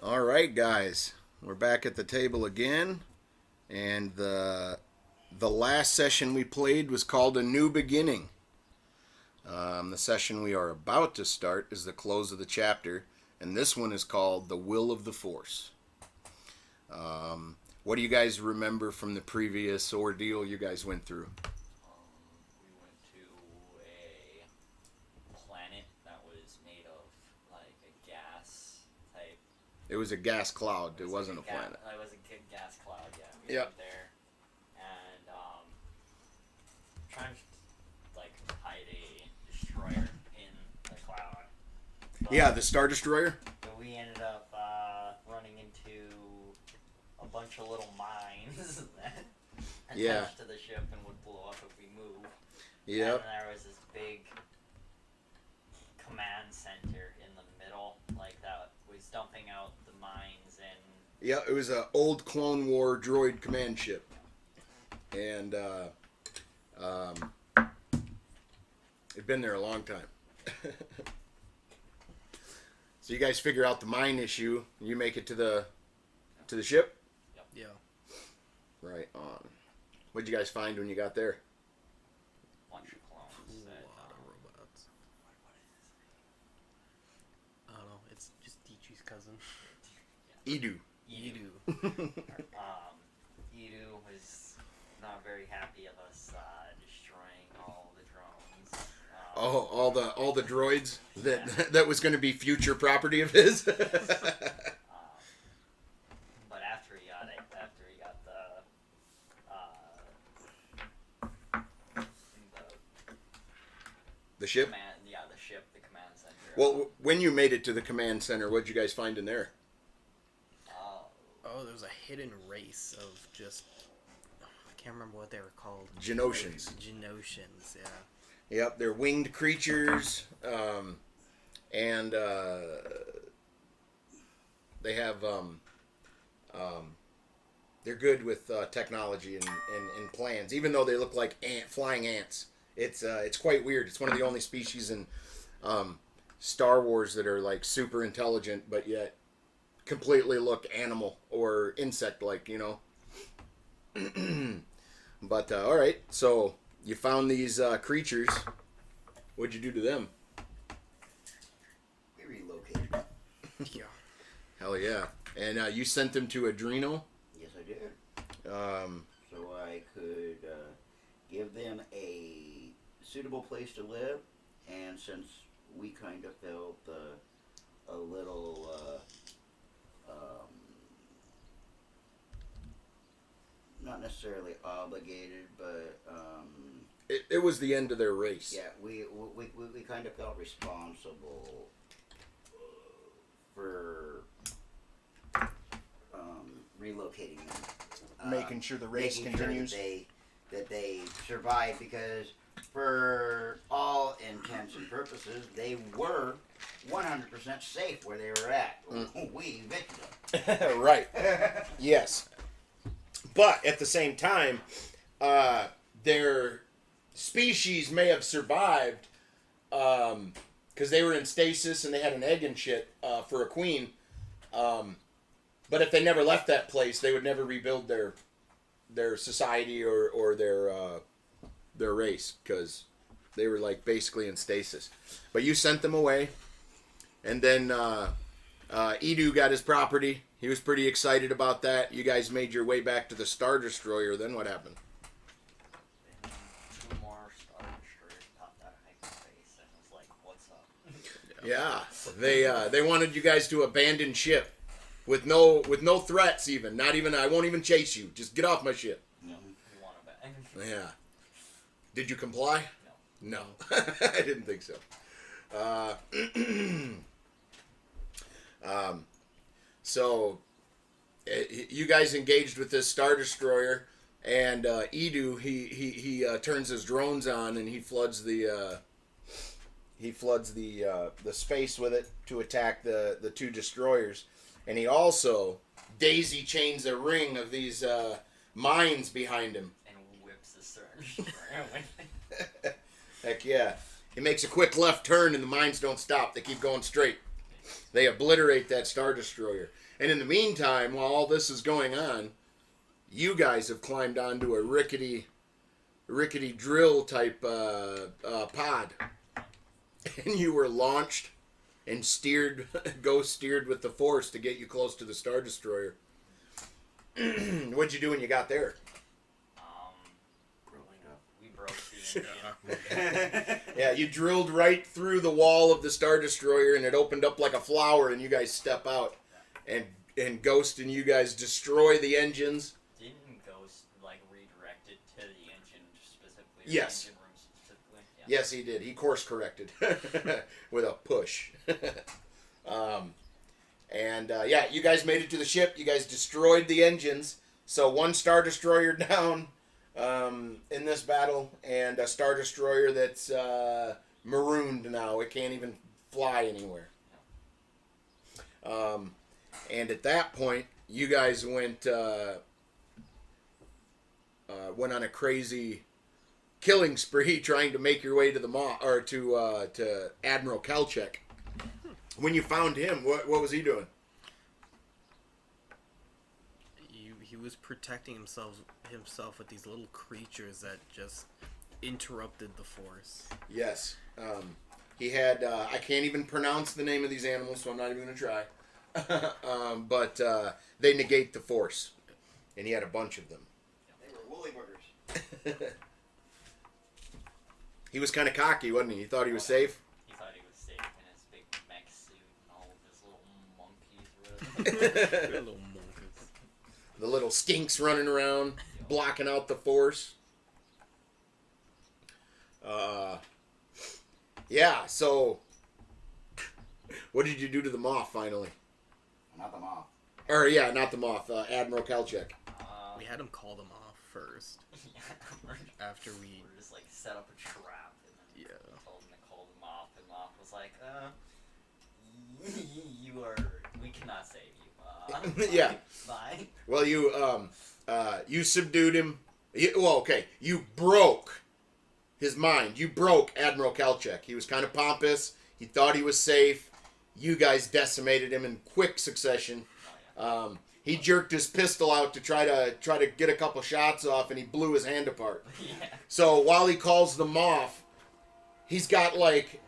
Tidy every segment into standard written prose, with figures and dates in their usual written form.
All right, guys, we're back at the table again, and the last session we played was called A New Beginning. The session we are about to start is the close of the chapter, and this one is called The Will of the Force. What do you guys remember from the previous ordeal you guys went through? We went to a planet that was made of like a gas type. It was a gas cloud. It wasn't a planet. It was a gas cloud. Yeah. We Yep. went there, and trying to like hide a destroyer in the cloud. But, Yeah, the Star Destroyer. But we ended up running into a bunch of little mines that attached to the ship and would blow up if we moved. Yep. And there was this big command center in the middle, like that was dumping out the mines and. Yeah, it was an old Clone War droid command ship, and it'd been there a long time. So you guys figure out the mine issue. You make it to the ship. Yep. Yeah. Right on. What'd you guys find when you got there? Bunch of clones. A That, lot of robots. I don't know. It's just Dichi's cousin. Edu. Edu. Edu was not very happy of us destroying all the drones. All the droids that was going to be future property of his. But after he got the ship. the ship, the command center. Well, when you made it to the command center, what'd you guys find in there? Oh, there was a hidden race of just... I can't remember what they were called. Genoshans. Genoshans, yeah. Yep, they're winged creatures, and they have they're good with technology and plans. Even though they look like flying ants, it's quite weird. It's one of the only species in Star Wars that are like super intelligent, but yet completely look animal or insect-like, you know. But all right, so. You found these creatures. What'd you do to them? We relocated them. Yeah. Hell yeah. And you sent them to Adreno? Yes, I did. So I could give them a suitable place to live, and since we kind of felt a little not necessarily obligated, but It was the end of their race. yeah, we kind of felt responsible for relocating them, Making sure the race making continues. Sure that they survive, because for all intents and purposes, they were 100% safe where they were at. We evicted them. Right. Yes. But at the same time, their species may have survived because they were in stasis and they had an egg and shit for a queen. But if they never left that place, they would never rebuild their society or their race, because they were like basically in stasis. But you sent them away, and then Edu got his property. He was pretty excited about that. You guys made your way back to the Star Destroyer. Then what happened? And two more Star Destroyers popped out of hyperspace and was like, "What's up?" Yeah, they wanted you guys to abandon ship with no threats even. Not even, I won't even chase you. Just get off my ship. No, we want it back. Yeah. Did you comply? No. No. I didn't think so. So you guys engaged with this Star Destroyer, and Edu he turns his drones on and he floods the space with it to attack the two destroyers, and he also daisy chains a ring of these mines behind him. And whips the Star Destroyer away. Heck yeah. He makes a quick left turn and the mines don't stop. They keep going straight. They obliterate that Star Destroyer. And in the meantime, while all this is going on, you guys have climbed onto a rickety drill type pod, and you were launched and steered, ghost steered with the force to get you close to the Star Destroyer. What'd you do when you got there? We broke the engine. Yeah, you drilled right through the wall of the Star Destroyer, and it opened up like a flower, and you guys step out, and Ghost and you guys destroy the engines. Didn't Ghost redirect it to the engine specifically? Yes. The engine room specifically? Yeah. Yes, he did. He course corrected with a push. Yeah, you guys made it to the ship. You guys destroyed the engines. So one Star Destroyer down in this battle, and a Star Destroyer that's marooned now. It can't even fly anywhere. And at that point, you guys went on a crazy killing spree trying to make your way to to Admiral Kalchek. When you found him, what was he doing? He was protecting himself with these little creatures that just interrupted the force. Yes. He had, I can't even pronounce the name of these animals, so I'm not even going to try. But they negate the force. And he had a bunch of them. They were woolly boogers. He was kind of cocky, wasn't he? He thought he was safe. He thought he was safe in his big mech suit and all of his little monkeys. They're little monkeys. The little skinks running around, blocking out the force. Yeah, so what did you do to the Moth finally? Not the moth. Or, yeah, not the Moth, Admiral Kalchek. We had him call them off first. After we just set up a trap and then told him to call them off, and Moth was like, we cannot save you. Yeah. Bye. Well, you subdued him. You broke his mind. You broke Admiral Kalchek. He was kind of pompous. He thought he was safe. You guys decimated him in quick succession. He jerked his pistol out to try to get a couple shots off, and he blew his hand apart. Yeah. So while he calls the Moth, he's got like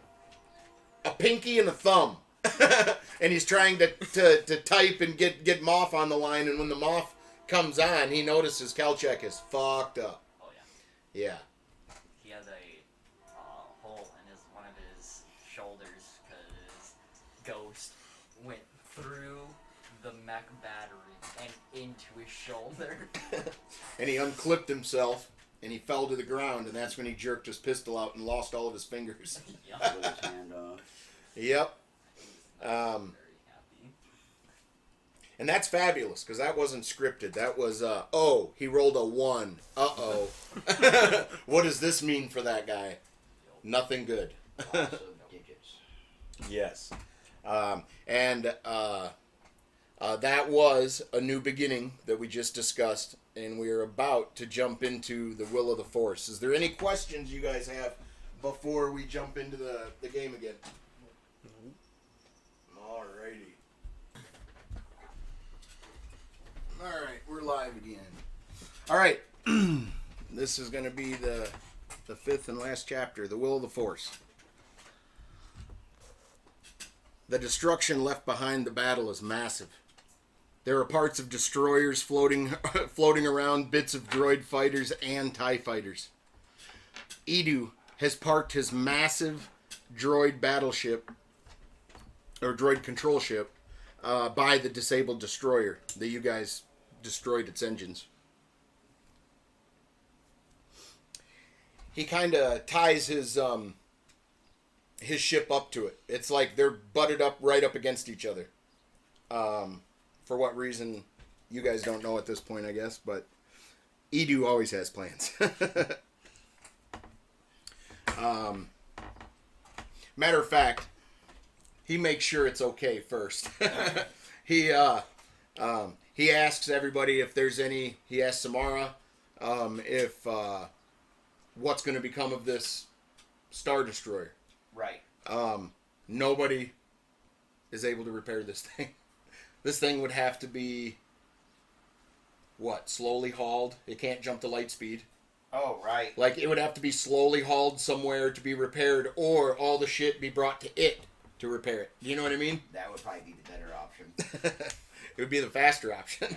a pinky and a thumb, and he's trying to type and get Moth on the line. And when the Moth comes on, he notices Kalchek is fucked up. Oh yeah. Yeah. He has a hole in one of his shoulders because Ghost went through the mech battery and into his shoulder. And he unclipped himself, and he fell to the ground, and that's when he jerked his pistol out and lost all of his fingers. Yep. With his hand off. Yep. Very happy. And that's fabulous, because that wasn't scripted. That was, he rolled a 1. Uh-oh. What does this mean for that guy? Nothing good. Lots of digits. Yes. That was a new beginning that we just discussed, and we're about to jump into the will of the Force. Is there any questions you guys have before we jump into the game again? Alrighty. Alright, we're live again. Alright. This is going to be the fifth and last chapter, the will of the Force. The destruction left behind the battle is massive. There are parts of destroyers floating around, bits of droid fighters and TIE fighters. Edu has parked his massive droid battleship, or droid control ship, by the disabled destroyer that you guys destroyed its engines. He kind of ties his ship up to it. It's like they're butted up right up against each other. For what reason, you guys don't know at this point, I guess, but Edu always has plans. Matter of fact, he makes sure it's okay first. He asks everybody if there's any. He asks Samara if what's going to become of this Star Destroyer. Right. Nobody is able to repair this thing. This thing would have to be, what, slowly hauled? It can't jump to light speed. Oh, right. Like, it would have to be slowly hauled somewhere to be repaired, or all the shit be brought to it to repair it. Do you know what I mean? That would probably be the better option. It would be the faster option.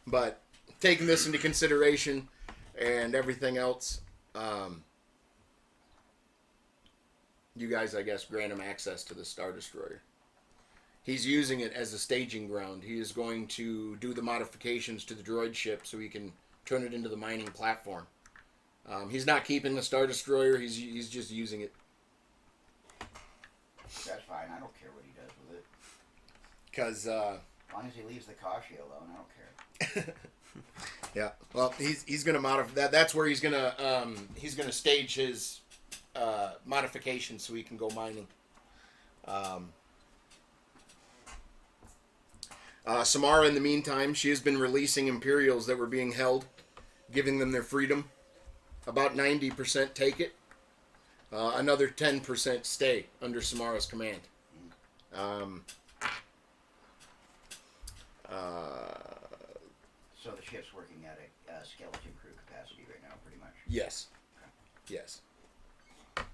But taking this into consideration and everything else, you guys, I guess, grant him access to the Star Destroyer. He's using it as a staging ground. He is going to do the modifications to the droid ship so he can turn it into the mining platform. He's not keeping the Star Destroyer. He's just using it. That's fine. I don't care what he does with it. Because, as long as he leaves the Kashi alone, I don't care. yeah. Well, he's going to modify that. That's where he's going to stage his modifications so he can go mining. Samara, in the meantime, she has been releasing Imperials that were being held, giving them their freedom. About 90% take it. Another 10% stay under Samara's command. So the ship's working at a skeleton crew capacity right now, pretty much. Yes. Yes.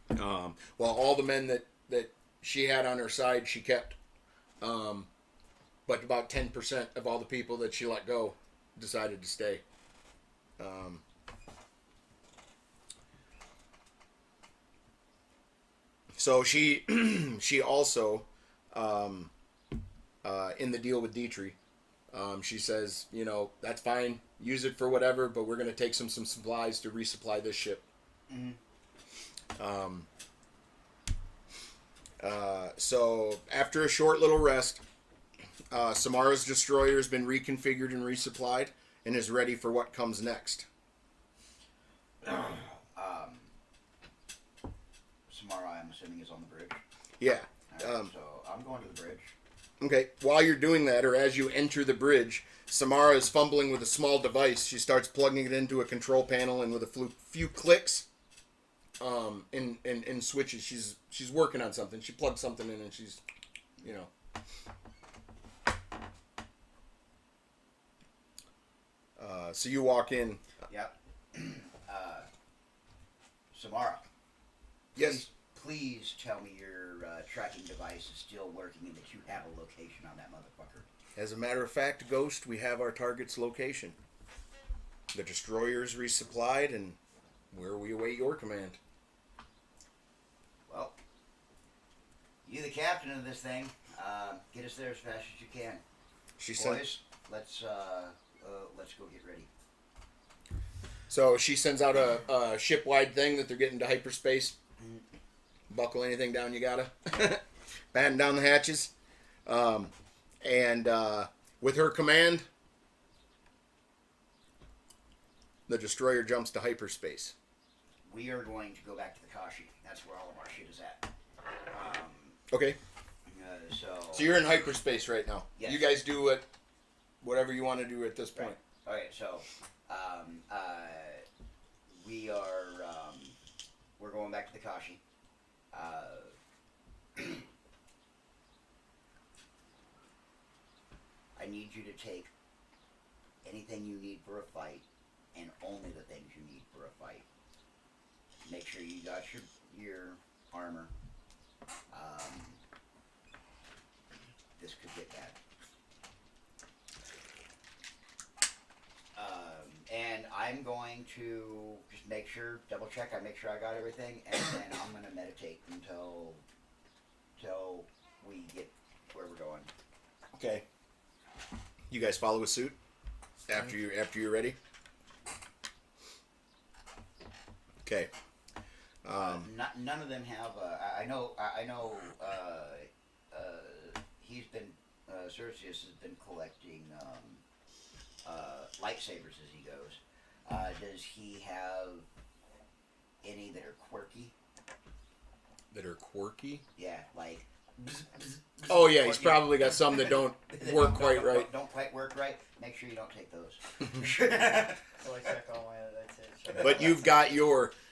Well, all the men that she had on her side, she kept. But about 10% of all the people that she let go decided to stay. So she also, in the deal with Dietrich, she says, that's fine, use it for whatever, but we're going to take some supplies to resupply this ship. Mm-hmm. So after a short little rest, Samara's destroyer has been reconfigured and resupplied and is ready for what comes next. Samara, I'm assuming, is on the bridge. Yeah. Right, so I'm going to the bridge. Okay. While you're doing that, or as you enter the bridge, Samara is fumbling with a small device. She starts plugging it into a control panel, and with a few clicks, and switches, she's working on something. She plugs something in, and she's, So you walk in. Yep. Samara. Yes. Please tell me your tracking device is still working and that you have a location on that motherfucker. As a matter of fact, Ghost, we have our target's location. The destroyer is resupplied, and where we await your command. Well, you the captain of this thing. Get us there as fast as you can. She said. Boys, let's go get ready. So she sends out a ship-wide thing that they're getting to hyperspace. Buckle anything down you gotta. Batten down the hatches. And with her command, the destroyer jumps to hyperspace. We are going to go back to the Kashi. That's where all of our shit is at. Okay. So you're in hyperspace right now. Yes. You guys do whatever you want to do at this point. Right. Okay, so we are we're going back to the Kashi. I need you to take anything you need for a fight, and only the things you need for a fight. Make sure you got your armor. This could get bad. And I'm going to just double check, I make sure I got everything, and then I'm going to meditate until we get where we're going. Okay. You guys follow a suit after you're ready. Okay. None of them have. I know. He's been. Cercius has been collecting lightsabers as he goes. Does he have any that are quirky? That are quirky? Yeah, like. Oh yeah, he's probably got some that don't work quite right. Don't quite work right. Make sure you don't take those. So I check all my lightsabers. But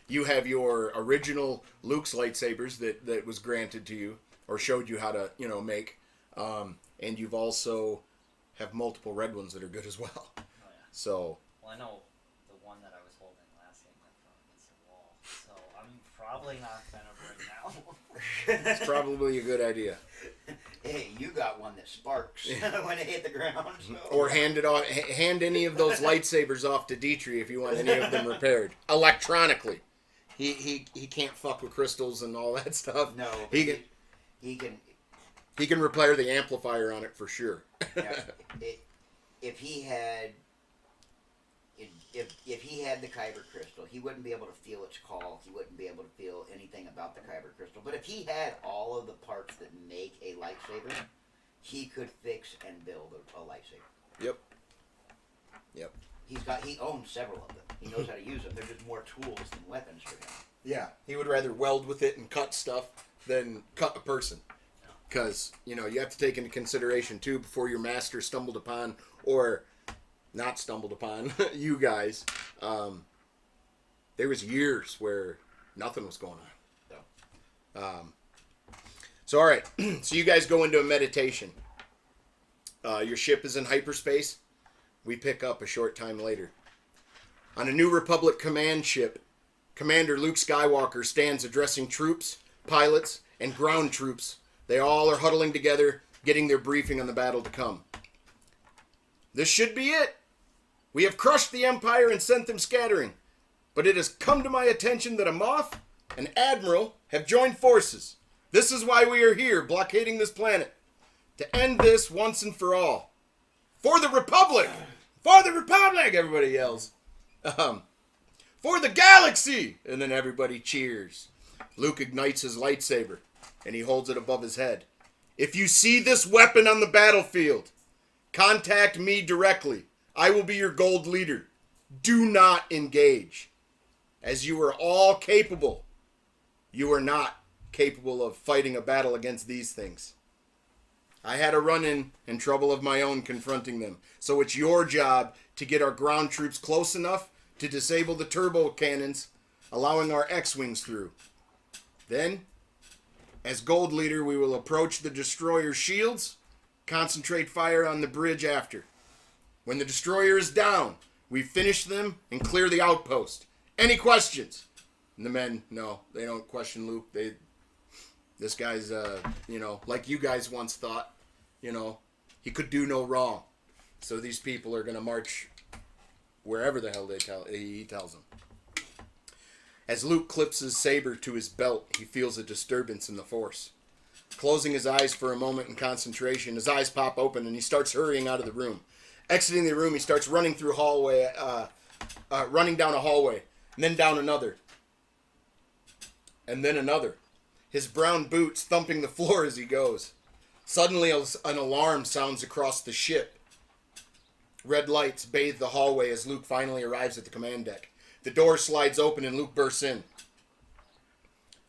you have your original Luke's lightsabers that was granted to you or showed you how to make, and you've also have multiple red ones that are good as well. Oh, yeah. So. Well, I know the one that I was holding last game went from against the wall, so I'm probably not gonna bring that one. It's probably a good idea. Hey, you got one that sparks when it hit the ground. So. Or hand any of those lightsabers off to Dietrich if you want any of them repaired electronically. He can't fuck with crystals and all that stuff. No, he can. He can repair the amplifier on it for sure. If he had the Kyber crystal, he wouldn't be able to feel its call. He wouldn't be able to feel anything about the Kyber crystal. But if he had all of the parts that make a lightsaber, he could fix and build a lightsaber. Yep. He owns several of them. He knows how to use them. They're just more tools than weapons for him. Yeah. He would rather weld with it and cut stuff than cut a person. Because, you have to take into consideration, too, before your master stumbled upon, or not stumbled upon, you guys, there was years where nothing was going on. So, all right. So you guys go into a meditation. Your ship is in hyperspace. We pick up a short time later. On a New Republic command ship, Commander Luke Skywalker stands addressing troops, pilots, and ground troops. They all are huddling together, getting their briefing on the battle to come. This should be it. We have crushed the Empire and sent them scattering. But it has come to my attention that a Moff and Admiral have joined forces. This is why we are here, blockading this planet. To end this once and for all. For the Republic! For the Republic! Everybody yells. For the galaxy! And then everybody cheers. Luke ignites his lightsaber, and he holds it above his head. If you see this weapon on the battlefield, contact me directly. I will be your gold leader. Do not engage. As you are all capable, you are not capable of fighting a battle against these things. I had a run-in and trouble of my own confronting them. So it's your job to get our ground troops close enough to disable the turbo cannons, allowing our X-Wings through. Then, as Gold Leader, we will approach the destroyer shields, concentrate fire on the bridge after. When the destroyer is down, we finish them and clear the outpost. Any questions? And the men, no, they don't question Luke. This guy's, like you guys once thought, he could do no wrong. So these people are going to march wherever the hell he tells them. As Luke clips his saber to his belt, he feels a disturbance in the Force. Closing his eyes for a moment in concentration, his eyes pop open and he starts hurrying out of the room. Exiting the room, he starts running through running down a hallway, and then down another, and then another. His brown boots thumping the floor as he goes. Suddenly, an alarm sounds across the ship. Red lights bathe the hallway as Luke finally arrives at the command deck. The door slides open and Luke bursts in.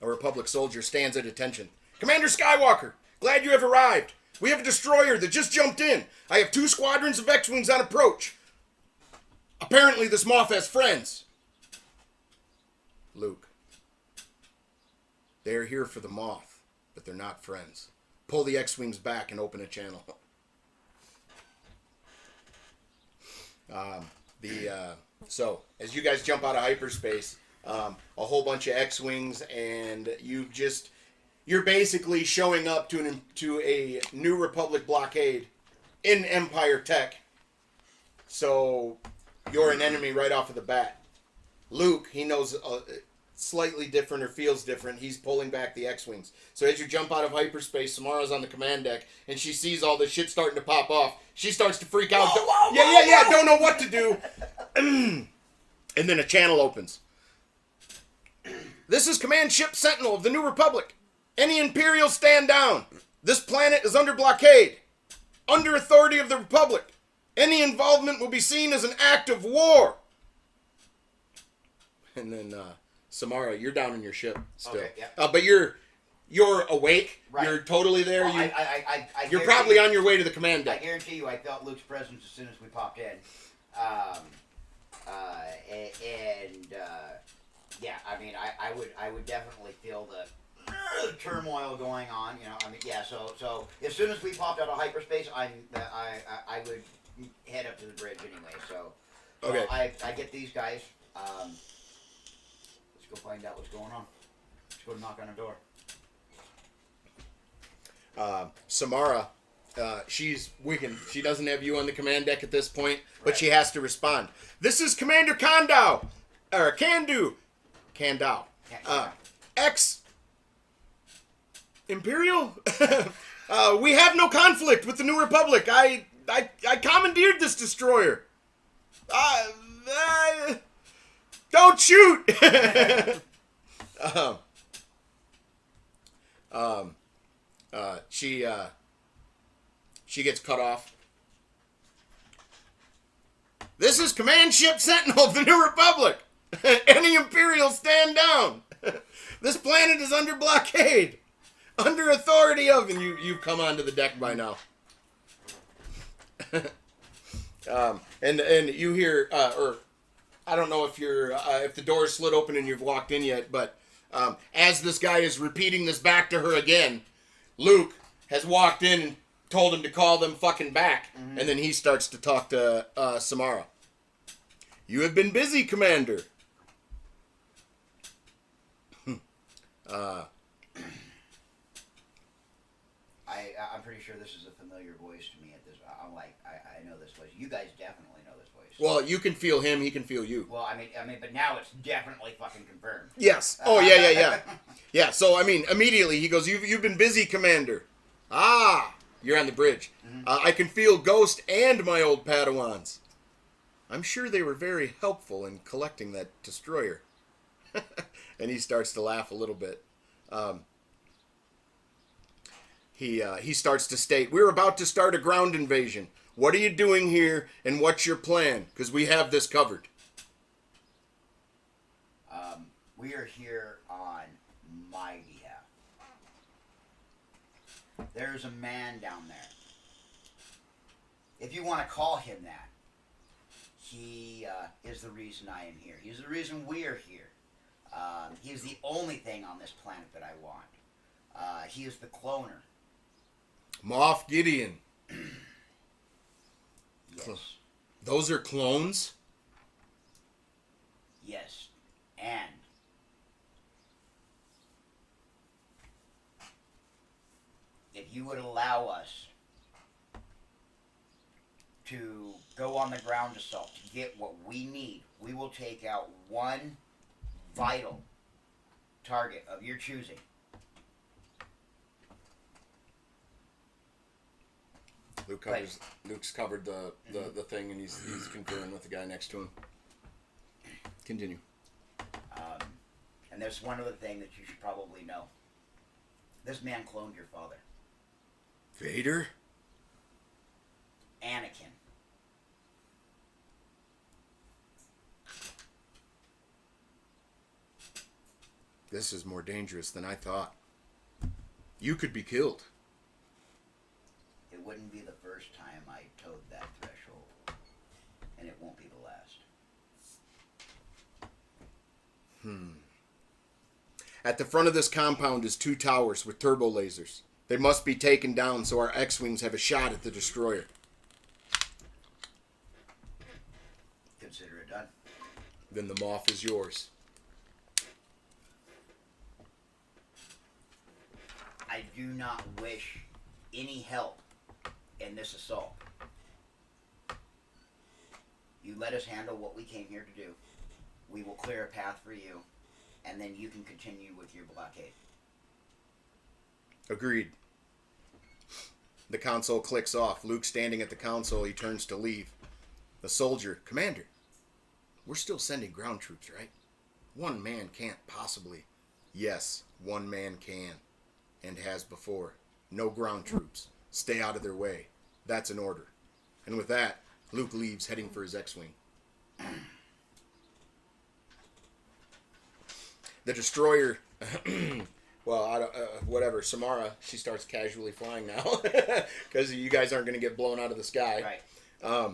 A Republic soldier stands at attention. Commander Skywalker, glad you have arrived. We have a destroyer that just jumped in. I have 2 squadrons of X-Wings on approach. Apparently this Moff has friends. Luke, they are here for the Moff, but they're not friends. Pull the X-Wings back and open a channel. So, as you guys jump out of hyperspace, a whole bunch of X-Wings, and you're basically showing up to a New Republic blockade in Empire tech. So, you're an enemy right off of the bat. Luke, he knows slightly different or feels different. He's pulling back the X-Wings. So as you jump out of hyperspace, Samara's on the command deck, and she sees all this shit starting to pop off. She starts to freak out. Whoa, don't know what to do. And then a channel opens. This is Command Ship Sentinel of the New Republic. Any Imperials stand down. This planet is under blockade. Under authority of the Republic. Any involvement will be seen as an act of war. And then, Samara, you're down in your ship still. Okay, yeah. But you're awake. Right. You're totally there. Well, you're probably on your way to the command deck. I guarantee you I felt Luke's presence as soon as we popped in. Yeah, I mean, I would definitely feel the turmoil going on. I mean, yeah. So as soon as we popped out of hyperspace, I would head up to the bridge anyway. So Okay. I get these guys. Let's go find out what's going on. Let's go knock on a door. Samara, she's weakened. She doesn't have you on the command deck at this point, but she has to respond. This is Commander Kandau, or Kandau, ex Imperial. We have no conflict with the New Republic. I commandeered this destroyer. Don't shoot. She gets cut off. This is Command Ship Sentinel of the New Republic. Any Imperials, stand down. This planet is under blockade. Under authority of, and you've come onto the deck by now. And you hear, or I don't know if if the door is slid open and you've walked in yet, but as this guy is repeating this back to her again, Luke has walked in and told him to call them fucking back, and then he starts to talk to Samara. You have been busy, Commander. I'm pretty sure this is a familiar voice to me at this. I'm like, I know this voice. You guys definitely know this voice. Well, you can feel him, he can feel you. Well, I mean, but now it's definitely fucking confirmed. Yes. Oh, yeah. Yeah, so, I mean, immediately he goes, You've been busy, Commander. Ah, you're on the bridge. I can feel Ghost and my old Padawans. I'm sure they were very helpful in collecting that destroyer. And he starts to laugh a little bit. He starts to state, we're about to start a ground invasion. What are you doing here, and what's your plan? Because we have this covered. We are here on my behalf. There's a man down there. If you want to call him that, he is the reason I am here. He's the reason we are here. He is the only thing on this planet that I want. He is the cloner. Moff Gideon. Yes. Those are clones? Yes. And if you would allow us to go on the ground assault to get what we need, we will take out one vital target of your choosing. Luke's covered the thing, and he's conferring with the guy next to him. Continue. And there's one other thing that you should probably know. This man cloned your father. Vader? Anakin. This is more dangerous than I thought. You could be killed. It wouldn't be the first time I towed that threshold. And it won't be the last. At the front of this compound is 2 towers with turbo lasers. They must be taken down so our X-Wings have a shot at the destroyer. Consider it done. Then the Moff is yours. I do not wish any help in this assault. You let us handle what we came here to do. We will clear a path for you, and then you can continue with your blockade. Agreed. The console clicks off. Luke standing at the console, he turns to leave. The soldier, Commander, we're still sending ground troops, right? One man can't possibly. Yes, one man can, and has before. No ground troops. Stay out of their way. That's an order. And with that, Luke leaves, heading for his X-Wing. The destroyer, well, whatever, Samara, she starts casually flying now, because you guys aren't going to get blown out of the sky. Right.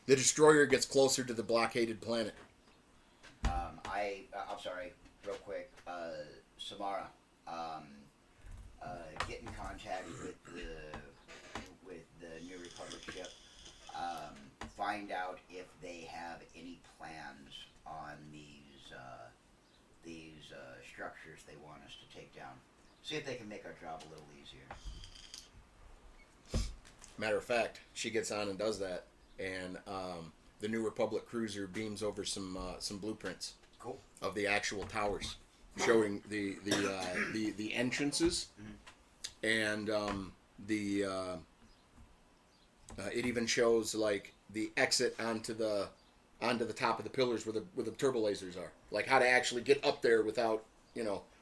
The destroyer gets closer to the blockaded planet. I'm sorry, real quick. Samara, destroyers they want us to take down. See if they can make our job a little easier. Matter of fact, she gets on and does that, and the New Republic cruiser beams over some blueprints Cool. of the actual towers, showing the entrances, and it even shows like the exit onto the top of the pillars where the turbo lasers are, like how to actually get up there without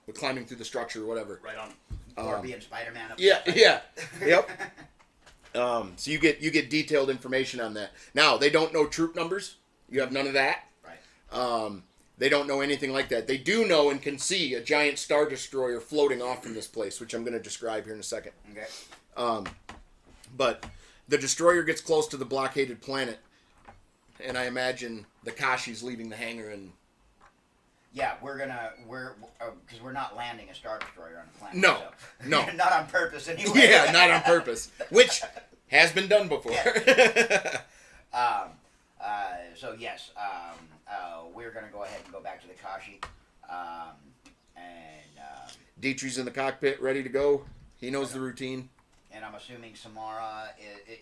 with climbing through the structure or whatever. Right on. Or being Spider-Man. Yeah. Yep. So you get detailed information on that. Now they don't know troop numbers. You have none of that. Right. They don't know anything like that. They do know and can see a giant Star Destroyer floating off from this place, which I'm going to describe here in a second. Okay. But the destroyer gets close to the blockaded planet, and I imagine the Kashi's leaving the hangar and. Yeah, we're because we're not landing a Star Destroyer on the planet. No, so. no. Not on purpose anyway. Yeah, not on purpose, which has been done before. Yeah. So yes, we're gonna go ahead and go back to the Kashi, Dietrich's in the cockpit, ready to go. He knows the routine. And I'm assuming Samara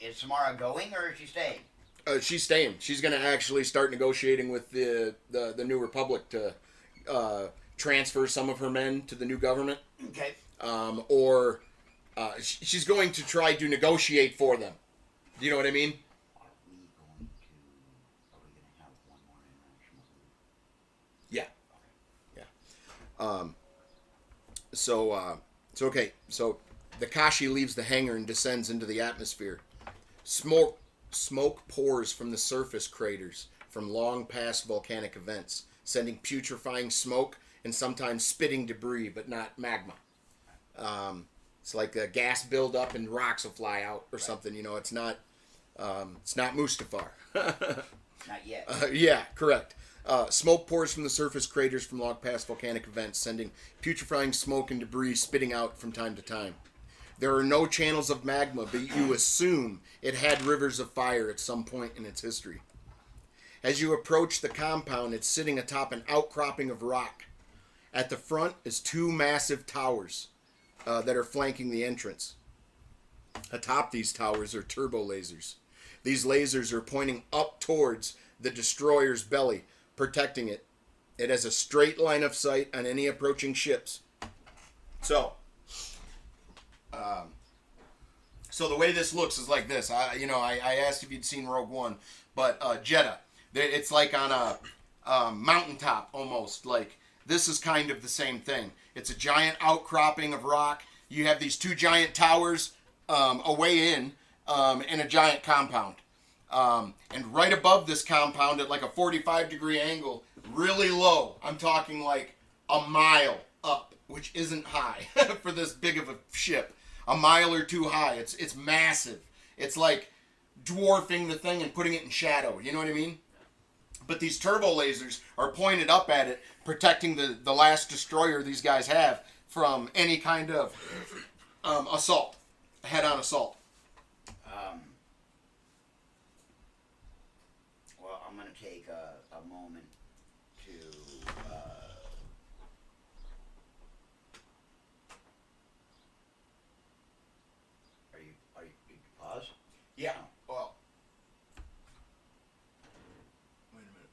is Samara going or is she staying? She's staying. She's going to actually start negotiating with the New Republic to transfer some of her men to the new government. Okay. Or she's going to try to negotiate for them. Do you know what I mean? Are we going to have one more interaction with Luke? Yeah. Okay. Yeah. So okay. So the Kashi leaves the hangar and descends into the atmosphere. Smoke pours from the surface craters from long past volcanic events, sending putrefying smoke and sometimes spitting debris, but not magma. It's like a gas buildup and rocks will fly out or something. It's not Mustafar. Not yet. Yeah, correct. Smoke pours from the surface craters from long past volcanic events, sending putrefying smoke and debris spitting out from time to time. There are no channels of magma, but you assume it had rivers of fire at some point in its history. As you approach the compound, it's sitting atop an outcropping of rock. At the front is two massive towers that are flanking the entrance. Atop these towers are turbo lasers. These lasers are pointing up towards the destroyer's belly, protecting it. It has a straight line of sight on any approaching ships. So the way this looks is like this. I asked if you'd seen Rogue One, but Jeddah, it's like on a mountaintop almost. Like this is kind of the same thing. It's a giant outcropping of rock. You have these two giant towers away in a giant compound. And right above this compound at like a 45-degree angle, really low, I'm talking like a mile up, which isn't high for this big of a ship. A mile or two high. It's massive. It's like dwarfing the thing and putting it in shadow. You know what I mean? But these turbo lasers are pointed up at it, protecting the last destroyer these guys have from any kind of assault, head-on assault. Well, I'm going to take a moment to... Are you pause? Yeah. Well. Wait a minute.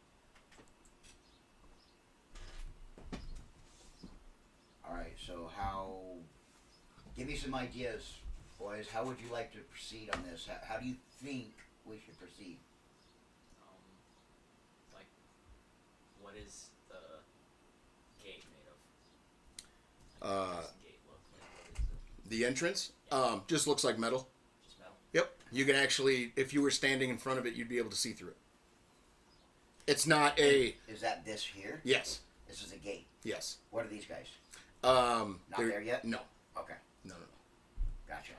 All right. So give me some ideas, boys. How would you like to proceed on this? How do you think we should proceed? Like, what is the gate made of? What does the gate look like? What is it? The entrance just looks like metal. Just metal? Yep. You can actually, if you were standing in front of it, you'd be able to see through it. It's not a... Is that this here? Yes. This is a gate. Yes. What are these guys? Not there yet? No. Okay. No. Gotcha.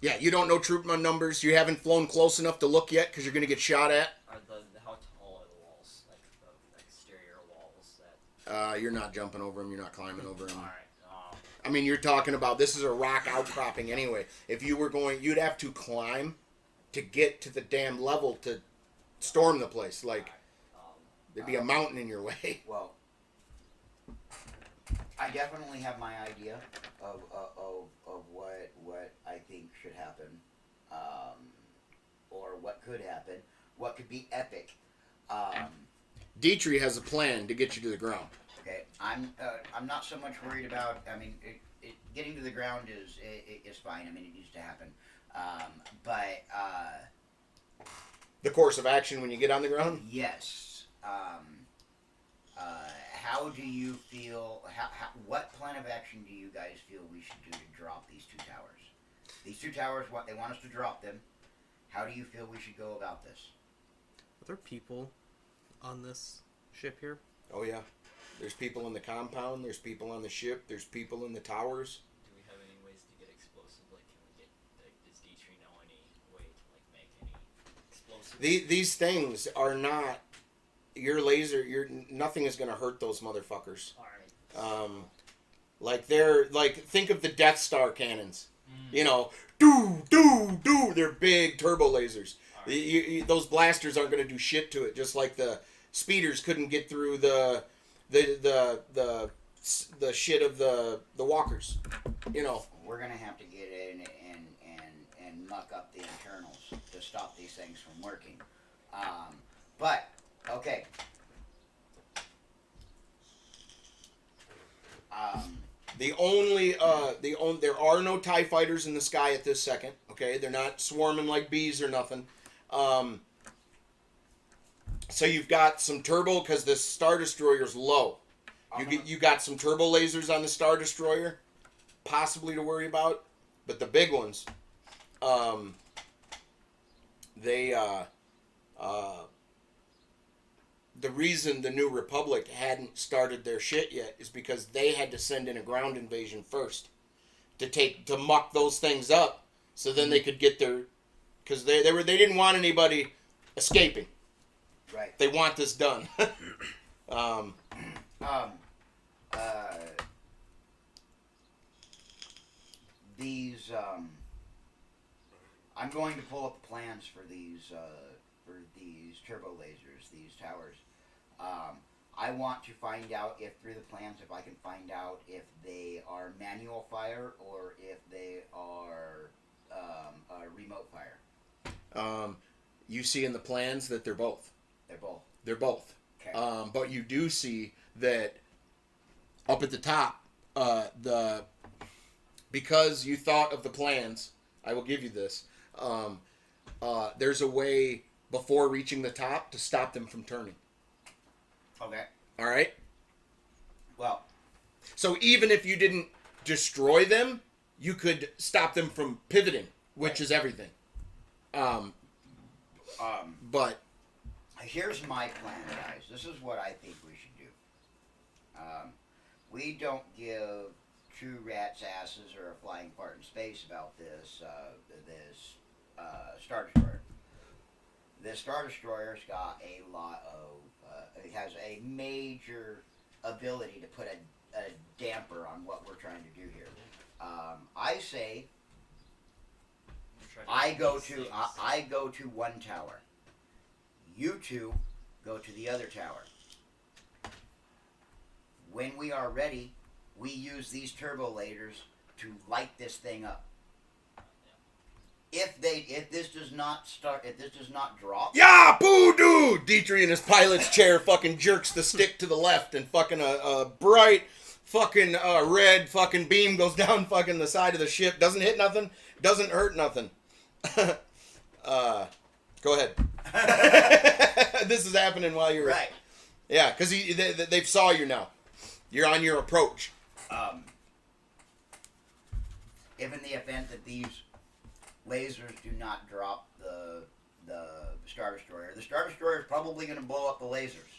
Yeah, you don't know troop numbers. You haven't flown close enough to look yet because you're going to get shot at. How tall are the walls? Like the exterior walls that... You're not jumping over them. You're not climbing over them. Alright. I mean, you're talking about, this is a rock outcropping anyway. If you were going, you'd have to climb to get to the damn level to storm the place. Like, there'd be a mountain in your way. Well, I definitely have my idea of what I think should happen, or what could happen, what could be epic. Dietrich has a plan to get you to the ground. Okay, I'm not so much worried about. I mean, getting to the ground is fine. I mean, it needs to happen. But The course of action when you get on the ground? yes. How do you feel? What plan of action do you guys feel we should do to drop these two towers? These two towers, what they want us to drop them. How do you feel we should go about this? Are there people on this ship here? Oh, yeah. There's people in the compound. There's people on the ship. There's people in the towers. Do we have any ways to get explosive? Like, can we get, like, does Dietrich know any way to, like, make any explosives? These things are not... Your laser... Nothing is going to hurt those motherfuckers. Alright. Like, they're... Like, think of the Death Star cannons. You know, do. They're big turbo lasers. Right. Those blasters aren't going to do shit to it. Just like the speeders couldn't get through the shit of the walkers. You know, We're gonna have to get in and muck up the internals to stop these things from working. But okay. there are no TIE fighters in the sky at this second. Okay, they're not swarming like bees or nothing. So you've got some turbo because the Star Destroyer's low. You got some turbo lasers on the Star Destroyer, possibly to worry about, but the big ones, the reason the New Republic hadn't started their shit yet is because they had to send in a ground invasion first to muck those things up, so then they could get their, because they didn't want anybody escaping. Right. They want this done. These I'm going to pull up plans for these turbo lasers, these towers. I want to find out if through the plans, if I can find out if they are manual fire or if they are remote fire. You see in the plans that they're both. They're both. They're both. Okay. But you do see that up at the top, because you thought of the plans, I will give you this. There's a way before reaching the top to stop them from turning. Okay. All right? Well. So even if you didn't destroy them, you could stop them from pivoting, which is everything. But here's my plan, guys. This is what I think we should do. We don't give two rats' asses or a flying fart in space about this Star Destroyer. This Star Destroyer's got a lot of... it has a major ability to put a damper on what we're trying to do here. I say... I go to one tower. You two go to the other tower. When we are ready, we use these turbo lasers to light this thing up. If this does not drop. yeah, boo, dude! Dietrich in his pilot's chair fucking jerks the stick to the left, and fucking a bright fucking red fucking beam goes down fucking the side of the ship. Doesn't hit nothing. Doesn't hurt nothing. Go ahead. This is happening while you're... Right. Yeah, because they saw you now. You're on your approach. If in the event that these lasers do not drop the Star Destroyer, the Star Destroyer is probably going to blow up the lasers.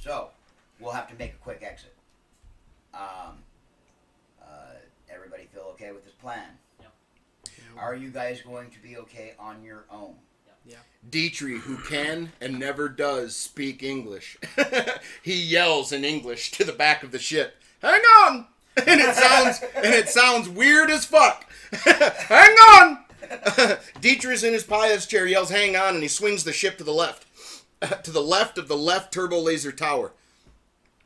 So, we'll have to make a quick exit. Everybody feel okay with this plan? Yep. Are you guys going to be okay on your own? Yeah. Dietrich, who can and never does speak English, he yells in English to the back of the ship, "Hang on!" And it sounds weird as fuck. Hang on! Dietrich's in his pilot's chair, yells, "Hang on," and he swings the ship to the left. To the left of the left turbo laser tower.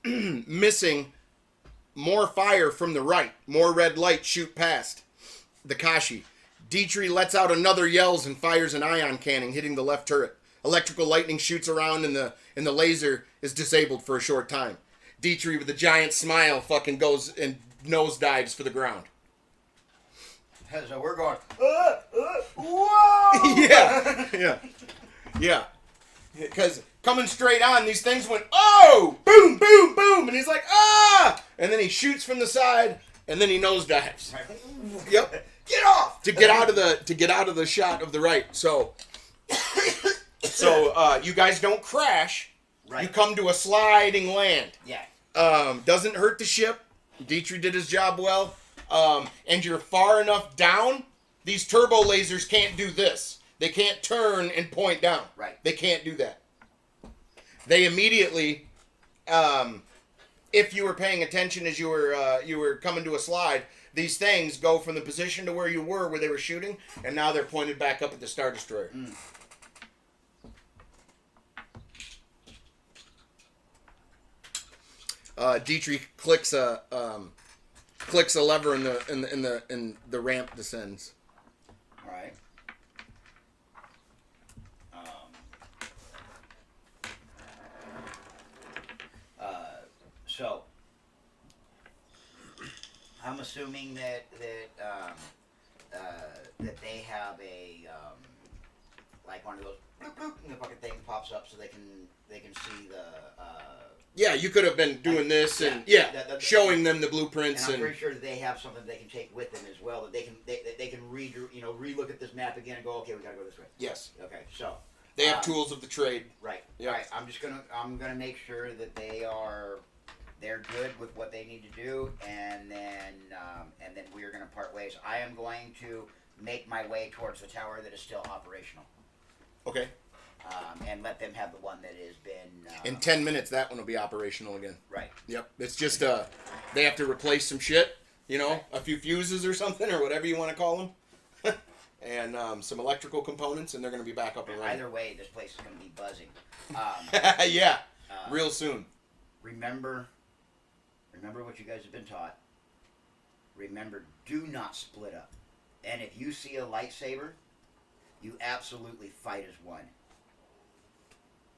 Missing more fire from the right. More red light shoot past the Kashi. Dietrich lets out another yells and fires an ion cannon, hitting the left turret. Electrical lightning shoots around and the laser is disabled for a short time. Dietrich, with a giant smile, fucking goes and nosedives for the ground. So we're going, whoa! Yeah. Because coming straight on, these things went, oh! Boom, boom, boom! And he's like, ah! And then he shoots from the side, and then he nosedives. Yep. Get off! To get out of the shot of the right. So you guys don't crash. Right. You come to a sliding land. Yeah. Doesn't hurt the ship. Dietrich did his job well. And you're far enough down. These turbo lasers can't do this. They can't turn and point down. Right. They can't do that. They immediately, if you were paying attention as you were coming to a slide, these things go from the position to where you were, where they were shooting, and now they're pointed back up at the Star Destroyer. Dietrich clicks a lever and the ramp descends. All right. So I'm assuming that they have a like one of those bloop, bloop, and the fucking thing pops up so they can see the. Yeah, you could have been doing this and showing them the blueprints and I'm pretty sure that they have something they can take with them as well, that they can relook at this map again and go, okay, we gotta go this way. Yes. Okay, so they have tools of the trade. right. Yep. Right. I'm gonna make sure that they're good with what they need to do, and then we are gonna part ways. I am going to make my way towards the tower that is still operational. Okay. And let them have the one that has been. In 10 minutes, that one will be operational again. Right. Yep. It's just they have to replace some shit, a few fuses or something, or whatever you want to call them, and some electrical components, and they're going to be back up and running. Either way, this place is going to be buzzing. Yeah. Real soon. Remember what you guys have been taught. Remember, do not split up. And if you see a lightsaber, you absolutely fight as one.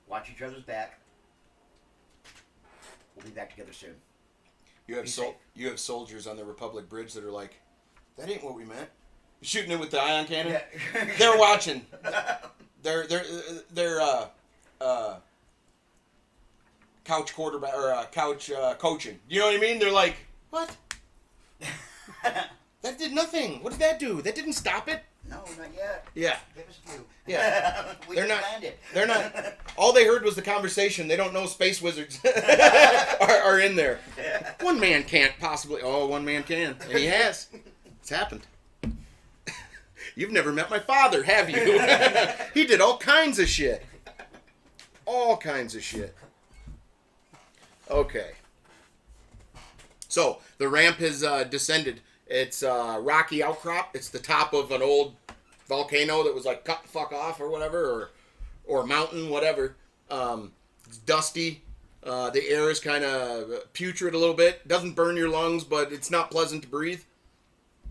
Watch each other's back. We'll be back together soon. You have soldiers on the Republic Bridge that are like, that ain't what we meant. Shooting it with the ion cannon. Yeah. They're watching. They're couch quarterback or couch coaching. You know what I mean? They're like, what? That did nothing. What did that do? That didn't stop it. No, not yet. Yeah. Give us a few. Yeah. They're not landed. They're not. All they heard was the conversation. They don't know space wizards are in there. Yeah. One man can't possibly. Oh, one man can, and he has. It's happened. You've never met my father, have you? He did all kinds of shit. All kinds of shit. Okay. So the ramp has descended. It's rocky outcrop. It's the top of an old volcano that was like cut the fuck off or whatever, or mountain, whatever. It's dusty. The air is kind of putrid a little bit. Doesn't burn your lungs, but it's not pleasant to breathe.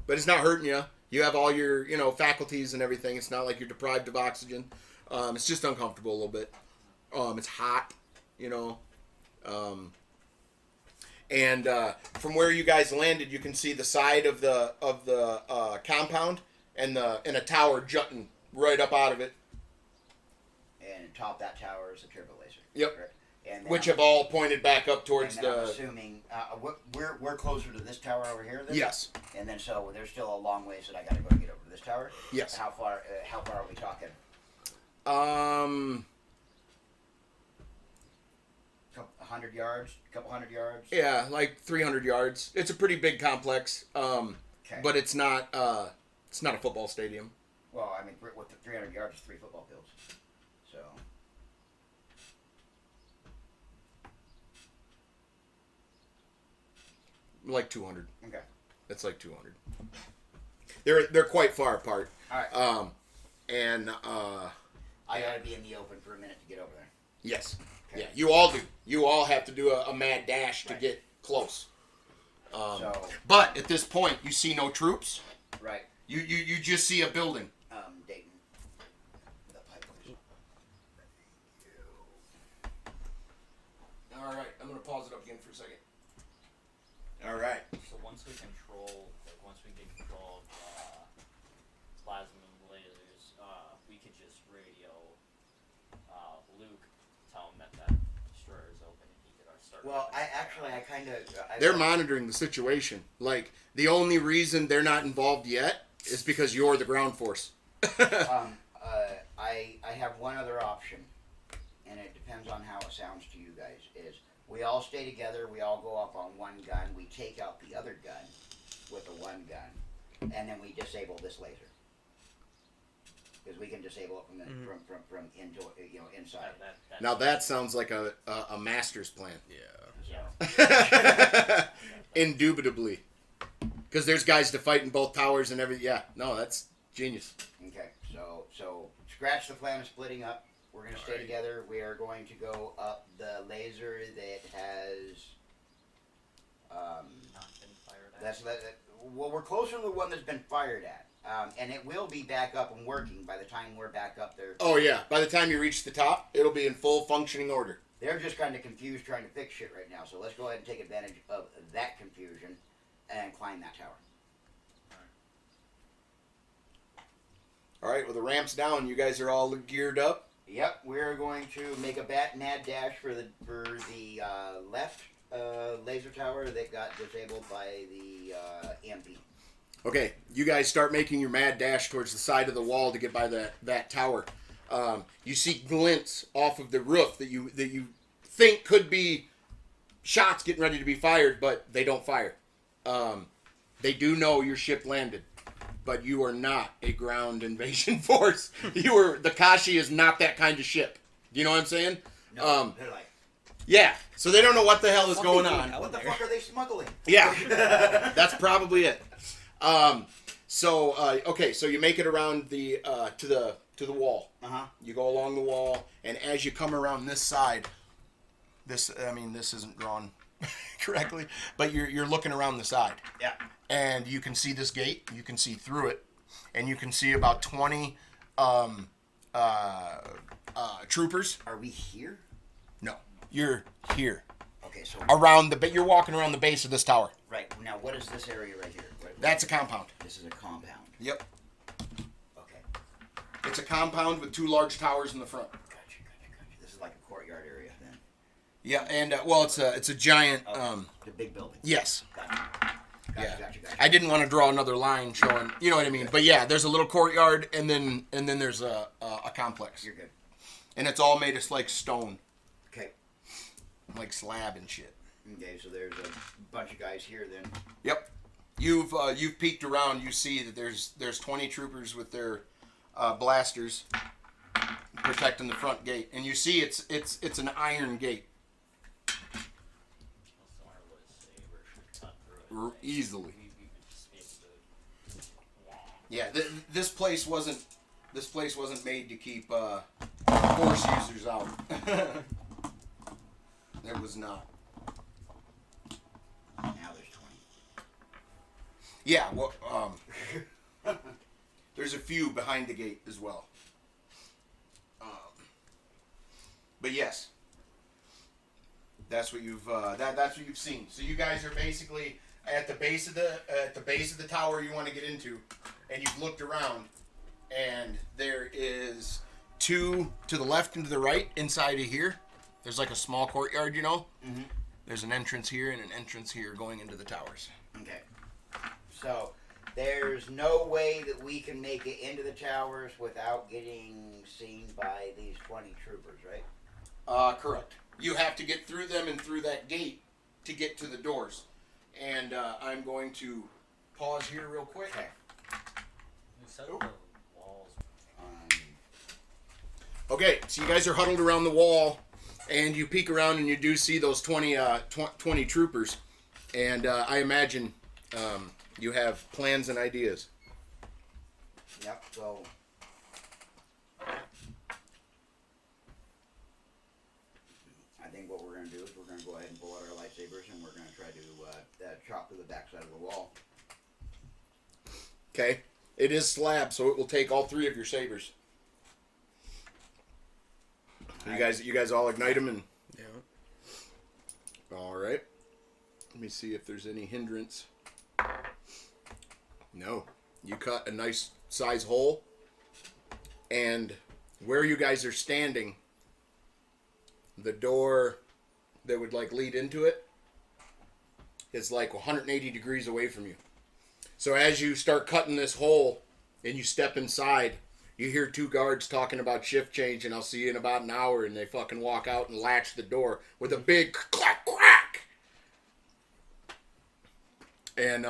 But it's not hurting you. You have all your faculties and everything. It's not like you're deprived of oxygen. It's just uncomfortable a little bit. It's hot, And from where you guys landed, you can see the side of the compound and a tower jutting right up out of it. And atop that tower is a turbo laser. Yep. Correct? And Which have all pointed back up towards I'm assuming we're closer to this tower over here. Then? Yes. And then so there's still a long ways that I got to go to get over to this tower. Yes. How far are we talking? Couple hundred yards. Yeah, like 300 yards. It's a pretty big complex. Okay. But it's not a football stadium. Well, I mean, with the 300 yards, it's 3 football fields. So. Like 200. Okay. It's like 200. They're quite far apart. All right. I gotta be in the open for a minute to get over there. Yes. Okay. Yeah, you all do. You all have to do a mad dash to get close. But at this point, you see no troops. Right. You just see a building. Dayton. The pipers. All right, I'm gonna pause it up again for a second. All right. So once we get control of plasma lasers, we could just radio Luke, tell him that destroyer is open, and he could start. Well, I kind of. They're monitoring the situation. Like, the only reason they're not involved yet is because you're the ground force. I have one other option, and it depends on how it sounds to you guys. Is we all stay together, we all go up on one gun, we take out the other gun with the one gun, and then we disable this laser. Because we can disable it from the, from into inside. Now that sounds like a master's plan. Yeah. Indubitably. Because there's guys to fight in both towers and everything. Yeah, no, that's genius. Okay, so scratch the plan of splitting up. We're going to stay together. We are going to go up the laser that has. Not been fired at. Well, we're closer to the one that's been fired at. And it will be back up and working by the time we're back up there. Oh, yeah. By the time you reach the top, it'll be in full functioning order. They're just kind of confused trying to fix shit right now. So let's go ahead and take advantage of that confusion and climb that tower. All right, well, the ramp's down. You guys are all geared up. Yep, we're going to make a mad dash for the left laser tower that got disabled by the EMP. Okay, you guys start making your mad dash towards the side of the wall to get by that tower. You see glints off of the roof that you think could be shots getting ready to be fired, but they don't fire. They do know your ship landed, but you are not a ground invasion force. The Kashi is not that kind of ship. Do you know what I'm saying? No, they're like, yeah. So they don't know what the hell is going on. what the fuck are they smuggling? Yeah, that's probably it. Okay, so you make it around the to the wall. You go along the wall, and as you come around this side, this isn't drawn correctly, but you're looking around the side. Yeah. And you can see this gate. You can see through it, and you can see about 20 troopers. Are we here? No, you're here. Okay, so You're walking around the base of this tower. right now, what is this area right here? That's a compound. This is a compound. Yep. Okay. It's a compound with 2 large towers in the front. Gotcha. This is like a courtyard area then. Yeah, and it's a giant. The big building. Yes. Gotcha. I didn't want to draw another line showing. You know what I mean? But yeah, there's a little courtyard, and then there's a complex. You're good. And it's all made of like stone, Okay. like slab and shit. Okay, so there's a bunch of guys here then. Yep. You've peeked around. You see that there's 20 troopers with their blasters protecting the front gate, and you see it's an iron gate. Easily. Yeah, this place wasn't made to keep force users out. It was not. Now there's 20. Yeah, well, there's a few behind the gate as well. But yes, that's what you've seen. So you guys are basically at the base of the tower you want to get into, and you've looked around, and there is 2 to the left and to the right inside of here. There's like a small courtyard, Mm-hmm. There's an entrance here and an entrance here going into the towers. Okay. So there's no way that we can make it into the towers without getting seen by these 20 troopers, right? Correct. You have to get through them and through that gate to get to the doors. And I'm going to pause here real quick. Okay. You said the walls. Okay, so you guys are huddled around the wall, and you peek around and you do see those 20 troopers. And I imagine you have plans and ideas. Yep, so I think what we're going to do is we're going to go ahead and pull out our lightsabers, and we're going to try to chop through the Okay? It is slab, so it will take all 3 of your sabers. You guys all ignite them and... Yeah. All right. Let me see if there's any hindrance. No. You cut a nice size hole, and where you guys are standing, the door that would like lead into it is like 180 degrees away from you. So as you start cutting this hole and you step inside, you hear 2 guards talking about shift change, and I'll see you in about an hour, and they fucking walk out and latch the door with a big clack crack. And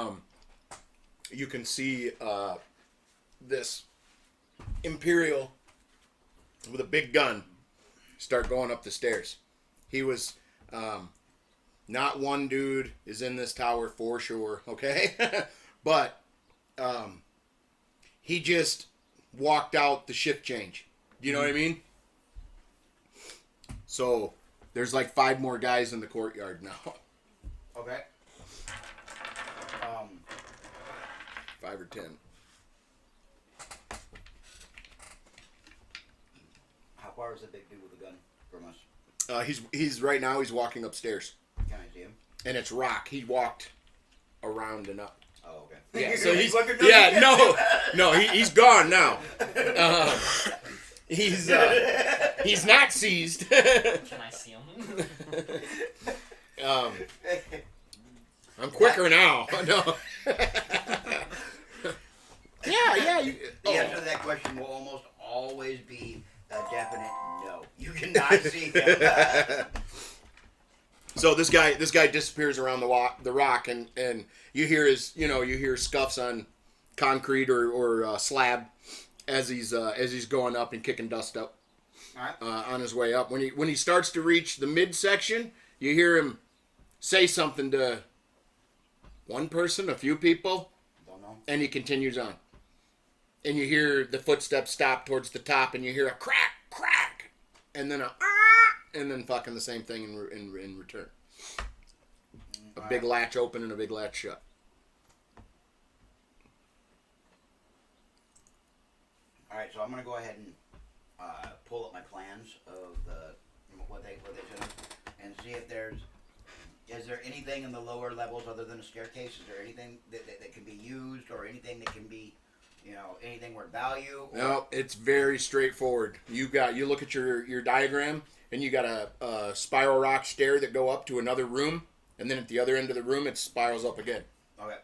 you can see this Imperial with a big gun start going up the stairs. He was not one dude is in this tower for sure, okay? But he just walked out the shift change. Do you know what I mean? So there's like 5 more guys in the courtyard now. Okay. 5 or 10. How far is the big dude with the gun from us? He's right now he's walking upstairs, Can I see him? and it's rock. He walked around and up. Oh, okay. Yeah, so he's Fucking yeah no he's gone now. He's not seized. Can I see him? I'm quicker now. No. Yeah. The answer to that question will almost always be a definite no. You cannot see him. So this guy disappears around the rock, and you hear scuffs on concrete or slab as he's going up and kicking dust up on his way up. When he starts to reach the midsection, you hear him say something to one person, a few people, Don't know. and he continues on. And you hear the footsteps stop towards the top, and you hear a crack, crack, and then and then fucking the same thing in return. A big latch open and a big latch shut. All right, so I'm gonna go ahead and pull up my plans of what they said, and see if is there anything in the lower levels other than a staircase? Is there anything that can be used, or anything that can be, anything worth value? Or... No, it's very straightforward. You look at your diagram, and you got a spiral rock stair that go up to another room, and then at the other end of the room, it spirals up again. Okay.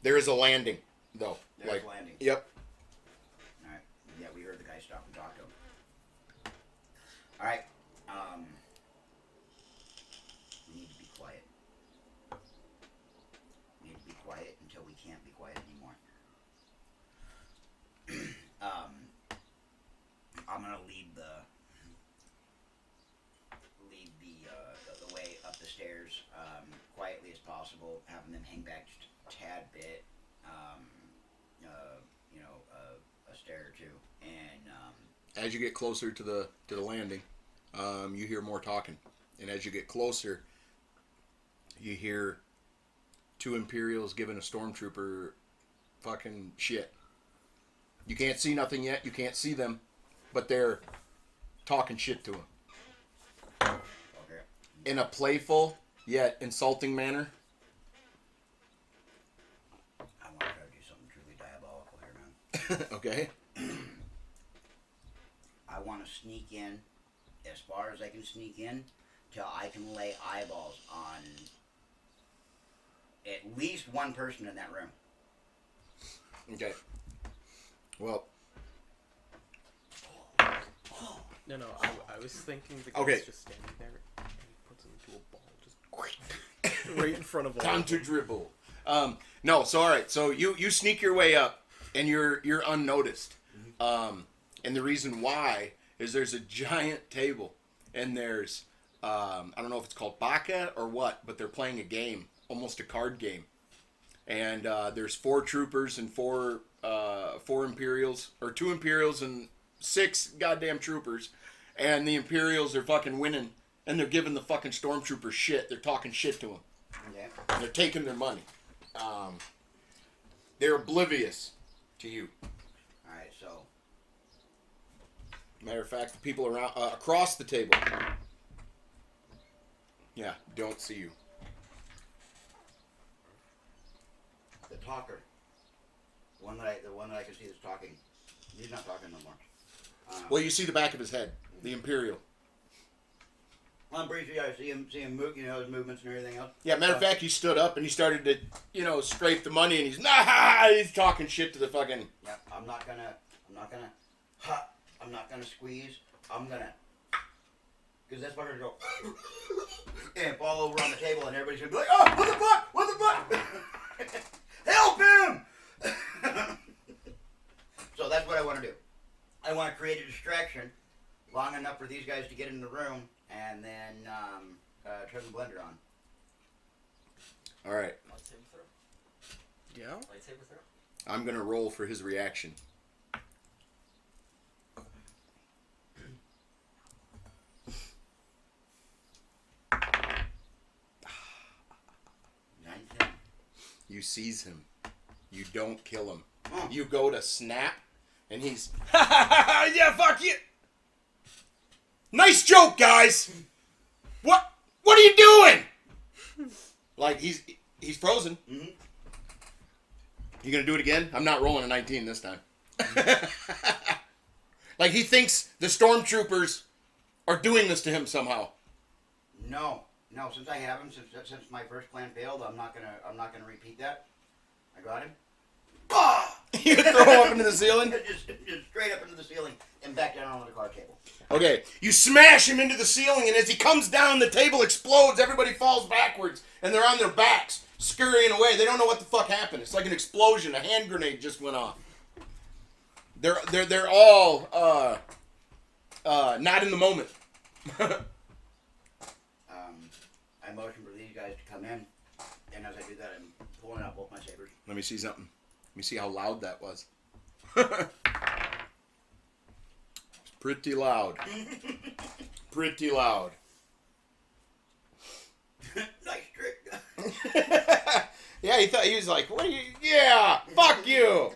There is a landing, though. There's a landing. Yep. All right. Yeah, we heard the guy stop and talk to him. All right. We need to be quiet. We need to be quiet until we can't be quiet anymore. I'm gonna lead the way up the stairs quietly as possible, having them hang back just a tad bit. A stair or two, and As you get closer to the landing, you hear more talking, and as you get closer, you hear 2 Imperials giving a stormtrooper fucking shit. You can't see nothing yet. You can't see them, but they're talking shit to him okay. in a playful yet insulting manner. I want to try to do something truly diabolical here, man. Okay. I want to sneak in as far as I can sneak in till I can lay eyeballs on at least one person in that room. Okay. Well. No, I was thinking the guy's Okay. just standing there and he puts him into a ball just right in front of all Time of to them. dribble. No, so all right. So you sneak your way up, and you're unnoticed. And the reason why is there's a giant table, and there's I don't know if it's called baccarat or what, but they're playing a game, almost a card game. And there's 4 troopers and 4 Imperials, or 2 Imperials and 6 goddamn troopers, and the Imperials are fucking winning, and they're giving the fucking stormtroopers shit. They're talking shit to them. Okay. They're taking their money. They're oblivious to you. All right, so Matter of fact, the people around across the table, yeah, don't see you. the talker, the one that I can see that's talking, he's not talking no more. Well, you see the back of his head, the Imperial. I'm pretty sure I see him move, his movements and everything else. Yeah, matter of fact, he stood up and he started to, scrape the money, and he's talking shit to the fucking. Yeah, I'm not gonna squeeze. I'm gonna, because that's fucker go and fall over on the table, and everybody's gonna be like, oh, what the fuck, help him! So that's what I want to do. I want to create a distraction long enough for these guys to get in the room, and then turn the blender on. All right, Lightsaber throw. Yeah. Lightsaber throw. I'm gonna roll for his reaction. You seize him. You don't kill him. You go to snap, and he's, yeah, fuck you. Nice joke, guys. What are you doing? Like he's frozen. Mm-hmm. You gonna do it again? I'm not rolling a 19 this time. Like he thinks the stormtroopers are doing this to him somehow. No. Since I have him, since my first plan failed, I'm not gonna repeat that. I got him. Bah! You throw him up into the ceiling? just straight up into the ceiling and back down onto the card table. Okay, you smash him into the ceiling, and as he comes down, the table explodes. Everybody falls backwards, and they're on their backs, scurrying away. They don't know what the fuck happened. It's like an explosion. A hand grenade just went off. They're all not in the moment. I motion for these guys to come in, and as I do that, I'm pulling out both my sabers. Let me see something. Let me see how loud that was. It's pretty loud. Pretty loud. Nice trick. Yeah, he was like, what are you? Yeah, fuck you.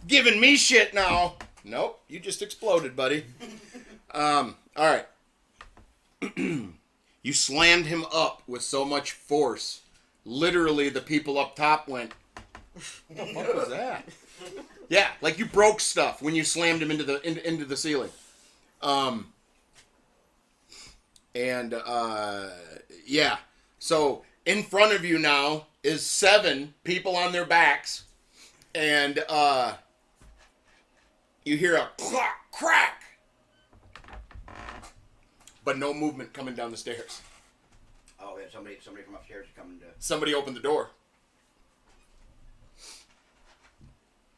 Giving me shit now. Nope, you just exploded, buddy. All right. You slammed him up with so much force. Literally, the people up top went, what the fuck was that? Yeah, like you broke stuff when you slammed him into the ceiling. Yeah. So in front of you now is 7 people on their backs, and you hear a crack, but no movement coming down the stairs. Oh, yeah, somebody from upstairs is coming to. Somebody opened the door.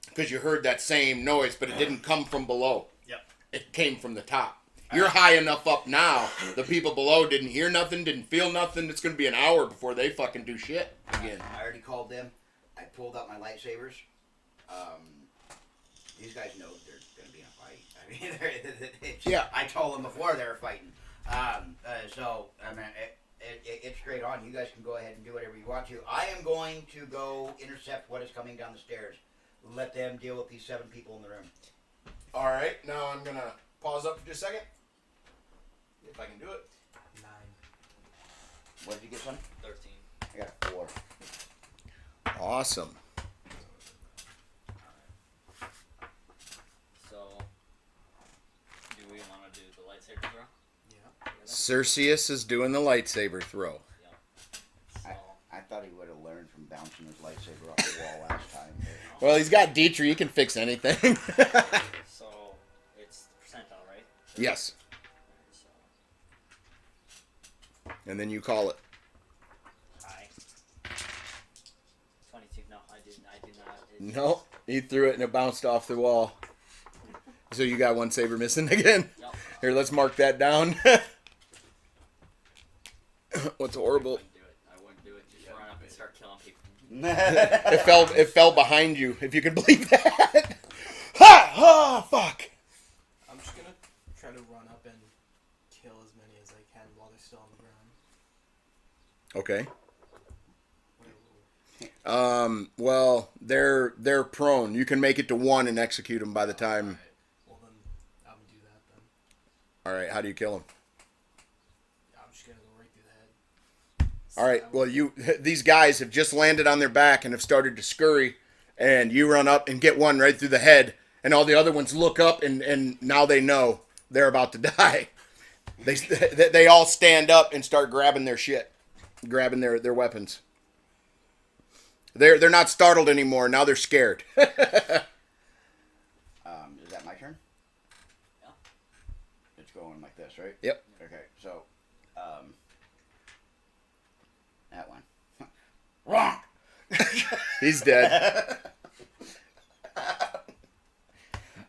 Because you heard that same noise, but it didn't come from below. Yep. It came from the top. You're high enough up now. The people below didn't hear nothing, didn't feel nothing. It's going to be an hour before they fucking do shit again. I already called them. I pulled out my lightsabers. These guys know they're going to be in a fight. I mean, Yeah. I told them before they were fighting. So, I mean, it's straight on. You guys can go ahead and do whatever you want to. I am going to go intercept what is coming down the stairs. Let them deal with these 7 people in the room. All right, now I'm going to pause up for just a second. If I can do it. 9. What did you get, Sonny? 13. I got a 4. Awesome. So, do we want to do the lightsaber throw? Yeah. Cerseus is doing the lightsaber throw. So, I thought he would have learned from bouncing his lightsaber off the wall last time. Well, he's got Dietrich. He can fix anything. so it's the percentile, right? Yes. So, And then you call it. I 22. No, I did not. No, he threw it and it bounced off the wall. So you got 1 saber missing again. Yep. Here, let's mark that down. What's horrible? I wouldn't do it. Just run up and start killing people. It fell behind you, if you can believe that. Ha! Oh, fuck. I'm just gonna try to run up and kill as many as I can while they're still on the ground. Okay. Well, they're prone. You can make it to 1 and execute them by the time. Well, then I'm gonna do that then. All right, how do you kill them? I'm just gonna go right through the head. All right, well, these guys have just landed on their back and have started to scurry, and you run up and get one right through the head, and all the other ones look up, and now they know they're about to die. They all stand up and start grabbing their shit, grabbing their weapons. They're not startled anymore. Now they're scared. Is that my turn? Yeah. It's going like this, right? Yep. Okay, so, that one. Wrong! He's dead.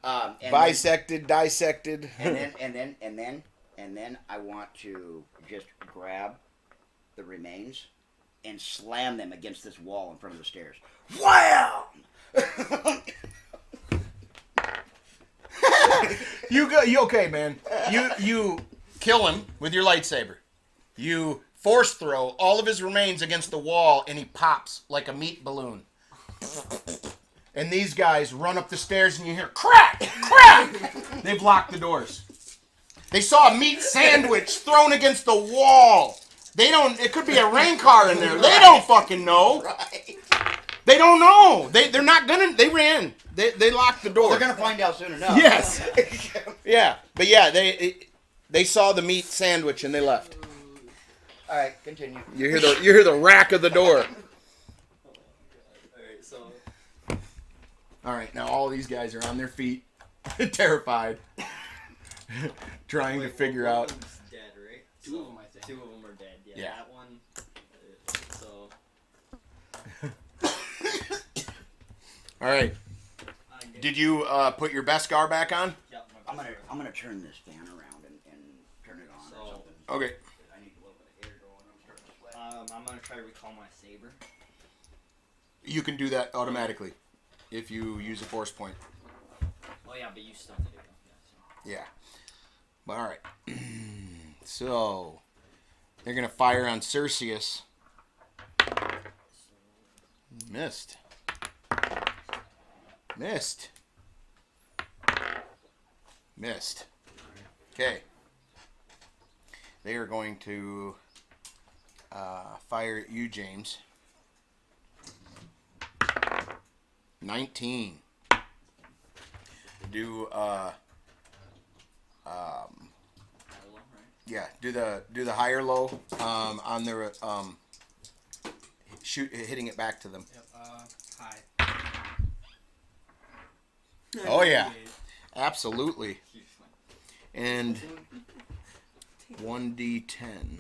And Bisected, dissected. then I want to just grab the remains and slam them against this wall in front of the stairs. Wham! You okay, man? You kill him with your lightsaber. You force throw all of his remains against the wall, and he pops like a meat balloon. And these guys run up the stairs, and you hear crack, crack. They've locked the doors. They saw a meat sandwich thrown against the wall. They don't. It could be a rain car in there. They don't fucking know. Right. They don't know. They're not gonna. They ran. They locked the door. They're gonna find out soon enough. Yes. Yeah, but yeah, they saw the meat sandwich and they left. All right, continue. You hear the rack of the door. Alright, so. All right, now all these guys are on their feet, terrified, trying to figure one out. of them's dead, right? Two of them, I think. Two of them are dead. Yeah. Yeah. That one. So. All right, did you put your Beskar back on? Yep, I'm gonna turn this fan around and turn it on or So- something. Okay. I need a little bit of air going. I'm starting to sweat. I'm gonna try to recall my saber. You can do that automatically if you use a force point. Oh yeah, but you still need it. Yeah, Yeah. But all right. So they're gonna fire on Cerseus. Missed. Missed. Okay. They are going to fire at you, James. 19. Do Hello, right? yeah, do the high or low on their hitting it back to them. Yep. Hi. Oh yeah, absolutely. And 1d10.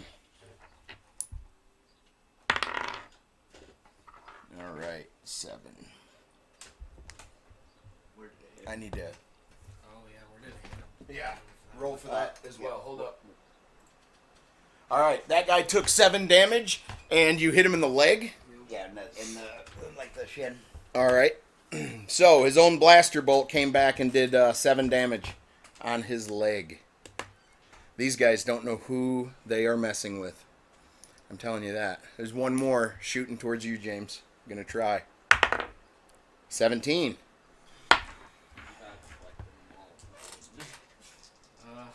All right, 7. I need to. Oh yeah, where did it go? Yeah, roll for that as well. Hold up. All right, that guy took 7 damage, and you hit him in the leg. Yeah, in the like the shin. All right. So his own blaster bolt came back and did 7 damage on his leg. These guys don't know who they are messing with. I'm telling you that. There's one more shooting towards you, James. I'm gonna try. 17.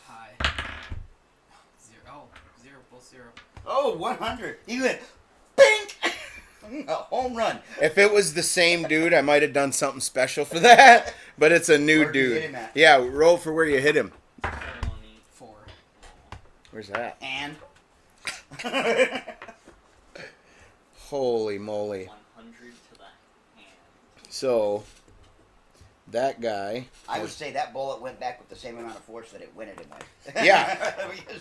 Hi. 0. Oh, 0 plus 0. Oh, 100. You went, bink! A home run. If it was the same dude, I might have done something special for that. But it's a new Where'd you dude. hit him at? Yeah, roll for where you hit him. 4. Where's that? And Holy moly. 100 to the hand. So, that guy. I would say that bullet went back with the same amount of force that it went at him with. Yeah. Because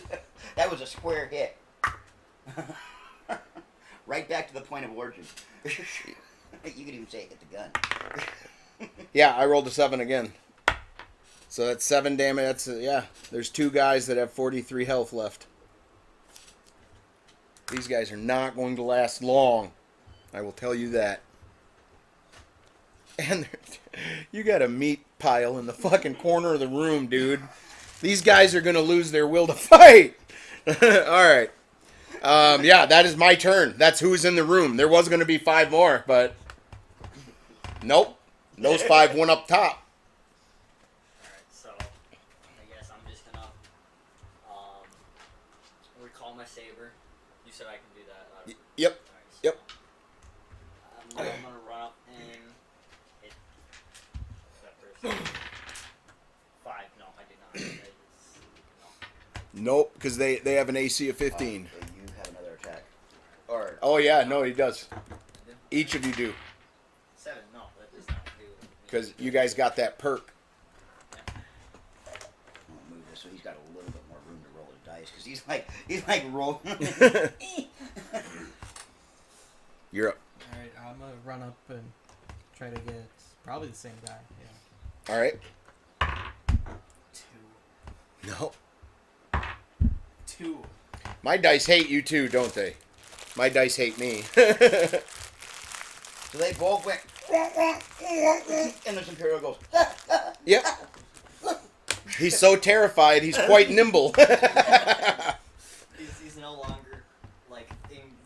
that was a square hit. Right back to the point of origin. You could even say it hit the gun. Yeah, I rolled a 7 again. So that's 7 damage. That's yeah. There's 2 guys that have 43 health left. These guys are not going to last long. I will tell you that. And you got a meat pile in the fucking corner of the room, dude. These guys are going to lose their will to fight. All right. Yeah, that is my turn. That's who's in the room. There was going to be 5 more, but nope. Those 5 went up top. Alright, so I guess I'm just gonna recall my saber. You said I can do that. Yep. Alright, so Yep. I'm gonna run up and hit that person. 5. No, I did not. No. Nope, because they have an AC of 15. So you have another attack. Or Oh, yeah, no, he does. Each of you do. 7. No, that does not do. Because you guys got that perk. I'll move this so he's got a little bit more room to roll his dice because he's like rolling. You're up. Alright, I'm gonna run up and try to get probably the same guy. Yeah. All right. 2. No. 2. My dice hate you too, don't they? My dice hate me. So they both went, and this Imperial goes, Yep. He's so terrified, he's quite nimble. He's no longer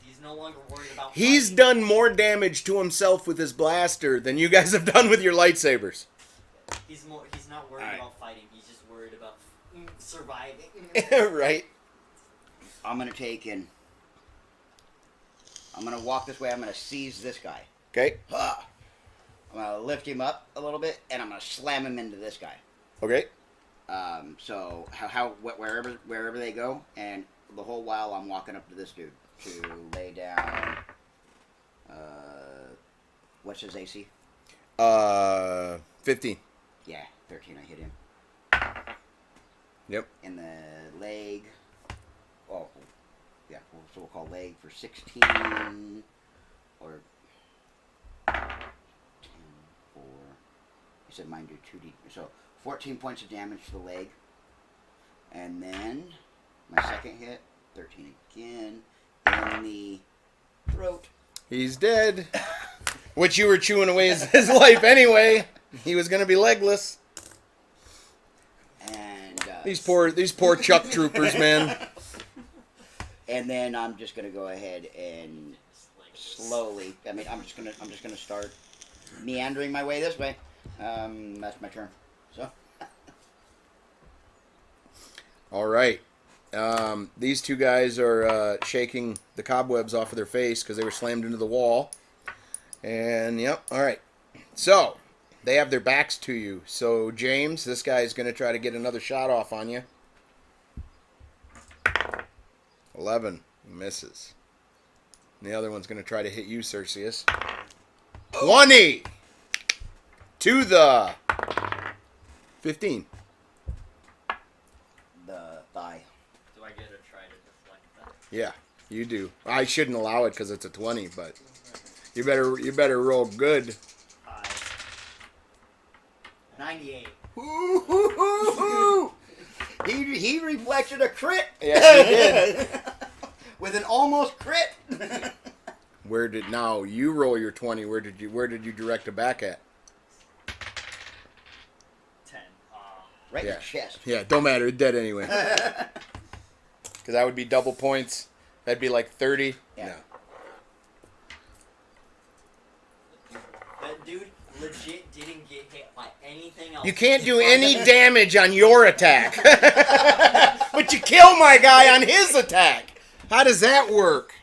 he's no longer worried about. He's fighting. done more damage to himself with his blaster than you guys have done with your lightsabers. He's not worried Alright. about fighting. He's just worried about surviving. Right? I'm going to take and I'm going to walk this way. I'm going to seize this guy. Okay. I'm going to lift him up a little bit, and I'm going to slam him into this guy. Okay. So wherever they go, and the whole while I'm walking up to this dude to lay down. What's his AC? 15. Yeah, 13. I hit him Yep. in the leg. Oh, yeah. So we'll call leg for 16 or 10, 4. You said mine do 2d. So 14 points of damage to the leg. And then my second hit, 13 again, in the throat. He's dead. Which you were chewing away his life anyway. He was going to be legless. And These poor Chuck troopers, man. and then I'm just gonna go ahead and slowly. I mean, I'm just gonna start meandering my way this way. That's my turn. So. All right. These two guys are shaking the cobwebs off of their face because they were slammed into the wall. And, yep, all right. So, they have their backs to you. So, James, this guy's going to try to get another shot off on you. 11. Misses. And the other one's going to try to hit you, Cerseus. 20! To the 15. The thigh. Do I get to try to deflect that? Yeah, you do. I shouldn't allow it because it's a 20, but you better roll good. 98. Woo-hoo-hoo-hoo. He reflected a crit. Yes, he did. With an almost crit. Now you roll your 20? Where did you direct it back at? 10. Right in Yeah. the chest. Yeah, don't matter. It's dead anyway. Because that would be double points. That'd be like 30. Yeah. That dude legit didn't get hit by anything else. You can't do any damage on your attack. But you kill my guy on his attack. How does that work?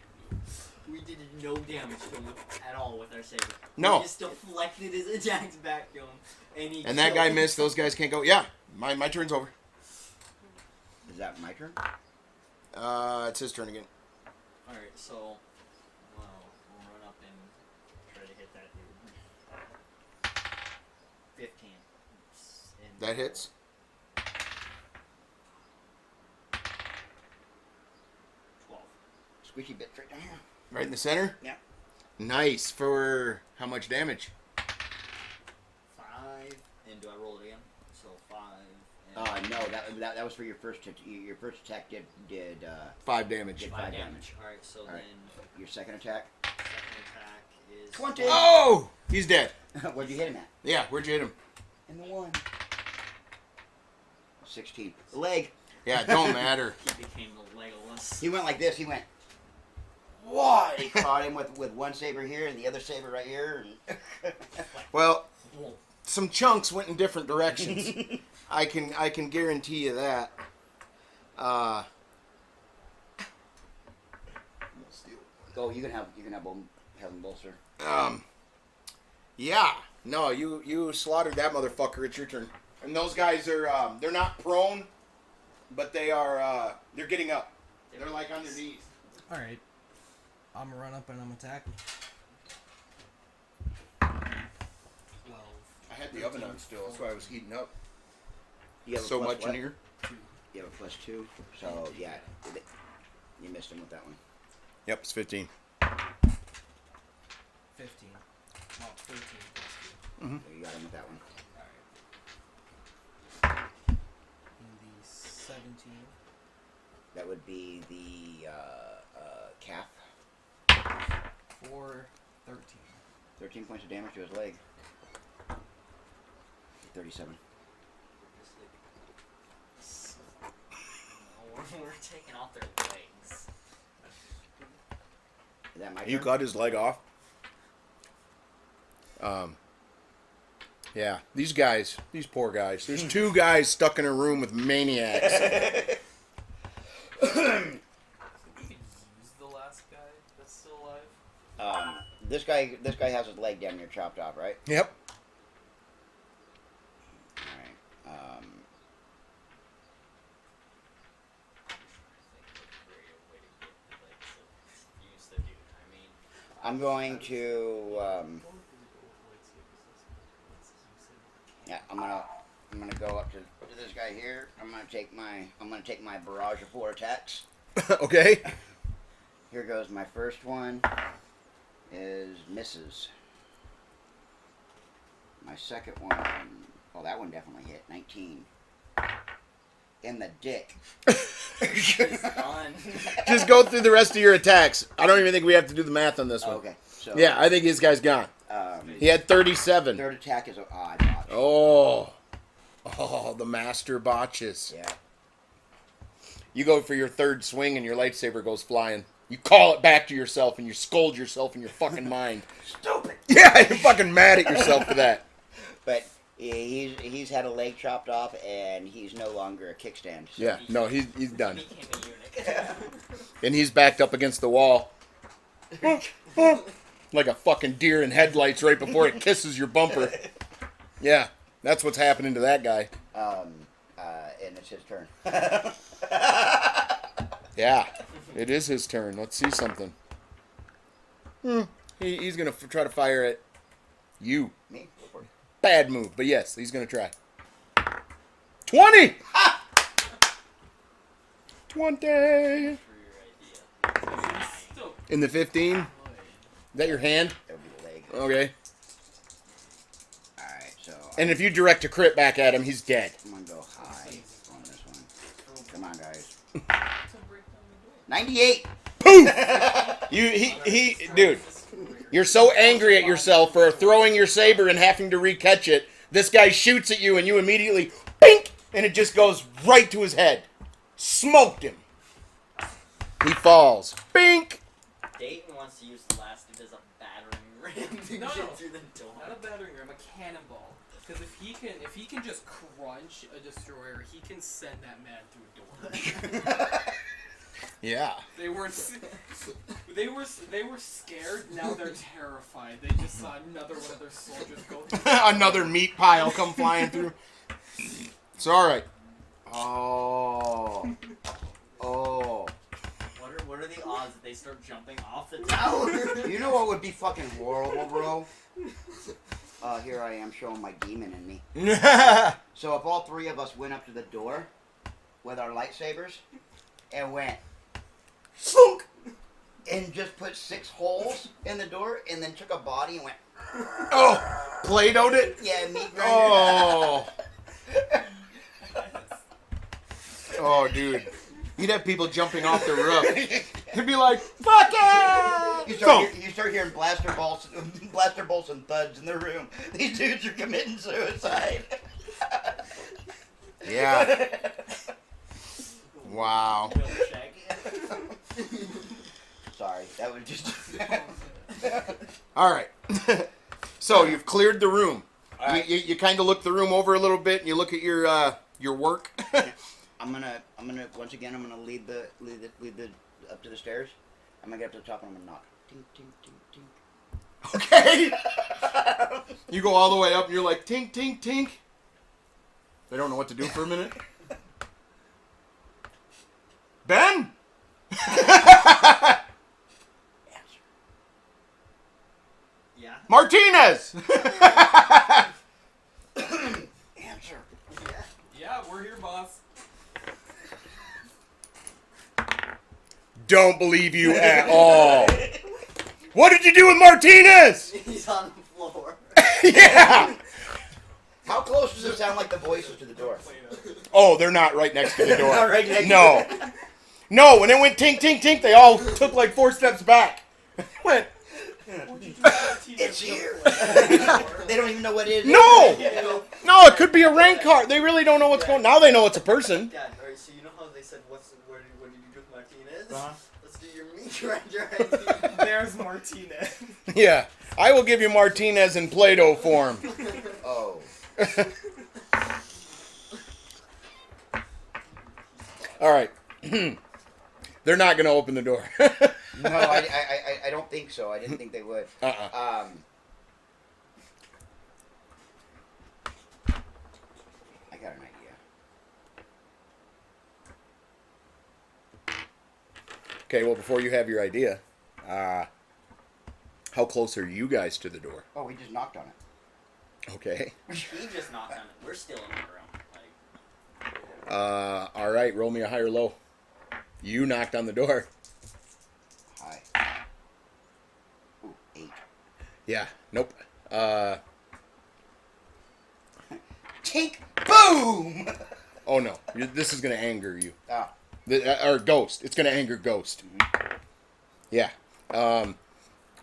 We did no damage to him at all with our saber. No. We just deflected his attacks back to him. And that guy missed. Those guys can't go. Yeah, my turn's over. Is that my turn? It's his turn again. Alright, so we'll run up and try to hit that dude. 15. That hits. 12. Squishy bit right down here. Right in the center? Yeah. Nice. For how much damage? 5. And do I roll it again? So 5. And No, that was for your first your first attack did 5 damage. Did 5 5 damage. Alright, so Alright. then your second attack. second attack is 20. Oh! He's dead. Where'd you hit him at? Yeah, where'd you hit him? In the 1. 16. The leg. Yeah, it don't matter. He became the Legolas. He went like this. He went. what? He caught him with one saber here and the other saber right here. And Well, some chunks went in different directions. I can guarantee you that. Oh, you can have them both, sir. Yeah. No, you slaughtered that motherfucker. It's your turn. And those guys are they're not prone, but they're getting up. They're like on their knees. All right. I'm gonna run up and I'm attacking. 12. I had the oven on still. That's why I was heating up. You have a So plus much what? in here. You have a +2. So yeah, you missed him with that one. Yep, it's 15. 15. Well, 13 plus 2. Mm-hmm. So you got him with that one. Alright. In the 17. That would be the calf. For 13. 13 points of damage to his leg. 37. We're taking off their legs. Is that my You turn? cut his leg off. Yeah, these poor guys. There's 2 guys stuck in a room with maniacs. We could use the last guy that's still alive. This guy has his leg damn near chopped off, right? Yep. Alright. I'm going to yeah, I'm gonna go up to this guy here. I'm gonna take my barrage of 4 attacks. Okay. Here goes my first one. Is misses. My second one, oh, that one definitely hit. 19. In the dick. Done. Just go through the rest of your attacks. I don't even think we have to do the math on this one. Okay. So Yeah, I think this guy's gone. He had 37. Third attack is I botched. Oh, the master botches. Yeah. You go for your third swing and your lightsaber goes flying. You call it back to yourself and you scold yourself in your fucking mind. Stupid. Yeah, you're fucking mad at yourself for that. But he's had a leg chopped off and he's no longer a kickstand. So Yeah, no, he's done. He became a eunuch. And he's backed up against the wall. Like a fucking deer in headlights right before it kisses your bumper. Yeah, that's what's happening to that guy. And it's his turn. Yeah, it is his turn. Let's see something. He's going to try to fire at you. Me? Go for it. Bad move, but yes, he's going to try. 20! Ha! 20! Still In the 15? Is good. that your hand? That would be the leg. Okay. Alright, so And if you direct a crit back at him, he's dead. I'm going to go high on this one. Come on, guys. 98! Dude, you're so angry at yourself for throwing your saber and having to recatch it. This guy shoots at you and you immediately, bink, and it just goes right to his head. Smoked him. He falls. Bink. Dayton wants to use the last of his battering ram to No, get through the door. Not a battering ram, a cannonball. Because if he can just crunch a destroyer, he can send that man through a door. Yeah. They were scared. Now they're terrified. They just saw another one of their soldiers go through. Another meat pile come flying through. It's alright. Oh. What are the odds that they start jumping off the tower? You know what would be fucking horrible, bro? Here I am showing my demon in me. So if all 3 of us went up to the door with our lightsabers and went, Funk! And just put 6 holes in the door and then took a body and went, Oh. Play-doh'd it? yeah, meat grinder. Oh. Oh, dude. You'd have people jumping off the roof. You'd be like, fuck it! You start hearing blaster bolts and thuds in the room. These dudes are committing suicide. Yeah. Wow. Check. sorry. That was just. All right. So you've cleared the room. All right. You kind of look the room over a little bit, and you look at your work. I'm gonna once again. I'm gonna lead the up to the stairs. I'm gonna get up to the top and I'm gonna knock. Tink, tink, tink, tink. Okay. You go all the way up, and you're like tink, tink, tink. They don't know what to do for a minute. Ben. Yeah. Martinez. Answer. Yeah, we're here, boss. Don't believe you at all. What did you do with Martinez? He's on the floor. Yeah. How close does it sound like the voices to the door? Oh, they're not right next to the door. Not right next to No. No, when it went tink, tink, tink, they all took like 4 steps back. Went, It's here. They don't even know what it is. no! No, it could be a rank card. They really don't know what's going on. Now they know it's a person. Dad, alright, so you know how they said, what did you do with Martinez? Uh-huh. Let's do your meat grinder. There's Martinez. Yeah. I will give you Martinez in Play-Doh form. Oh. All right. They're not going to open the door. No, I don't think so. I didn't think they would. Uh-uh. I got an idea. Okay, well, before you have your idea, how close are you guys to the door? Oh, we just knocked on it. Okay. He just knocked on it. We're still in the room. All right, roll me a high or low. You knocked on the door. Hi. Ooh, 8. Yeah, nope. Tink, boom! Oh no, this is gonna anger you. Ah. Or Ghost. It's gonna anger Ghost. Yeah. A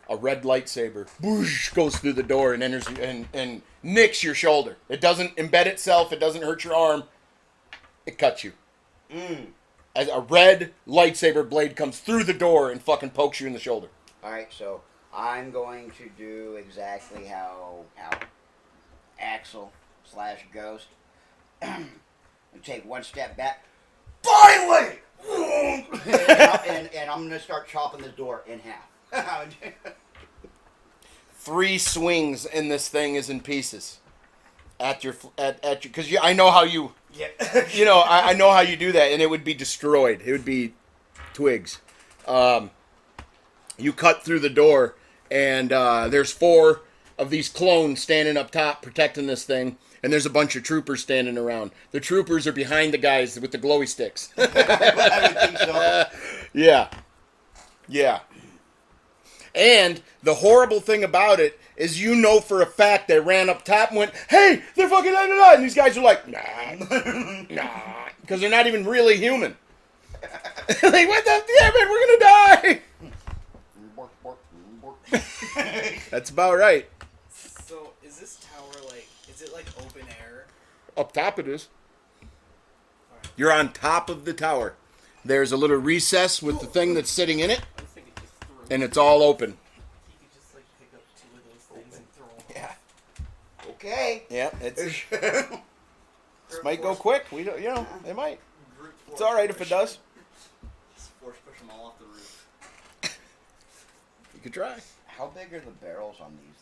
red lightsaber whoosh, goes through the door and enters and nicks your shoulder. It doesn't embed itself. It doesn't hurt your arm. It cuts you. As a red lightsaber blade comes through the door and fucking pokes you in the shoulder. Alright, so I'm going to do exactly how Axel / Ghost and take one step back. Finally! and I'm going to start chopping the door in half. 3 swings and this thing is in pieces. At your because I know how you. Yeah. You know, I know how you do that, and it would be destroyed. It would be twigs. You cut through the door, and there's 4 of these clones standing up top protecting this thing, and there's a bunch of troopers standing around. The troopers are behind the guys with the glowy sticks. I would think so. Yeah. Yeah. And the horrible thing about it is you know for a fact they ran up top and went, hey, they're fucking da-da-da. And these guys are like, nah. Because they're not even really human. Like, what the damn it, we're going to die. That's about right. So, is this tower is it like open air? Up top it is. You're on top of the tower. There's a little recess with the thing that's sitting in it, I was thinking just throw and it's all open. You could just pick up 2 of those things and throw them. Yeah. Okay. Yeah, this might go quick. We don't, it might. It's all right if it does. Just force push them all off the roof. You could try. How big are the barrels on these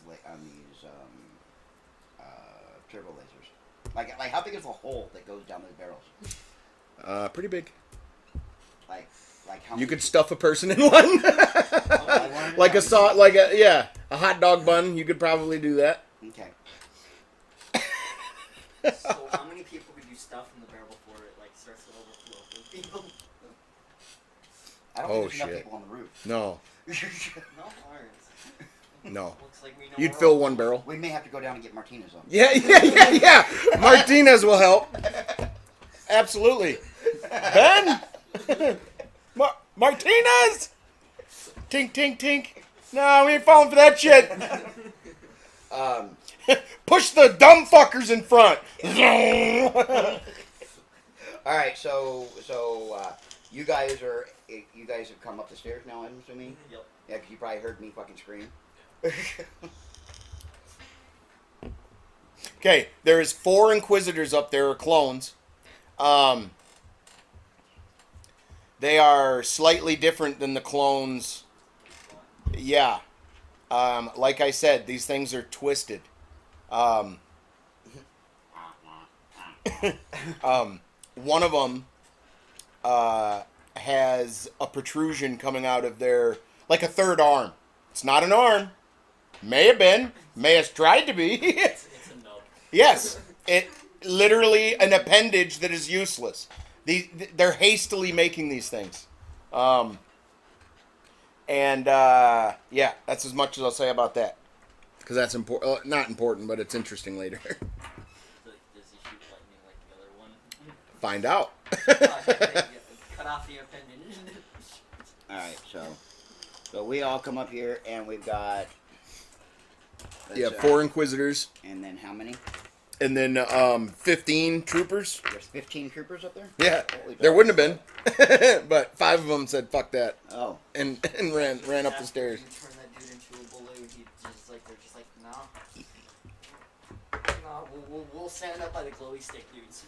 turbo lasers? Like how big is the hole that goes down those barrels? Pretty big. Like how You many could stuff a person in one. Like a hot dog bun. You could probably do that. Okay. So how many people could you stuff in the barrel before it starts to overflow with people? I don't Oh, think there's enough shit. people on the roof. No, No, alright. no. Looks like we know You'd we're fill all- one barrel. We may have to go down and get Martinez on. Yeah. Martinez will help. Absolutely. Ben? Martinez? Tink, tink, tink. No, we ain't falling for that shit. Push the dumb fuckers in front. All right, so You guys have come up the stairs now, I'm assuming? Yep. Yeah, because you probably heard me fucking scream. Okay, there is 4 Inquisitors up there, or clones. They are slightly different than the clones. Yeah. Like I said, these things are twisted. One of them has a protrusion coming out of their, like a third arm. It's not an arm. May have been. May have tried to be. It's a nub. Yes. It literally an appendage that is useless. They're hastily making these things. Yeah, that's as much as I'll say about that. Because that's important. Not important, but it's interesting later. Does he shoot lightning like the other one? Find out. Cut off the appendage. Alright, so we all come up here and we've got... Yeah, 4 Inquisitors. And then how many? And then 15 troopers. There's 15 troopers up there? Yeah, Holy there fuck. wouldn't have been. But 5 of them said, fuck that. Oh. And ran up the stairs. You turn that dude into a balloon. They're just like, no. No, we'll stand up by the glowy stick dudes.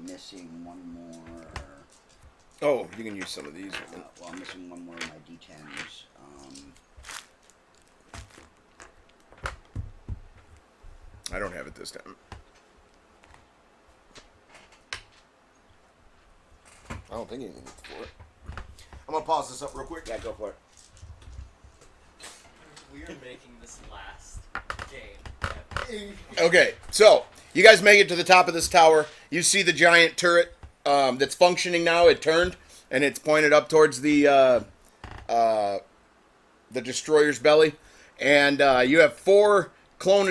Missing one more. Oh, you can use some of these. Well, I'm missing one more of my D10s. I don't have it this time. I don't think you need it for it. I'm gonna pause this up real quick. Yeah, go for it. We are making this last game. Okay, so you guys make it to the top of this tower. You see the giant turret that's functioning now. It turned and it's pointed up towards the destroyer's belly, and you have 4 cloned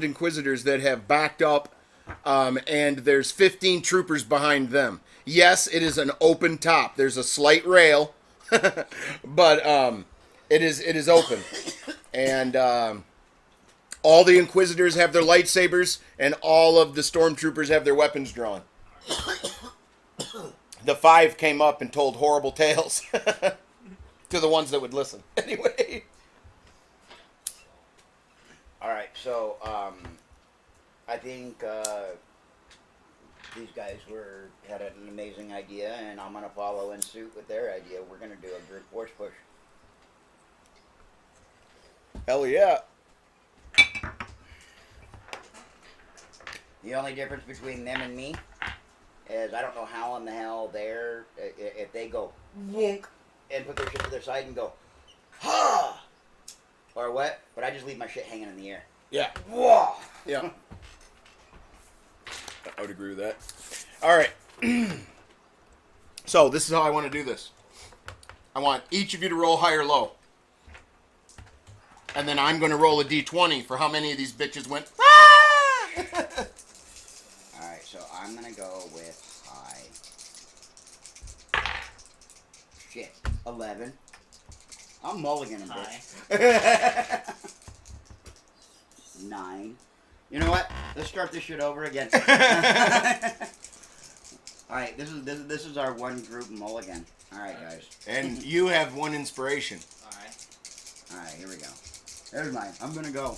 Inquisitors that have backed up, and there's 15 troopers behind them. Yes, it is an open top. There's a slight rail, but it is open, and all the Inquisitors have their lightsabers, and all of the Stormtroopers have their weapons drawn. The 5 came up and told horrible tales to the ones that would listen. Anyway. Alright, so, I think, these guys had an amazing idea, and I'm gonna follow in suit with their idea. We're gonna do a group force push. Hell yeah. The only difference between them and me is I don't know how in the hell if they go wonk and put their shit to their side and go ha or what, but I just leave my shit hanging in the air. Yeah. Whoa. Yeah. I would agree with that. All right. So this is how I want to do this. I want each of you to roll high or low. And then I'm going to roll a d20 for how many of these bitches went, ah! Alright, so I'm gonna go with high. Shit. 11. I'm mulliganing, bitch. 9. You know what? Let's start this shit over again. Alright, this is our one group mulligan. Alright, guys. And you have 1 inspiration. Alright, here we go. There's mine. I'm gonna go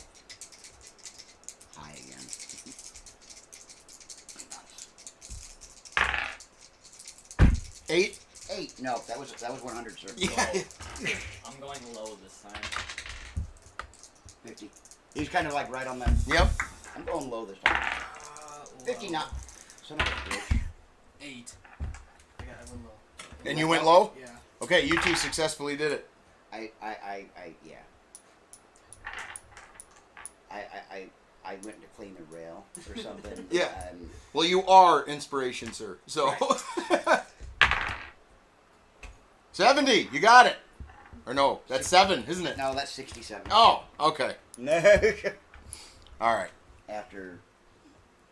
high again. 8? 8. No, that was 100, sir. Yeah. I'm going low this time. 50. He's kind of like right on that. Yep. I'm going low this time. 50 not. Son of a bitch. 8. I went low. And you went low? Yeah. Okay, you 2 successfully did it. Yeah. I went to clean the rail or something. Yeah. Well, you are inspiration, sir. So. Right. 70. You got it. Or no, that's 7, isn't it? No, that's 67. Oh, okay. No. All right. After,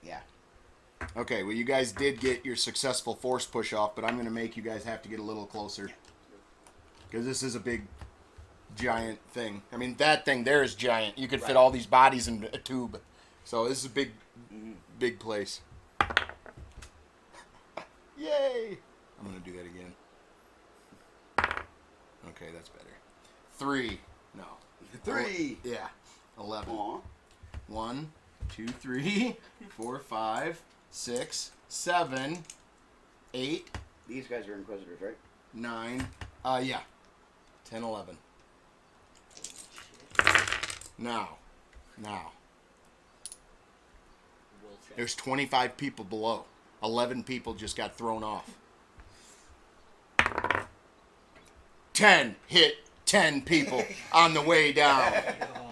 yeah. Okay, well, you guys did get your successful force push off, but I'm going to make you guys have to get a little closer. Because this is a big, giant thing. I mean, that thing there is giant. You could fit all these bodies in a tube. So this is a big, big place. Yay! I'm going to do that again. Okay, that's better. 3. No. 3. Yeah. 11. Aw. 1, 2, 3, 4, 5, 6, 7, 8, These guys are Inquisitors, right? 9. Yeah. 10, 11. Now. We'll check. There's 25 people below. 11 people just got thrown off. 10 hit 10 people on the way down.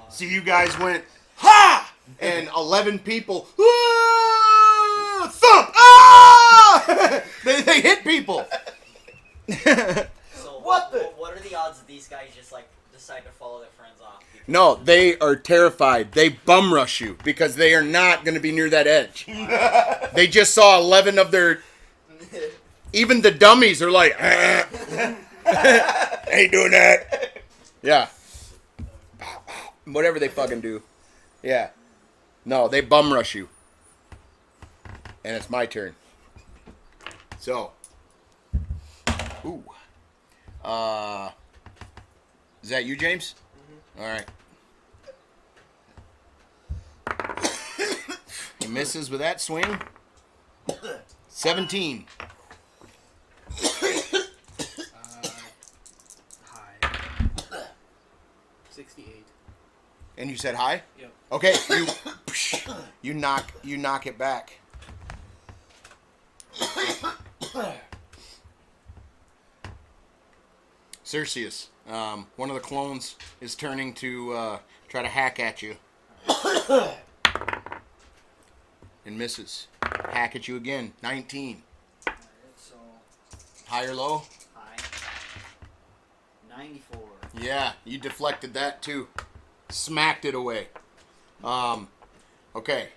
So you guys went, ha! And 11 people, ah! Thump! Ah! they hit people. So What the- what are the odds that these guys just like decide to follow their friends off? No, they are terrified. They bum rush you because they are not going to be near that edge. They just saw 11 of their... Even the dummies are like, ain't doing that. Yeah. Whatever they fucking do. Yeah. No, they bum rush you. And it's my turn. So. Ooh. Is that you, James? All right. He misses with that swing. 17. High. 68. And you said hi? Yep. Okay, you knock it back. Cerseus, one of the clones is turning to try to hack at you. And misses. Hack at you again. 19. Alright, so High or low? high. 94. Yeah, you deflected that too. Smacked it away. Okay.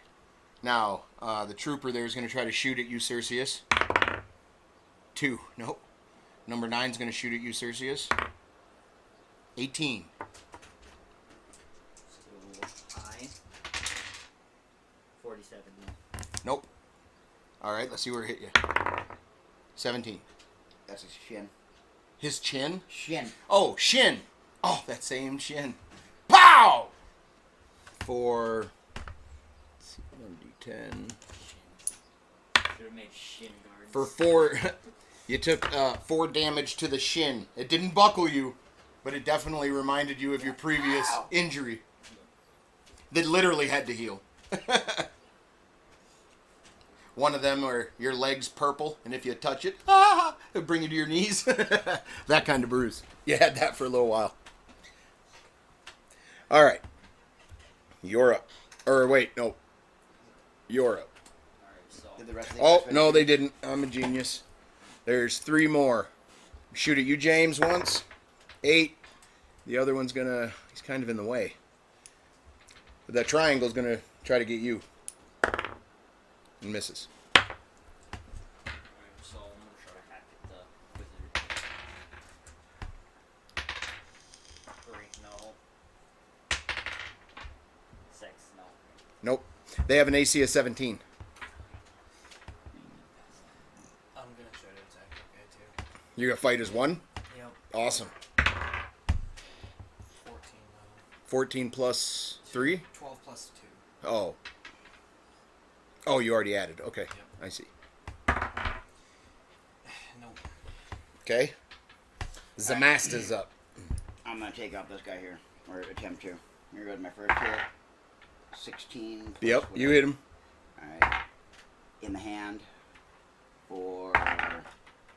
Now, the trooper there is going to try to shoot at you, Cerseus. 2. Nope. Number 9 is going to shoot at you, Cerseus. 18. So high. 47. Nope. All right, let's see where it hit you. 17. That's his shin. His chin? Shin. Oh, shin. Oh, that same shin. Pow! For... Let's see, 1d10. Should have made shin guards. For 4... You took 4 damage to the shin. It didn't buckle you, but it definitely reminded you of your previous injury. That literally had to heal. One of them are your legs purple, and if you touch it, it'll bring you to your knees. That kind of bruise. You had that for a little while. All right. You're up. Or wait, no. You're up. Alright, so Did the rest of the Oh, guys no, finish? they didn't. I'm a genius. There's 3 more. Shoot at you, James, once. 8. The other one's gonna... He's kind of in the way. But that triangle's gonna try to get you. And misses. alright, so I'm gonna try to hack at the wizard. 3, no. 6, no. Nope. They have an AC of 17. I'm gonna try to attack that guy too. You're gonna fight as 1? Yep. Awesome. 14 level. 14 plus 3? 12 plus 2. Oh. Oh, you already added. Okay. Yep. I see. Nope. Okay. Zamasta's up. I'm going to take out this guy here. Or attempt to. Here goes my first hit. 16. plus Yep, you whatever. hit him. Alright. In the hand. For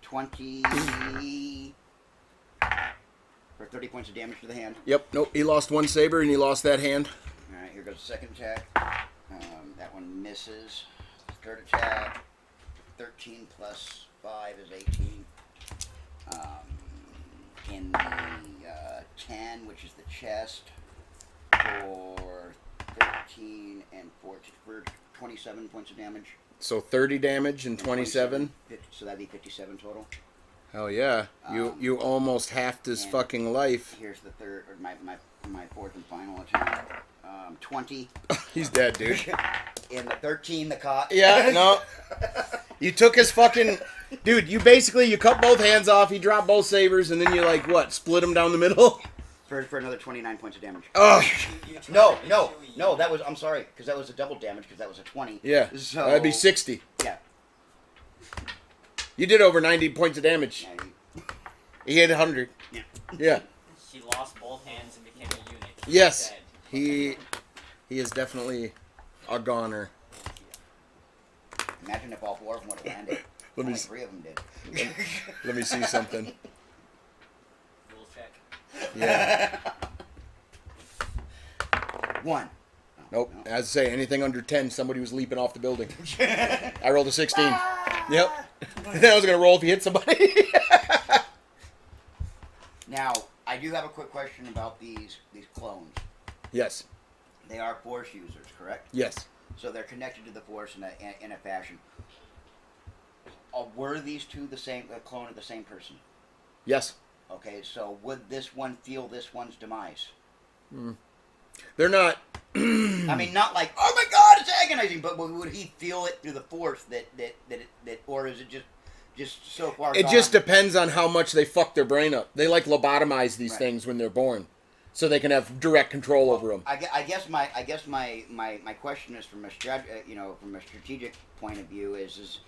20. For 30 points of damage to the hand. Yep. Nope. He lost 1 saber and he lost that hand. Alright, here goes the second attack. That one misses. Third attack. 13 plus 5 is 18. In the 10, which is the chest, for 13 and 14, for 27 points of damage. So 30 damage and 27. So that'd be 57 total. Hell yeah. You almost halved his and fucking life. Here's the third, or my fourth and final attack. 20. He's dead, dude. In the 13, the cock. Yeah, no. You took his fucking... Dude, you cut both hands off, he dropped both sabers, and then you, like, what, split him down the middle? For another 29 points of damage. Oh. No, that was, I'm sorry, because that was a double damage, because that was a 20. Yeah, So, that'd be 60. Yeah. You did over 90 points of damage. Yeah, He hit 100. Yeah. Yeah. He lost both hands and became a unit. He's Yes. dead. He is definitely a goner. Imagine if all 4 of them would have landed. Let me Only s- 3 of them did. Let me see something. Rule check. Yeah. 1. Nope. As I say, anything under 10, somebody was leaping off the building. I rolled a 16. Yep. Then I was going to roll if he hit somebody. Now, I do have a quick question about these clones. Yes. They are Force users, correct? Yes. So they're connected to the Force in a fashion. Were these two the same, a clone of the same person? Yes. Okay, so would this one feel this one's demise? They're not... I mean, not like, oh my god, it's agonizing, but would he feel it through the Force that or is it just so far It gone? just depends on how much they fuck their brain up. They like lobotomize these Right. things when they're born, so they can have direct control over them. I guess my question is from a strategic point of view is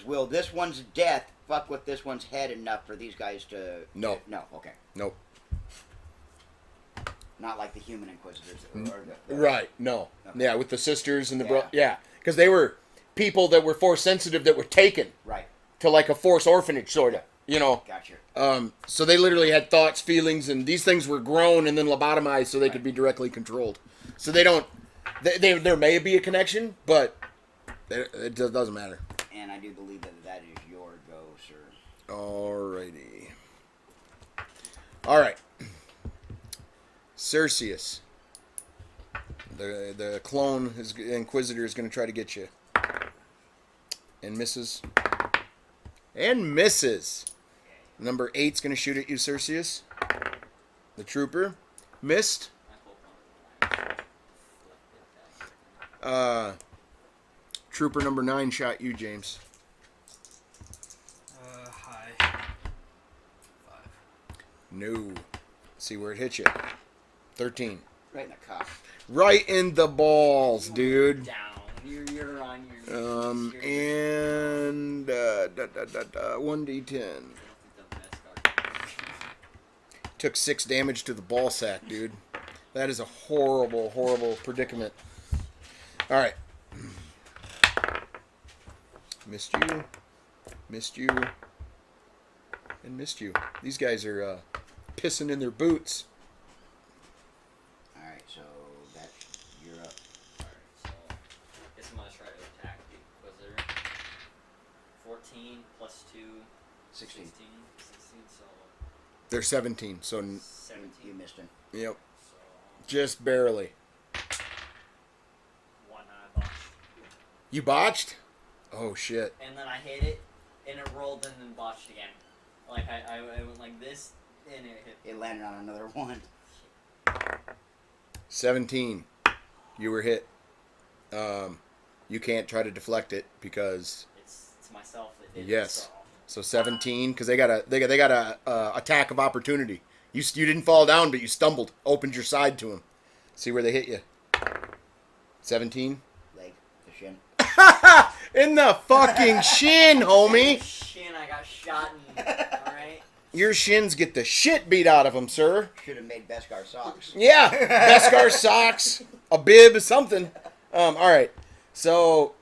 will this one's death fuck with this one's head enough for these guys to... No. No, okay. Nope. Not like the human Inquisitors. Or the, Right. No. Okay. Yeah, with the sisters and the Yeah. Yeah, because they were people that were Force sensitive that were taken Right. to like a Force orphanage, sort of. You know. Gotcha. So they literally had thoughts, feelings, and these things were grown and then lobotomized so they could be directly controlled. So they don't. There may be a connection, but it doesn't matter. And I do believe that is your go, sir. Alrighty. All right. Cerseus. The clone Inquisitor is going to try to get you. And misses. And misses. Number 8's going to shoot at you, Cerseus. The trooper. Missed. Trooper number 9 shot you, James. High. 5. No. See where it hit you. 13. Right in the cock. Right in the balls, dude. Down. You're on your. And 1d10. Took 6 damage to the ball sack, dude. That is a horrible, horrible predicament. All right. Missed you. Missed you. And missed you. These guys are pissing in their boots. Alright, so you're up. Alright, so I guess I'm gonna try to attack the Inquisitor. 14 plus 2. 16. 16, so They're 17, so 17. You missed him. yep, So just barely. 1 I botched. You botched? Oh shit. And then I hit it, and it rolled and then botched again. Like I went like this, and it hit. It landed on another one. 17. You were hit. You can't try to deflect it because It's myself that did Yes. it. so 17 because they got a attack of opportunity. You didn't fall down, but you stumbled, opened your side to him. See where they hit you. 17. Leg, the shin. In the fucking shin, homie. Shin, I got shot in. Alright? Your shins get the shit beat out of them, sir. Should have made Beskar socks. Yeah, Beskar socks, a bib, something. All right. So,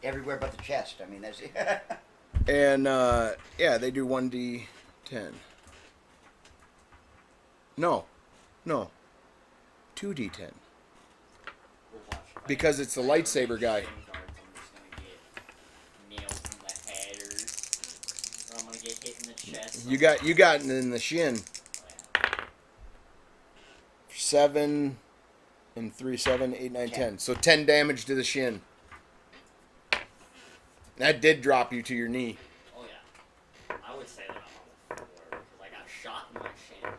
Everywhere but the chest. I mean, that's... and yeah, they do 1d10. No, 2d10 We'll watch. because it's the lightsaber guy. Shin guards, I'm just gonna get nails in the head, or I'm gonna get hit in the chest. You got it in the shin. 7 and 3, 7, 8, 9, 10. So 10 damage to the shin. That did drop you to your knee. Oh yeah. I would say that I'm on the floor because I got shot in my shin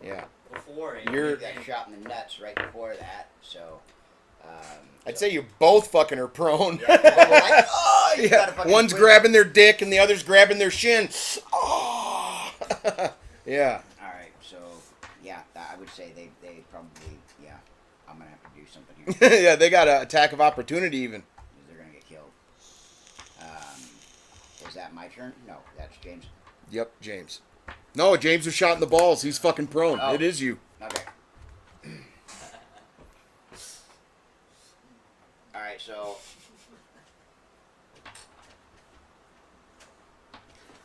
Yeah. before it. You're- You got shot in the nuts right before that, so. I'd say you both fucking are prone. Yeah, like, oh, you gotta Yeah. fucking One's twist grabbing their dick and the other's grabbing their shin. Oh. Yeah. All right, so yeah, I would say they probably I'm gonna have to do something here Yeah, they got an attack of opportunity even. because they're gonna get killed. Is that my turn? No, that's James. Yep, James. No, James was shot in the balls. He's fucking prone. Oh. It is you. Okay. All right, so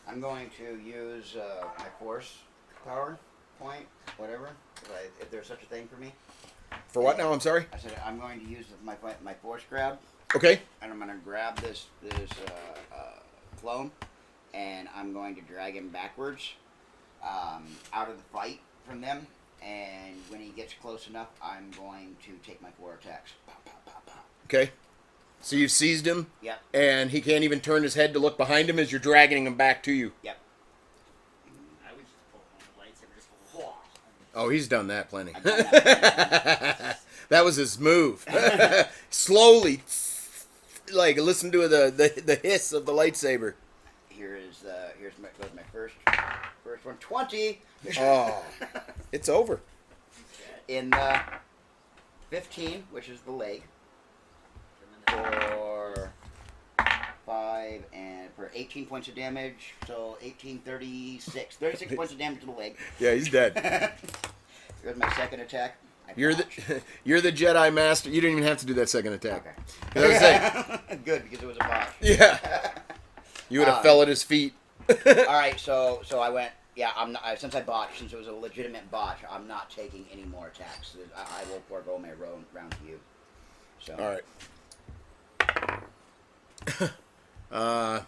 I'm going to use my force power point, whatever, if there's such a thing for me. For what now? I'm sorry. I said I'm going to use my force grab, Okay. and I'm going to grab this clone, and I'm going to drag him backwards out of the fight from them. And when he gets close enough, I'm going to take my 4 attacks. Pow, pow, pow, pow. Okay. So you've seized him, Yep. and he can't even turn his head to look behind him as you're dragging him back to you. Yep. I would just pull on the lightsaber, just go, whoa. Oh, he's done that plenty. I've done that. That was his move. Slowly, like listen to the hiss of the lightsaber. Here's my first one. 20. Oh, it's over. In the 15, which is the leg, for 5 and for 18 points of damage. So 36 points of damage to the leg. Yeah, he's dead. Here's my second attack. I You're botched. you're the Jedi Master. You didn't even have to do that second attack. Okay. 'Cause I was saying, Good, because it was a botch. yeah, you would have fell at his feet. All right, so I went. Yeah, I'm not. Since I botched, since it was a legitimate botch, I'm not taking any more attacks. I will forego my round to you. So. All right. I'm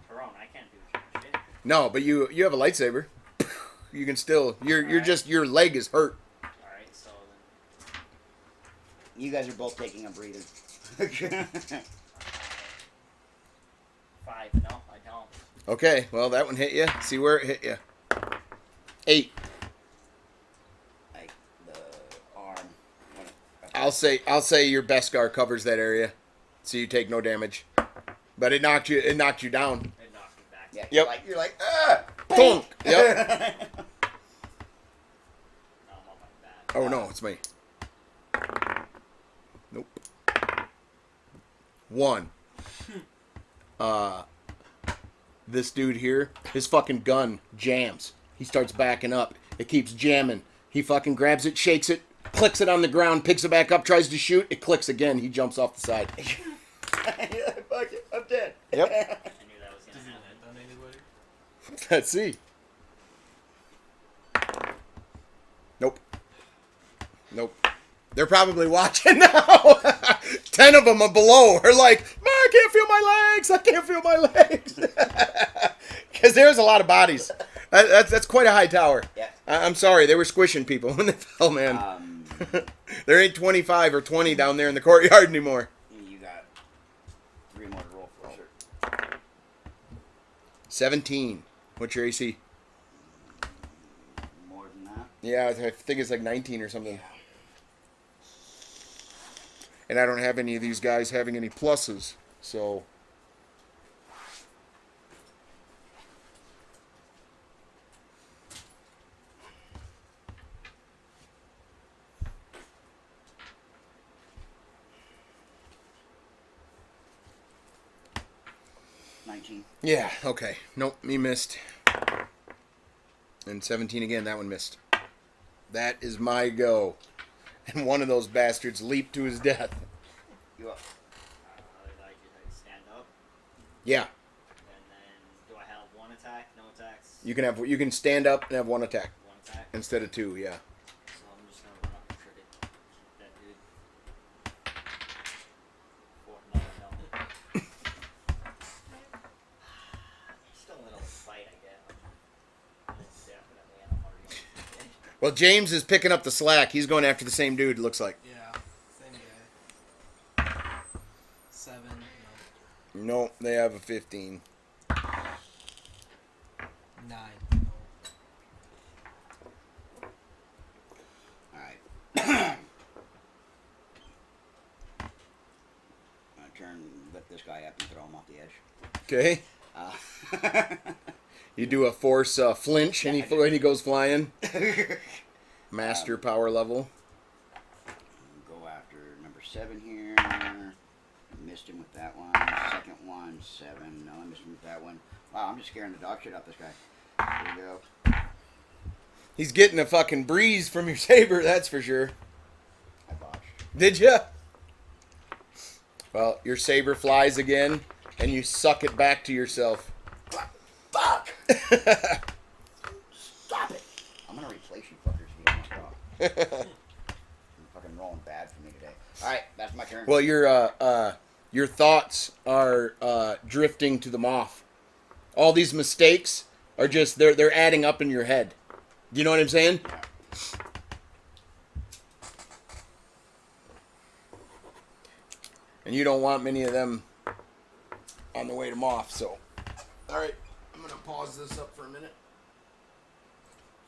prone. I can't do shit. No, but you have a lightsaber. You can still. You're just your leg is hurt. All right, so then You guys are both taking a breather. 5. No, I don't. Okay, well that one hit you. See where it hit you. 8. Like the arm. I'll say your Beskar covers that area, so you take no damage. But it knocked you down. It knocked me back. Yeah. Yep. You're like ah. Thunk. Yep. No, I'm on my back. Oh no, it's me. Nope. 1. This dude here, his fucking gun jams. He starts backing up. It keeps jamming. He fucking grabs it, shakes it, clicks it on the ground, picks it back up, tries to shoot. It clicks again. He jumps off the side. Fuck it, I'm dead. Yep. I knew that was Does gonna he happen. land on anybody? Let's see. Nope. Nope. They're probably watching now. 10 of them are below. Are like, man, I can't feel my legs. I can't feel my legs. Because there's a lot of bodies. That's quite a high tower. Yeah. I'm sorry. They were squishing people when they fell, man. There ain't 25 or 20 down there in the courtyard anymore. You got 3 more to roll for sure. 17. What's your AC? More than that. Yeah, I think it's like 19 or something. And I don't have any of these guys having any pluses, so... Yeah, okay. Nope, me missed. And 17 again, that one missed. That is my go. And one of those bastards leaped to his death. You up? I stand up, Yeah, and then do I have 1 attack? No attacks. you can stand up and have 1 attack 1 attack. instead of 2, yeah. So I'm just gonna run up and try to shoot that dude. 4. No. Still in the middle of the fight, I guess. Definitely, and I'm already on the Well, James is picking up the slack. He's going after the same dude, it looks like. Yeah, same guy. 7. No. No, they have a 15. 9. Alright. I'm gonna lift this guy up and throw him off the edge. Okay. You do a force flinch, and he goes flying. Master power level. Go after number 7 here. Missed him with that one. Second one, 7. No, I missed him with that one. Wow, I'm just scaring the dog shit out this guy. There we go. He's getting a fucking breeze from your saber, that's for sure. I botched. Did ya? Well, your saber flies again, and you suck it back to yourself. Fuck! Stop it! I'm gonna replace you fuckers if you don't want to talk. You're fucking rolling bad for me today. Alright, that's my turn. Well, your thoughts are drifting to the moth. All these mistakes are just they're adding up in your head. You know what I'm saying? Yeah. And you don't want many of them on the way to moth. So, all right, I'm gonna pause this up for a minute.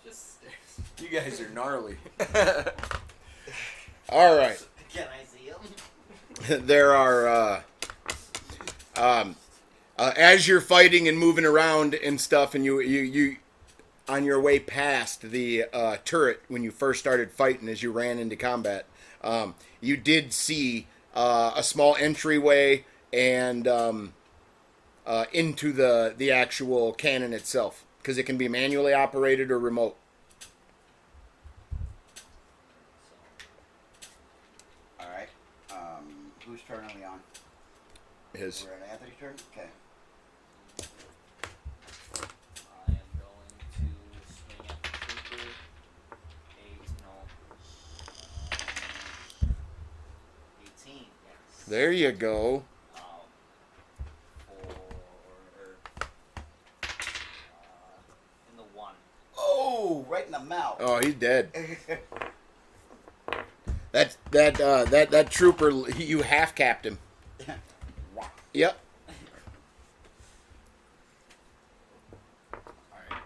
Just You guys are gnarly. All right. can I see him? There are as you're fighting and moving around and stuff, and you on your way past the turret when you first started fighting, as you ran into combat, you did see a small entryway and into the actual cannon itself, because it can be manually operated or remote. Alright. Whose turn are we on? His. We're on Anthony's turn? Okay. I am going to swing at the trooper. 18, yes. There you go. In the 1. Oh, right in the mouth. Oh, he's dead. That trooper, you half capped him. Yep. Alright.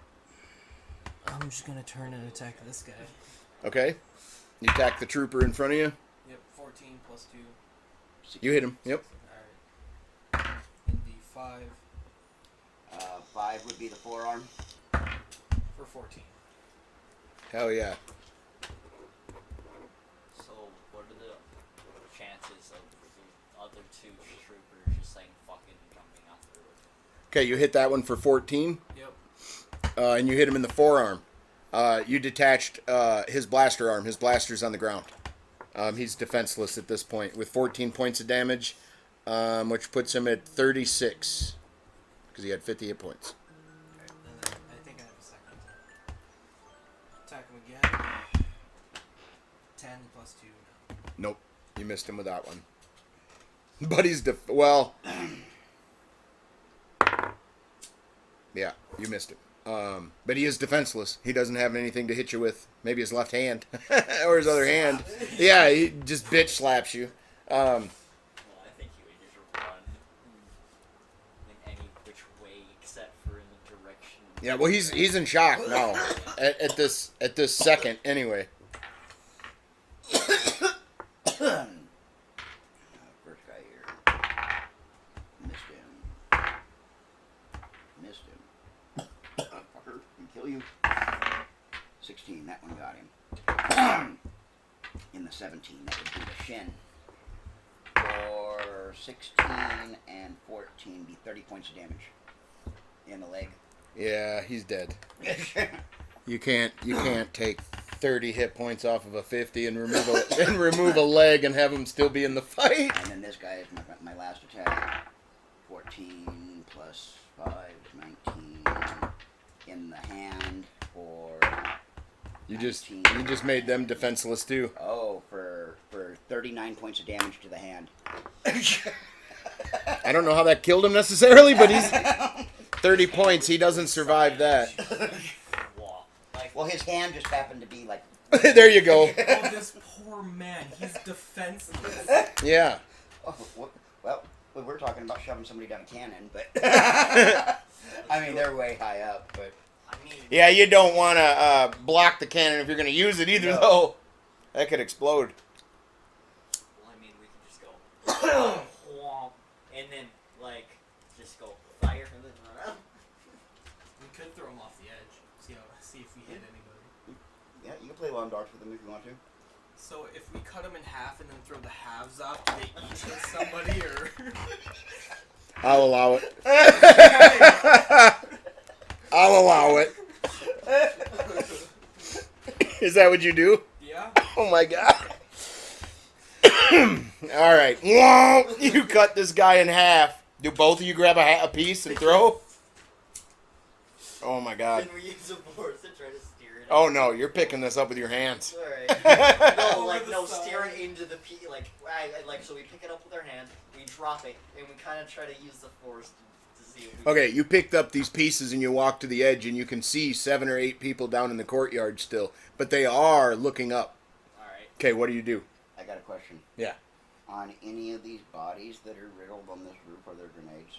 I'm just gonna turn and attack this guy. Okay. You attack the trooper in front of you. Yep, 14 plus 2. You hit him. Yep. Alright. And the 5 5 would be the forearm. for 14. Hell yeah. So, what are the chances of the other 2 troopers just like fucking jumping out through it? Okay, you hit that one for 14, Yep. and you hit him in the forearm. You detached his blaster arm. His blaster's on the ground. He's defenseless at this point with 14 points of damage, which puts him at 36 because he had 50 hit points. Okay, then I think I have a second attack him again. 10 plus 2. Nope, you missed him with that one. But he's well. Yeah, you missed him. But he is defenseless. He doesn't have anything to hit you with. Maybe his left hand or his other hand. Yeah, he just bitch slaps you. Well, I think he would just run in any which way except for in the direction. Yeah, well, he's in shock now at this second anyway. First guy here. Missed him. Fucker, can kill you. 16, that one got him. In the 17, that would be the shin. For 16 and 14, be 30 points of damage. In the leg. Yeah, he's dead. You can't take 30 hit points off of a 50 and remove a leg and have him still be in the fight. And then this guy is my last attack. 14 plus 5 is 19. In the hand for You 19. just made them defenseless too. Oh, for 39 points of damage to the hand. I don't know how that killed him necessarily, but he's 30 points. He doesn't survive that. Well, his hand just happened to be like... There you go. Oh, this poor man. He's defenseless. Yeah. Oh, well, Well, we're talking about shoving somebody down a cannon, but I mean they're way high up. But I mean, Yeah, you don't want to block the cannon if you're going to use it either, No. though. That could explode. well, I mean, we can just go whomp, and then like just go fire and then run out. We could throw them off the edge. See if we hit anybody. yeah, you can play lawn darts with them if you want to. So if we cut them in half and then throw the halves off, do they each hit somebody or? I'll allow it. I'll allow it. Is that what you do? Yeah. Oh my god. All right. You cut this guy in half. Do both of you grab a piece and throw? Oh my god. Then we use a force to try to steer it. Oh no, you're picking this up with your hands. Alright. No, Over like the no, side. steer it into the like like so we pick it up with our hand, we drop it, and we kind of try to use the force to see if we. Okay, you picked up these pieces and you walk to the edge and you can see 7 or 8 people down in the courtyard still, but they are looking up. All right. Okay, what do you do? I got a question. Yeah. On any of these bodies that are riddled on this roof, are there grenades?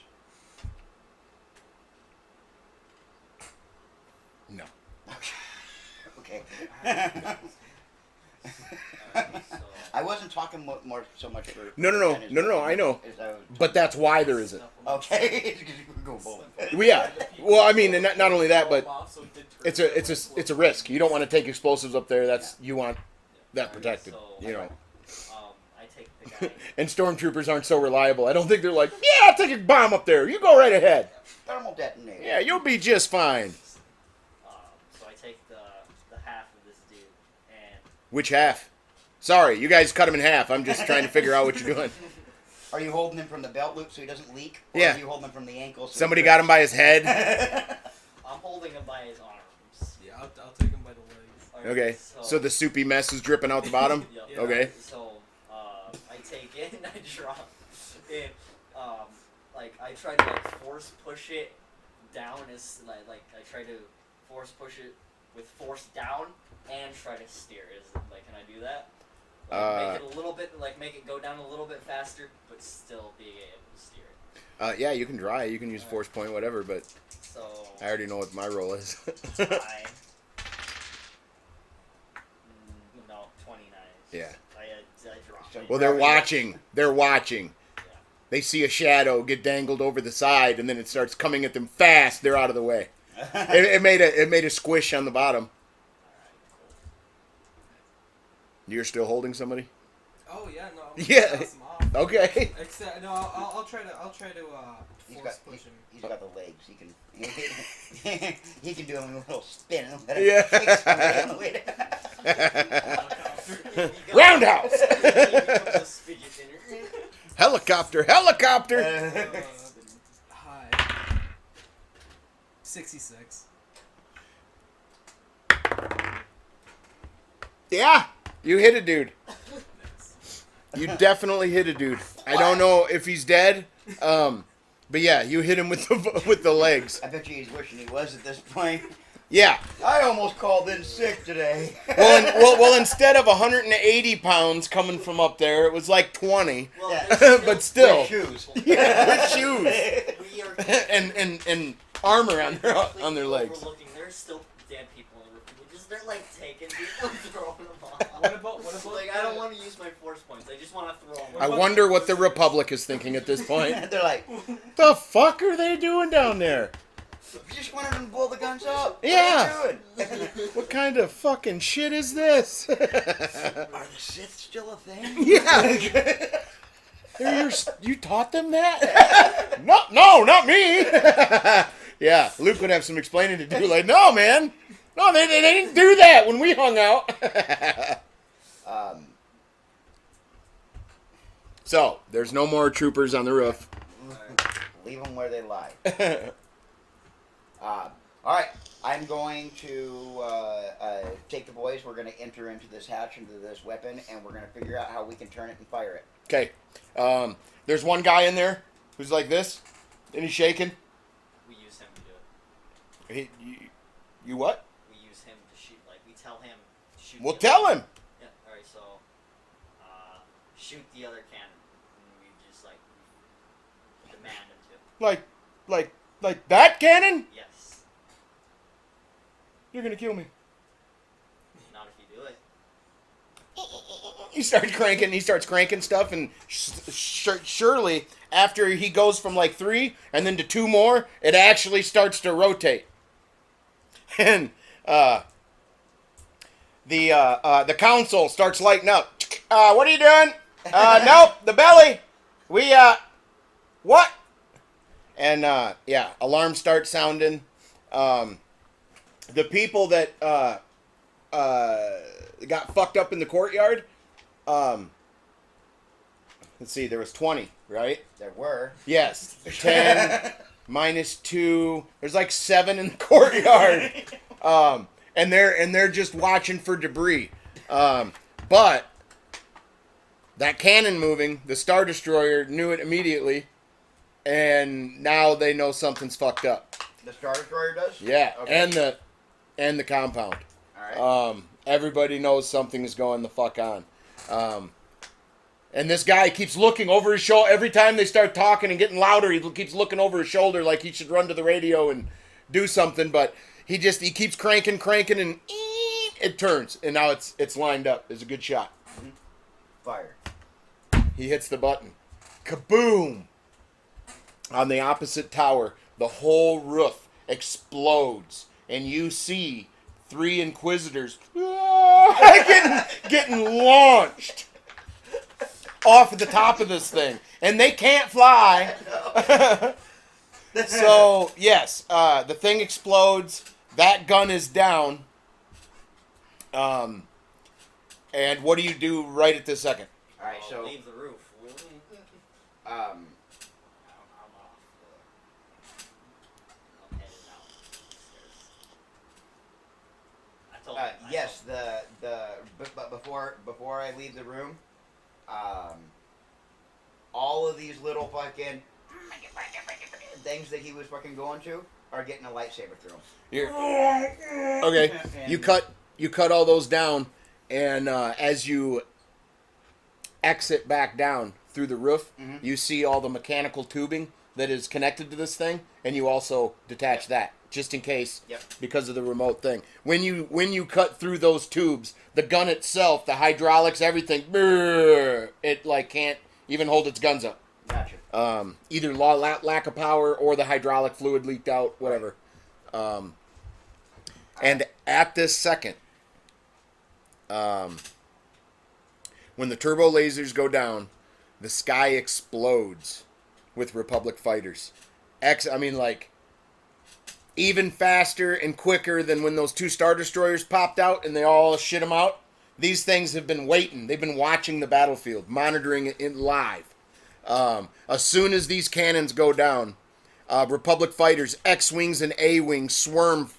No. Okay. Alright, so I wasn't talking more so much for. No, I know. But that's why there isn't. Okay. Go bowling. Well, yeah. Well, I mean, and not only that, but it's a risk. You don't want to take explosives up there. That's you want that protected. You know. I take the guy. And stormtroopers aren't so reliable. I don't think they're like, yeah, I'll take a bomb up there. You go right ahead. Thermal detonator. Yeah, you'll be just fine. So I take the half of this dude and. Which half? Sorry, you guys cut him in half. I'm just trying to figure out what you're doing. Are you holding him from the belt loop so he doesn't leak? Or Yeah. Are you holding him from the ankle? So Somebody got him by his head. I'm holding him by his arms. Yeah, I'll take him by the legs. Alright, Okay, so the soupy mess is dripping out the bottom? Yep. Yeah. Okay. So I take it and I drop it. Like I try to like force push it down as like I try to force push it with force down and try to steer. Is like can I do that? Like, make it a little bit like make it go down a little bit faster, but still being able to steer it. Yeah, you can try. You can use force point, whatever, but So I already know what my role is. I no 29. Yeah. I dropped So- it. Well, they're watching. They're watching. Yeah. They see a shadow get dangled over the side, and then it starts coming at them fast. They're out of the way. It made a squish on the bottom. Alright, You're still holding somebody? Oh yeah, no. Yeah. Toss him off. Okay. Except no, I'll try to He's force got, push him. he's got the legs. He can he can do a little spin and let Yeah. him kick somebody on the way down. cool. Roundhouse. He becomes a fidget spinner. Helicopter. Hi. 66. Yeah, you hit a dude. Nice. You definitely hit a dude. I don't know if he's dead, but yeah, you hit him with the legs. I bet you he's wishing he was at this point. Yeah. I almost called in sick today. Well, instead of 180 pounds coming from up there, it was like 20. Well, Yeah. there's But still. With shoes. Yeah, with shoes we are and armor on their completely legs. overlooking. There's still dead people in the room. They're like taking people and throwing them off. What about Like I don't want to use my force points. I just want to throw them. I wonder what the Republic is thinking at this point. They're like, The fuck are they doing down there? we just wanted them to blow the guns up. Yeah. What are you doing? What kind of fucking shit is this? Are the Sith still a thing? Yeah. You taught them that? No, not me. Yeah, Luke would have some explaining to do. Like, no, man. No, they didn't do that when we hung out. So, there's no more troopers on the roof. Leave them where they lie. All right, I'm going to take the boys. We're going to enter into this hatch, into this weapon, and we're going to figure out how we can turn it and fire it. Okay. There's one guy in there who's like this, and he's shaking. We use him to do it. You what? We use him to shoot. Like we tell him to shoot. Well, the other- tell him. Yeah. All right. So, shoot the other cannon. And we just like Demand him to. Like that cannon? Yes. You're gonna kill me. Not if you do it. He starts cranking stuff, and surely after he goes from like 3 and then to 2 more, it actually starts to rotate. And the console starts lighting up. What are you doing? Nope, the belly. We what? And yeah, alarms start sounding. The people that got fucked up in the courtyard. Let's see, there was 20, right? There were. Yes, 10 minus 2. There's like 7 in the courtyard. And they're just watching for debris. But that cannon moving, the Star Destroyer knew it immediately, and now they know something's fucked up. The Star Destroyer does? Yeah, Okay. and the compound. All right. Everybody knows something is going the fuck on. And this guy keeps looking over his shoulder. Every time they start talking and getting louder, he keeps looking over his shoulder like he should run to the radio and do something. But he keeps cranking, and it turns. And now it's lined up. It's a good shot. Mm-hmm. Fire. He hits the button. Kaboom! On the opposite tower, the whole roof explodes. And you see 3 Inquisitors getting launched off of the top of this thing. And they can't fly. So, yes, the thing explodes. That gun is down. And what do you do right at this second? All right, so Leave the roof. um, I'm off. I'm headed out. I told him. yes, but before I leave the room, all of these little fucking things that he was fucking going to are getting a lightsaber through them. Okay, you cut all those down, and as you exit back down through the roof, Mhm. you see all the mechanical tubing that is connected to this thing, and you also detach that just in case, Yep. because of the remote thing. When you cut through those tubes, the gun itself, the hydraulics, everything, it like can't even hold its guns up. Gotcha. Either lack of power or the hydraulic fluid leaked out, whatever. And at this second, when the turbo lasers go down, the sky explodes with Republic fighters. Even faster and quicker than when those 2 Star Destroyers popped out and they all shit them out. These things have been waiting. They've been watching the battlefield, monitoring it in live. As soon as these cannons go down, Republic fighters, X-Wings and A-Wings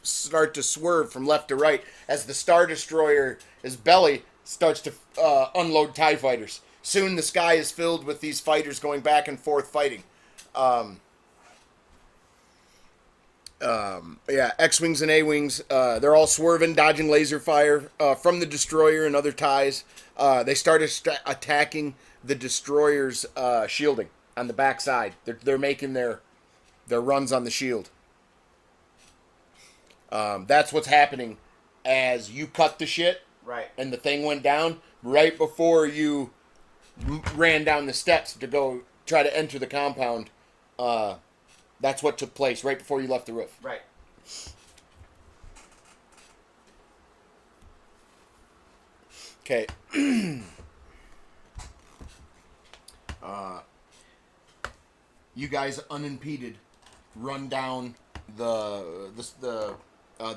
start to swerve from left to right as the Star Destroyer, his belly, starts to unload TIE fighters. Soon the sky is filled with these fighters going back and forth fighting. Yeah, X-Wings and A-Wings, they're all swerving, dodging laser fire from the Destroyer and other TIEs. They started attacking the Destroyer's shielding on the backside. They're making their runs on the shield. That's what's happening as you cut the shit. Right. And the thing went down right before you ran down the steps to go try to enter the compound. That's what took place right before you left the roof. Right. Okay. You guys unimpeded run down the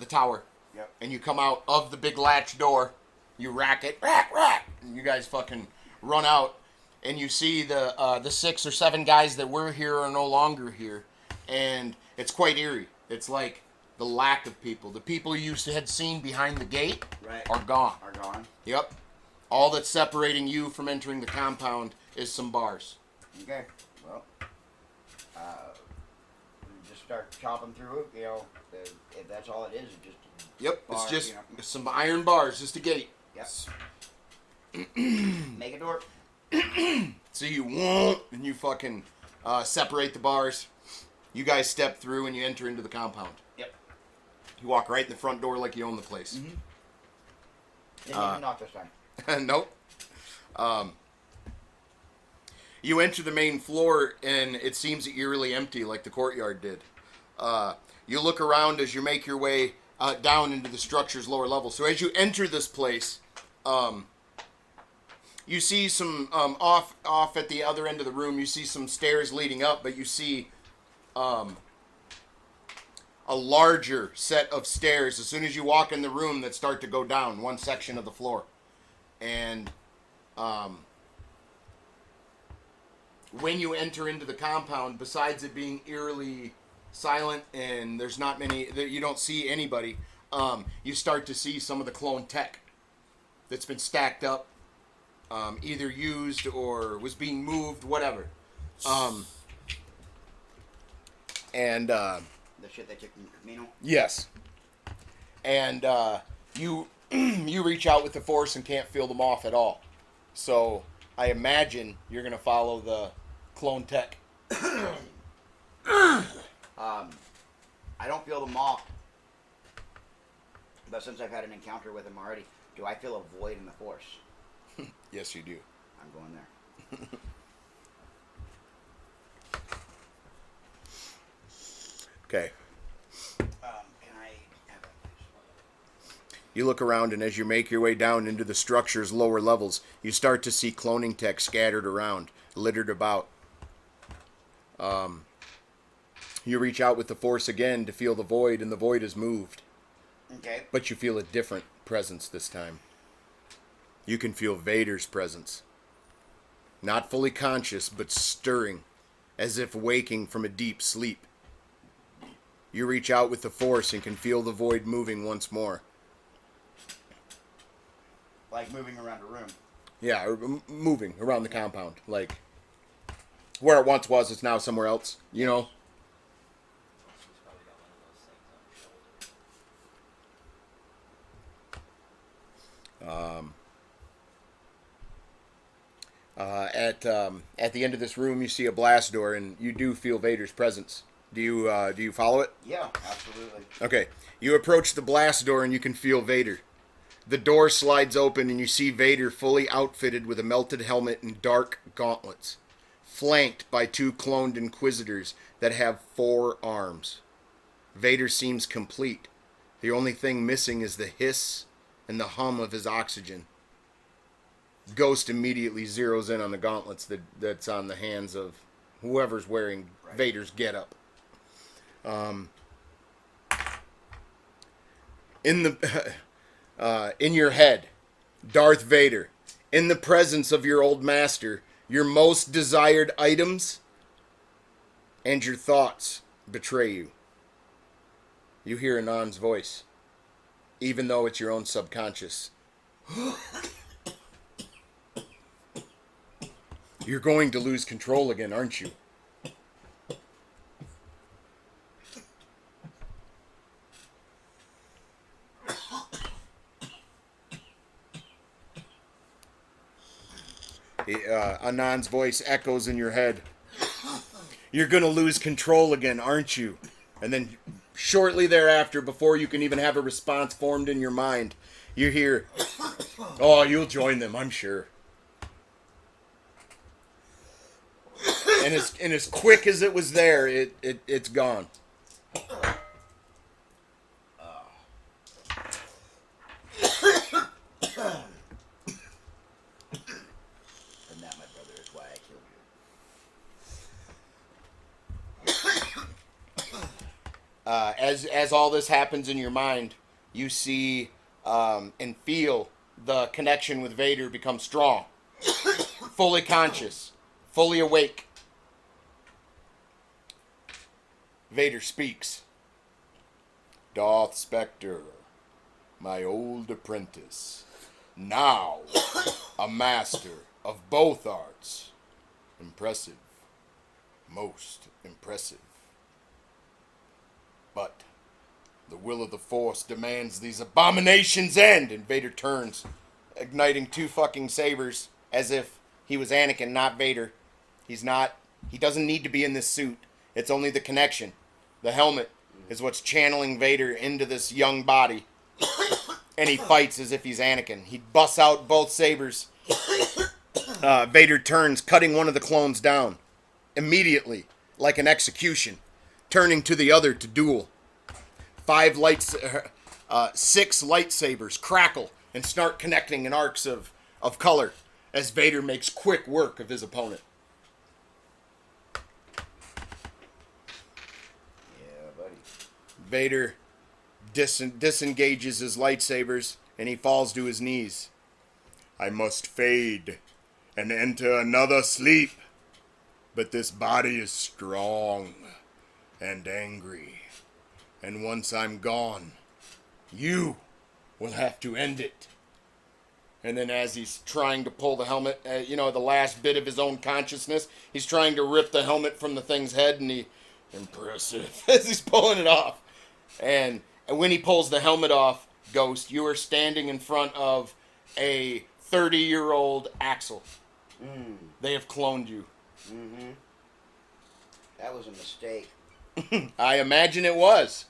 tower. Yep. And you come out of the big latch door. You rack it, rack, and you guys fucking run out, and you see the 6 or 7 guys that were here are no longer here, and it's quite eerie. It's like the lack of people. The people you had seen behind the gate are gone. Are gone. Yep. All that's separating you from entering the compound is some bars. Okay. Well, just start chopping through it. You know, if that's all it is, it's just. Yep. Bar, it's just you know. some iron bars, just a gate. Yes. Make a door. So you won't, and you fucking separate the bars. You guys step through and you enter into the compound. Yep. You walk right in the front door like you own the place. Mm-hmm. Didn't even knock this time. Nope. You enter the main floor, and it seems eerily empty like the courtyard did. You look around as you make your way down into the structure's lower level. So as you enter this place, you see some, off at the other end of the room, you see some stairs leading up, but you see a larger set of stairs as soon as you walk in the room that start to go down one section of the floor. And when you enter into the compound, besides it being eerily silent and there's not many, you don't see anybody, you start to see some of the clone tech that's been stacked up, either used or was being moved, whatever. The shit they took from Camino. Yes. And you you reach out with the force and can't feel them off at all. So I imagine you're going to follow the clone tech. I don't feel them off. But since I've had an encounter with them already, do I feel a void in the force? Yes, you do. I'm going there. Okay. Can I have a... You look around, and as you make your way down into the structure's lower levels, you start to see cloning tech scattered around, littered about. You reach out with the force again to feel the void, and the void is moved. Okay. But you feel a different presence this time. You can feel Vader's presence. Not fully conscious, but stirring, as if waking from a deep sleep. You reach out with the force and can feel the void moving once more. Like moving around a room. Yeah, or moving around the compound. Like, where it once was, it's now somewhere else, you know? She's probably got one of those things on her shoulder. At the end of this room, you see a blast door, and you do feel Vader's presence. Do you follow it? Yeah, absolutely. Okay. You approach the blast door, and you can feel Vader. The door slides open, and you see Vader fully outfitted with a melted helmet and dark gauntlets, flanked by two cloned Inquisitors that have 4 arms. Vader seems complete. The only thing missing is the hiss and the hum of his oxygen. Ghost immediately zeroes in on the gauntlets that's on the hands of whoever's wearing Vader's getup. In your head, Darth Vader, in the presence of your old master, your most desired items and your thoughts betray you. You hear Anan's voice, even though it's your own subconscious. You're going to lose control again, aren't you? Anan's voice echoes in your head. You're going to lose control again, aren't you? And then shortly thereafter, before you can even have a response formed in your mind, you hear, "Oh, you'll join them, I'm sure." And as quick as it was there, it's gone. And that, my brother, is why I killed you. As all this happens in your mind, you see and feel the connection with Vader become strong, fully conscious, fully awake. Vader speaks. "Darth Spectre, my old apprentice, now a master of both arts. Impressive, most impressive. But the will of the Force demands these abominations end." And Vader turns, igniting 2 fucking sabers as if he was Anakin, not Vader. He's not He doesn't need to be in this suit. It's only the connection. The helmet is what's channeling Vader into this young body. And he fights as if he's Anakin. He busts out both sabers. Vader turns, cutting one of the clones down. Immediately, like an execution. Turning to the other to duel. 6 lightsabers crackle and start connecting in arcs of color as Vader makes quick work of his opponent. Yeah, buddy. Vader disengages his lightsabers and he falls to his knees. I must fade and enter another sleep, but this body is strong and angry. And once I'm gone, you will have to end it. And then as he's trying to pull the helmet, the last bit of his own consciousness, he's trying to rip the helmet from the thing's head, and impressive, as he's pulling it off. And when he pulls the helmet off, Ghost, you are standing in front of a 30-year-old Axel. They have cloned you. Mm-hmm. That was a mistake. I imagine it was.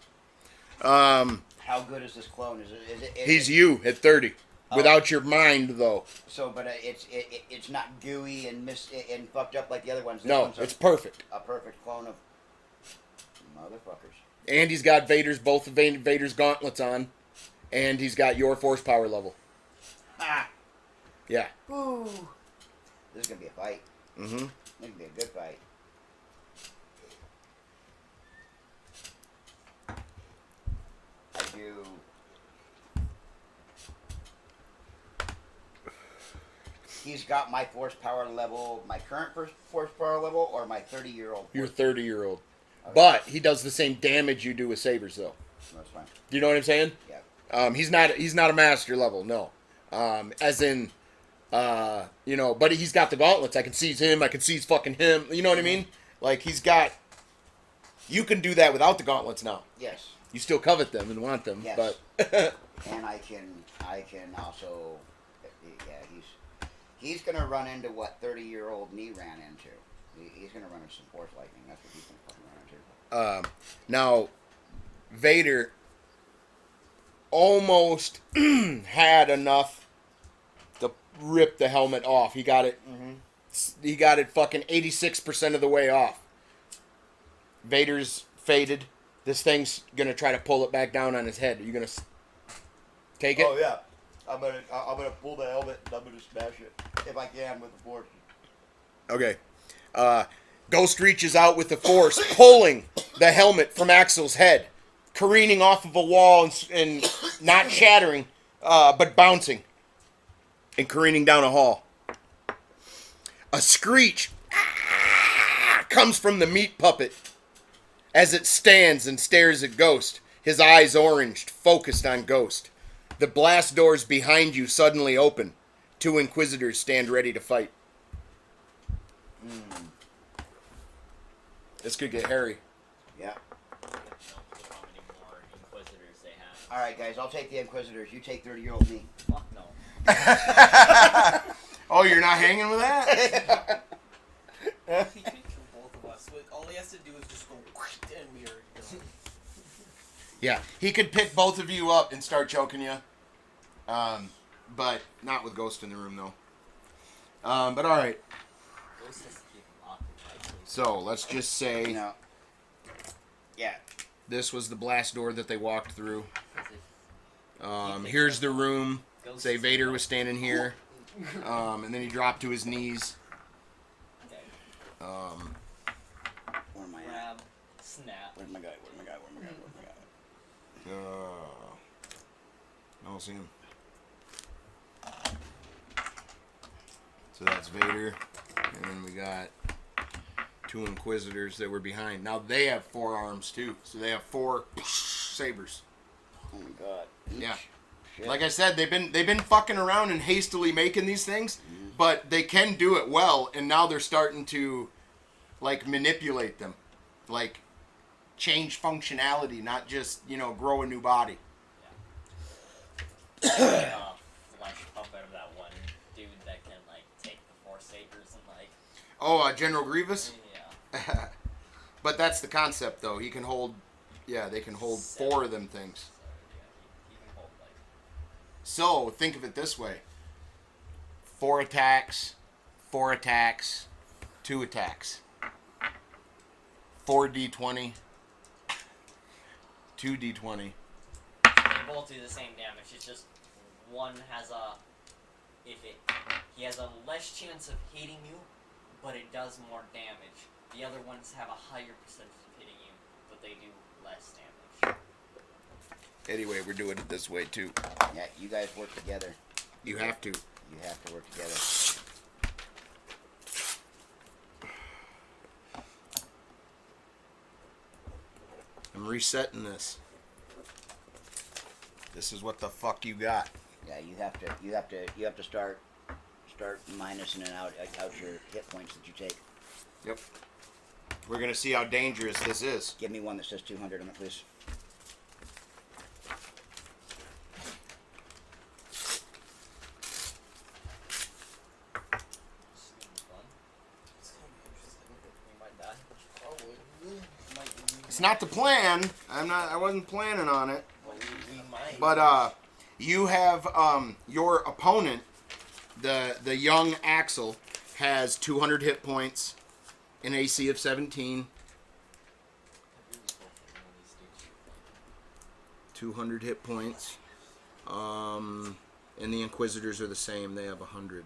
How good is this clone? Is it He's you at 30, without your mind though. So, but it's not gooey and and fucked up like the other ones. This No, one's it's perfect. a perfect clone of motherfuckers. And he's got both of Vader's gauntlets on, and he's got your force power level. Ah. Yeah. Ooh. This is gonna be a fight. Mm-hmm. This is gonna be a good fight. I do. He's got my force power level, my current force power level, or my 30-year-old. Your 30-year-old. Okay. But he does the same damage you do with sabers, though. That's fine. Do you know what I'm saying? Yeah. He's not a master level, no. As in, but he's got the gauntlets. I can seize him. I can seize fucking him. You know what I mean? Like, he's got... You can do that without the gauntlets now. Yes. You still covet them and want them, Yes. but... And I can also, yeah, he's gonna run into what 30-year-old me ran into. He's gonna run into some force lightning. That's what he's gonna fucking run into. Now, Vader almost had enough to rip the helmet off. He got it. Mm-hmm. He got it fucking 86% of the way off. Vader's faded. This thing's gonna try to pull it back down on his head. Are you gonna take it? Oh yeah, I'm gonna pull the helmet and I'm gonna smash it if I can with the force. Okay. Ghost reaches out with the force, pulling the helmet from Axel's head, careening off of a wall and not shattering, but bouncing and careening down a hall. A screech comes from the meat puppet as it stands and stares at Ghost, his eyes oranged, focused on Ghost. The blast doors behind you suddenly open. 2 Inquisitors stand ready to fight. This could get hairy. Yeah. Don't know how many more Inquisitors they have. All right, guys, I'll take the Inquisitors. You take 30-year-old me. Fuck no. Oh, you're not hanging with that? He can kill both of us. All he has to do is just go and we are done. Yeah, he could pick both of you up and start choking you. But not with Ghost in the room, though. But all right. Ghost has to keep him occupied. Please. So let's just say No. Yeah. this was the blast door that they walked through. 'Cause if Here's the room. Ghost Say is Vader gonna- was standing here. And then he dropped to his knees. Okay. Where am I at? Grab, snap. Where's my guy? Where's my guy? Where's my guy? Where's my guy? I don't see him. So that's Vader. And then we got 2 Inquisitors that were behind. Now they have 4 arms too. So they have 4 sabers. Oh my god. Yeah. Shit. Like I said, they've been fucking around and hastily making these things, but they can do it well, and now they're starting to like manipulate them. Like change functionality, not just, grow a new body. Flesh puppet of that one dude that can like take the 4 sabers and like. Oh, General Grievous? Yeah. But that's the concept, though. He can hold. Yeah, they can hold 4 of them things. So yeah, he can hold like. So think of it this way: 4 attacks, 4 attacks, 2 attacks, 4d20, 2d20. They both do the same damage. It's just one has a. He has a less chance of hitting you, but it does more damage. The other ones have a higher percentage of hitting you, but they do less damage. Anyway, we're doing it this way too. Yeah, you guys work together. You have to. You have to work together. I'm resetting this. This is what the fuck you got. Yeah, you have to start minusing out your hit points that you take. Yep. We're gonna see how dangerous this is. Give me one that says 200 on it, please. This is fun. It's gonna be interesting. We might die. Probably. It's not the plan. I wasn't planning on it. Well, we might. But you have your opponent, the young Axel, has 200 hit points, an AC of 17. 200 hit points. And the Inquisitors are the same. They have 100.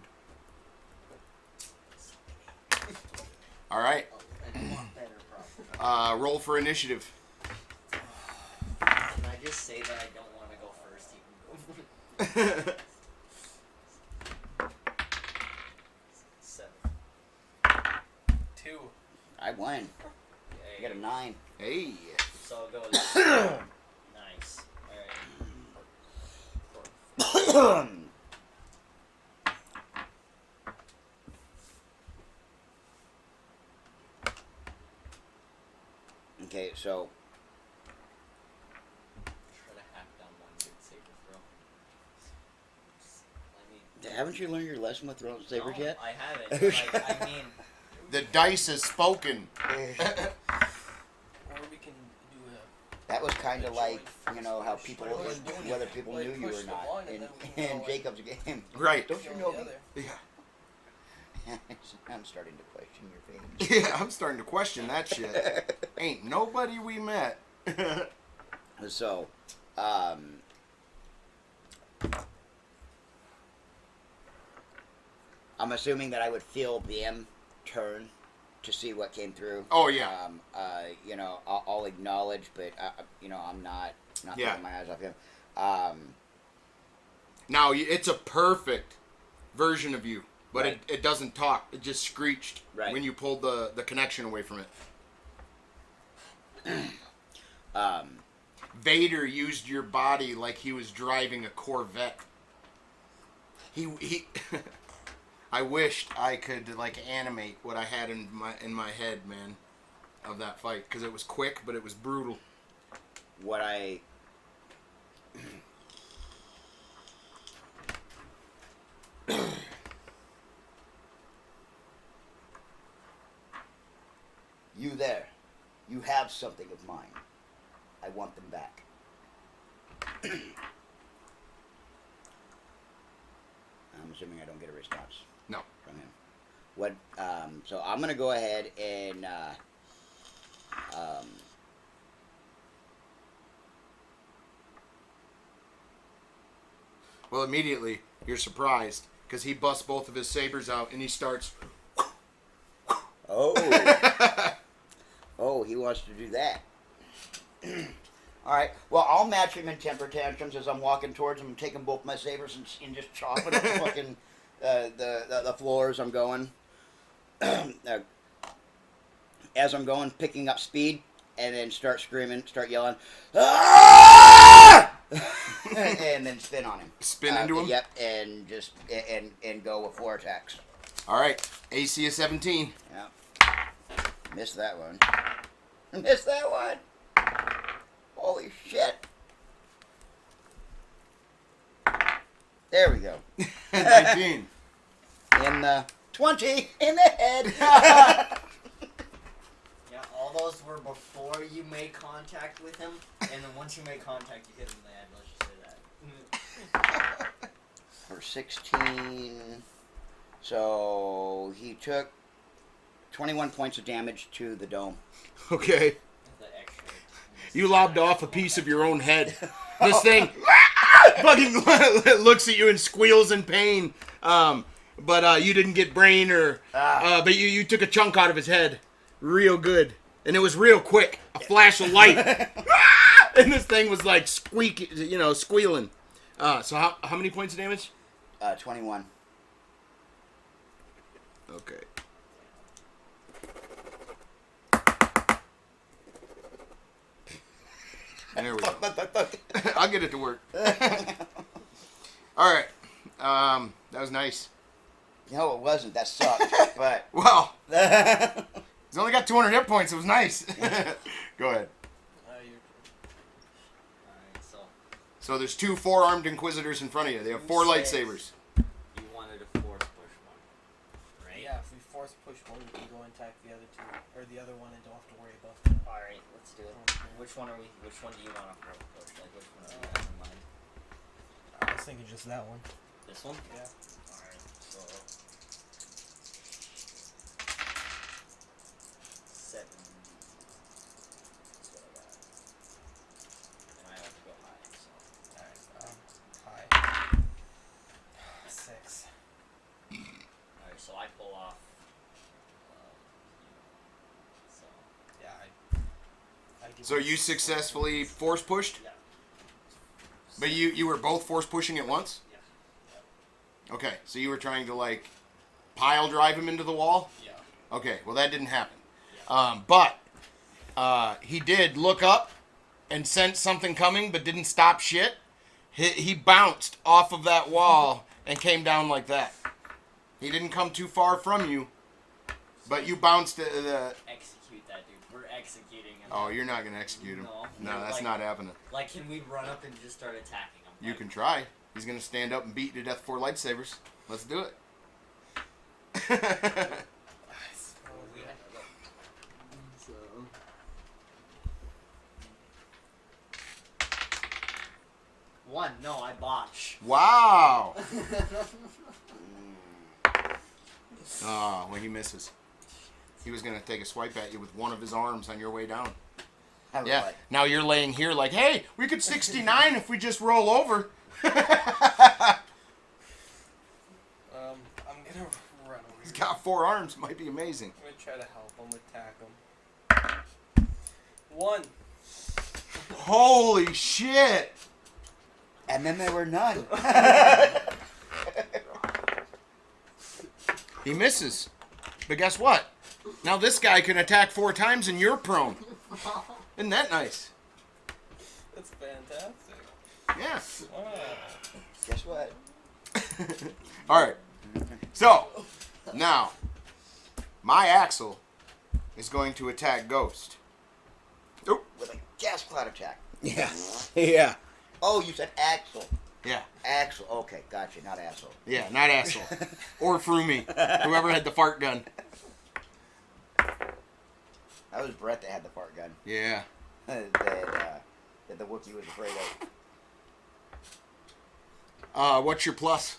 All right. Roll for initiative. Can I just say that I don't want to go first? You can go first. 7. 2. I won. Yay. I got a 9. Hey. So it goes. Nice. Alright. Okay, so Try to hack down one good saber throw. haven't you learned your lesson with throwing sabers No, yet? I haven't. Like, I mean, The dice has spoken. Or we can do a. That was kind of like, you know, how people, What are we doing? whether people Like, knew you push or the not one and in, then we can in go, Jacob's game. Right. Don't you Go know the me? other. Yeah. I'm starting to question your faith. Yeah, I'm starting to question that shit. Ain't nobody we met. So, I'm assuming that I would feel them turn to see what came through. Oh, yeah. You know, I'll acknowledge, but you know, I'm not Yeah. taking my eyes off him. Now, it's a perfect version of you, but Right. it doesn't talk. It just screeched Right. when you pulled the connection away from it. Vader used your body like he was driving a Corvette. He I wished I could like animate what I had in my head, man, of that fight, because it was quick, but it was brutal. what I You there. You have something of mine. I want them back. I'm assuming I don't get a response. No. From him. What? So I'm gonna go ahead and Well, immediately you're surprised because he busts both of his sabers out and he starts. oh, oh, he wants to do that. All right. Well, I'll match him in temper tantrums as I'm walking towards him, taking both my sabers and just chopping up the fucking the floor as I'm going. As I'm going, picking up speed, and then start screaming, start yelling, "Ah!" and then spin on him. Spin into him? Yep, and just and go with 4 attacks. All right, AC is 17. Yeah. Missed that one. Missed that one. Holy shit. There we go. 19. In the 20 in the head. contact with him, and then once you make contact, you hit him in the head. Let's just say that. For 16. So he took 21 points of damage to the dome. Okay. The extra. You lobbed off a piece of your own head. This thing fucking looks at you and squeals in pain. But you didn't get brain or... but you took a chunk out of his head. Real good. And it was real quick. A flash of light. And this thing was like squealing. So how many points of damage? 21. Okay. There we go. I'll get it to work. All right. That was nice. No, it wasn't. That sucked. But Well, he's only got 200 hit points. It was nice. Go ahead. Alright, so So there's 2 4-armed Inquisitors in front of you. They have 4 lightsabers. you wanted to force push one, right? Yeah, if we force push one, we can go and attack the other two, or the other one, and don't have to worry about that. Alright, let's do it. Which one do you want to force push? Like, which one do you have in mind? I was thinking just that one. This one? Yeah. Alright, so 7. That's what I got. And I have to go high, so. Alright, high. 6. Alright, so I pull off. So. Yeah, I give So this you successfully force pushed? Yeah. But you were both force pushing at once? Yeah. Okay, so you were trying to, like, pile drive him into the wall? Yeah. Okay, well, that didn't happen. But he did look up and sense something coming, but didn't stop shit. He bounced off of that wall and came down like that. He didn't come too far from you, but you bounced the... Execute that, dude. We're executing him. Oh, you're not going to execute him. No, that's like, not happening. Like, can we run up and just start attacking him? You Like, can try. He's going to stand up and beat you to death 4 lightsabers. Let's do it. So. One. No, I botch. Wow. Oh, well, he misses. He was going to take a swipe at you with one of his arms on your way down. I was Yeah. like, Now you're laying here like, hey, we could 69 if we just roll over. I'm gonna run over He's here. got 4 arms. Might be amazing. I'm gonna try to help him, attack him. 1. Holy shit. and then there were none. He misses. But guess what? Now this guy can attack 4 times and you're prone. Isn't that nice? That's fantastic. Yeah. Wow. Guess what? All right. So, now, my Axel is going to attack Ghost. Oh. With a gas cloud attack. Yeah. Yeah. Oh, you said Axel. Yeah. Axel. Okay, gotcha. Not asshole. Yeah, not Axel. Or Froomy. Whoever had the fart gun. That was Brett that had the fart gun. Yeah. that the Wookiee was afraid of. What's your plus?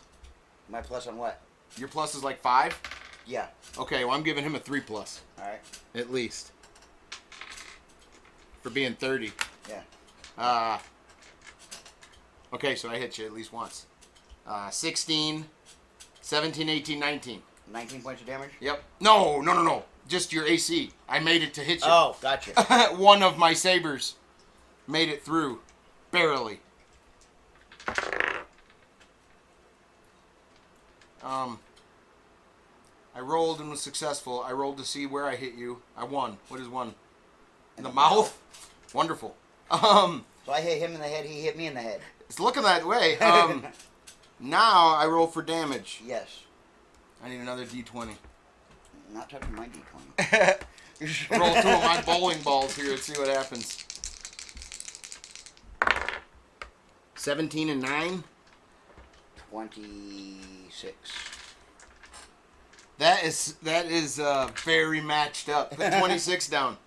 My plus on what? Your plus is like 5? Yeah. Okay, well, I'm giving him a 3 plus. Alright. At least. For being 30. Yeah. Okay, so I hit you at least once. 16, 17, 18, 19. 19 points of damage? Yep. No. Just your AC. I made it to hit you. Oh, gotcha. One of my sabers made it through. Barely. I rolled and was successful. I rolled to see where I hit you. I won. What is 1? In the mouth? Wonderful. So I hit him in the head, he hit me in the head. It's looking that way. Now I roll for damage. Yes. I need another D20. Not touching my D20. Roll 2 of my bowling balls here and see what happens. 17 and 9. 26. That is very matched up. Put 26 down.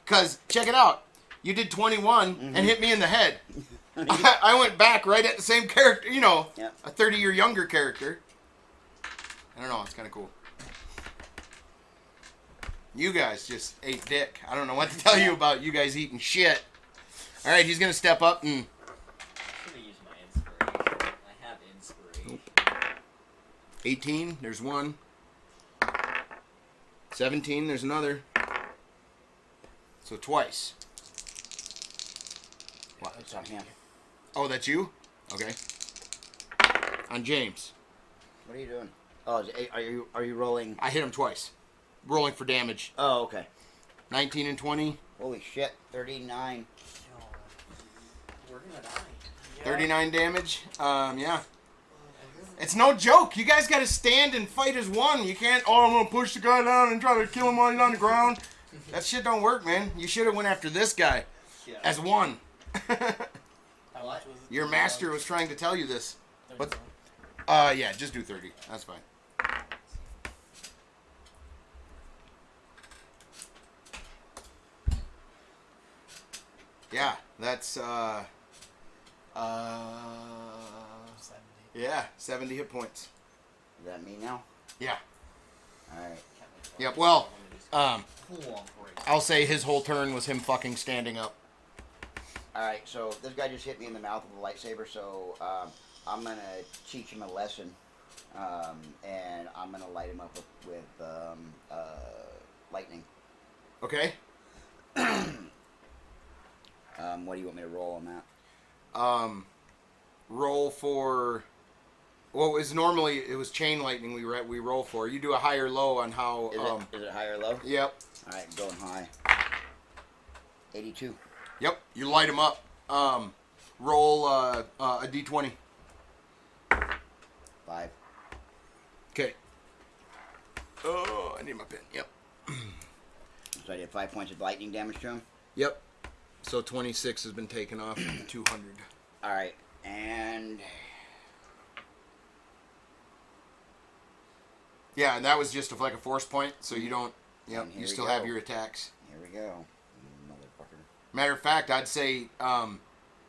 Because, check it out. You did 21 and hit me in the head. I went back right at the same character, you know, Yep. a 30-year younger character. I don't know, it's kind of cool. You guys just ate dick. I don't know what to tell you about you guys eating shit. All right, he's going to step up and... I'm gonna use my inspiration. I have inspiration. 18, there's one. 17, there's another. So twice. What? It's on him. Oh, that's you? Okay. On James. What are you doing? Oh, are you rolling? I hit him twice. Rolling for damage. Oh, okay. 19 and 20. Holy shit, 39. We're gonna die. 39 damage. Yeah. It's no joke. You guys got to stand and fight as one. You can't, I'm going to push the guy down and try to kill him while he's on the ground. That shit don't work, man. You should have went after this guy Yeah. as one. How much was it? Your master was trying to tell you this. 30 What? something. Yeah, just do 30. That's fine. Yeah, that's 70. yeah, 70 hit points. Is that me now? Yeah. Alright. Yep. Well, Pull on break. I'll say his whole turn was him fucking standing up. Alright, so this guy just hit me in the mouth with a lightsaber, so I'm going to teach him a lesson. And I'm going to light him up with lightning. Okay. What do you want me to roll on that? Roll for. Well, it was normally it was chain lightning we roll for. You do a high or low on how. Is it high or low? Yep. Alright, going high. 82. Yep. You light him up. Roll a d20. 5. Okay. Oh, I need my pen. Yep. So I did 5 points of lightning damage to him. Yep. So 26 has been taken off. 200. Alright, and Yeah, and that was just like a force point, so you don't. Yep. And here You we still go. have your attacks. here we go. You motherfucker. Matter of fact, I'd say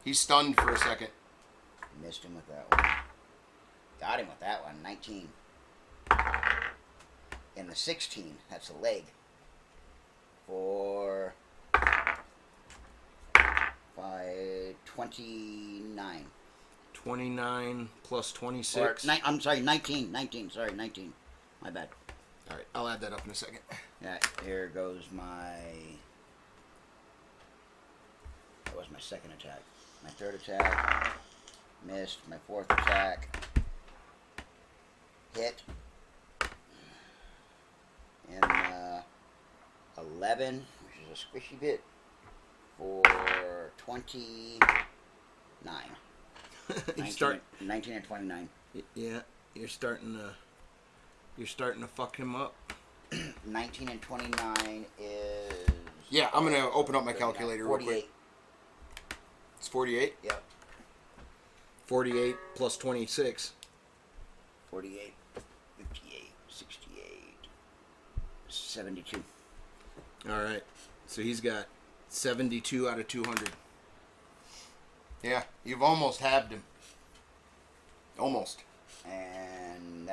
he's stunned for a second. Missed him with that one. Got him with that one. 19. And the 16, that's a leg. For 29. 29 plus Or, 26. I'm sorry, 19. 19. Sorry, 19. My bad. All right, I'll add that up in a second. Yeah, here goes my. That was my second attack. My third attack. Missed. My fourth attack. Hit. And 11, which is a squishy bit, for 29. You 19, start. 19 and 29. Yeah, you're starting to fuck him up. 19 and 29 is. Yeah, I'm gonna open up my calculator real 48. quick. It's 48. Yep. 48 plus 26. 48, 58, 68, 72. All right, so he's got 72 out of 200. Yeah, you've almost halved him. Almost. And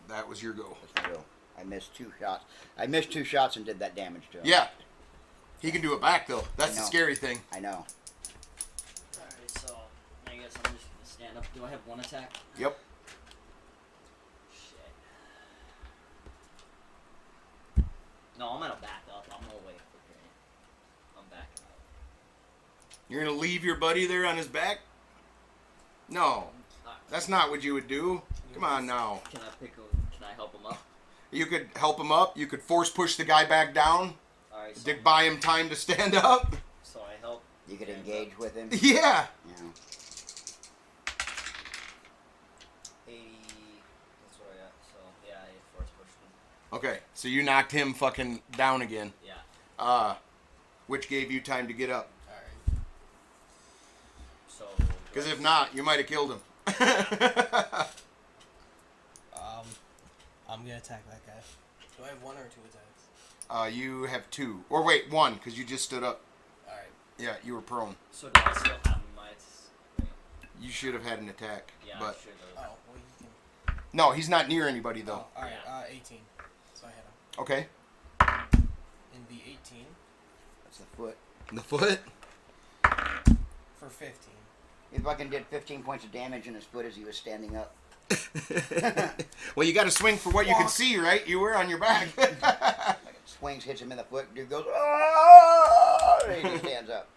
That was your go. that's my go. I missed 2 shots. I missed 2 shots and did that damage to him. Yeah. He can do it back though. That's I the know. scary thing. I know. Alright, so I guess I'm just gonna stand up. Do I have one attack? Yep. Shit. No, I'm gonna back up. I'm gonna wait for Grant. I'm backing up. You're gonna leave your buddy there on his back? No, that's not what you would do. Come on now. Can I help him up? You could help him up. You could force push the guy back down. Alright, so, To buy him time to stand up. so I help. You could engage with him. Yeah. Yeah. 80. That's what I got. So, yeah, I force pushed him. Okay, so you knocked him fucking down again. Yeah. Which gave you time to get up. Alright. So. Because if not, you might have killed him. I'm gonna attack that guy. Do I have 1 or 2 attacks? You have 2. Or wait, 1, because you just stood up. Yeah, you were prone. So do I still have my... You should have had an attack. Yeah, but I should Oh, have. well, you can. no, he's not near anybody though. Oh, alright, Yeah. 18. So I hit him. Okay. In the 18 That's the foot. The foot. for 15. He fucking did 15 points of damage in his foot as he was standing up. Well, you got to swing for what you can see, right? You were on your back. Swings, hits him in the foot. Dude goes, "Ah!" and he stands up.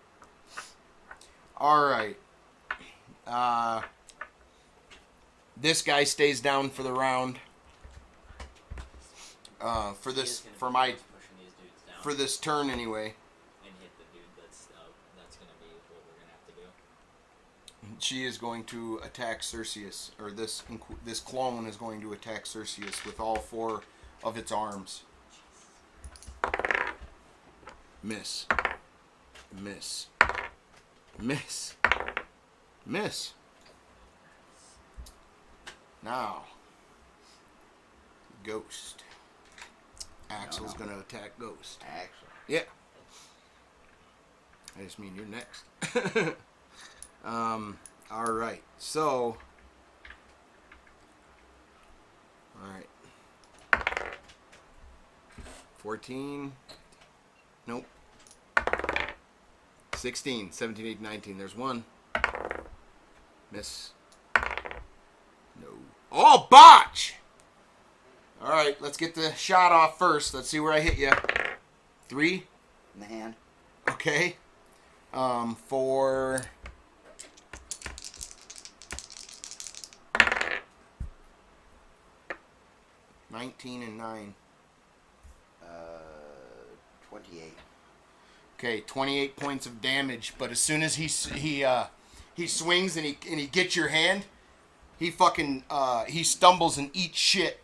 All right. This guy stays down for the round. For this, for my, Pushing these dudes down for this turn anyway. and hit the dude that's going to be what we're going to have to do. She is going to attack Cerseus, or this clone is going to attack Cerseus with all 4 of its arms. Miss. Miss. Miss. Miss. Now, Ghost. Axel's No. going to attack Ghost. Actually. Yeah. I just mean you're next. All right. So. All right. 14. Nope. 16, 17, 18, 19. There's one. Miss. No. Oh, botch! All right, let's get the shot off first. Let's see where I hit you. 3. In the hand. Okay. For 19 and 9. 28. Okay, 28 points of damage. But as soon as he swings and he gets your hand, he fucking he stumbles and eats shit.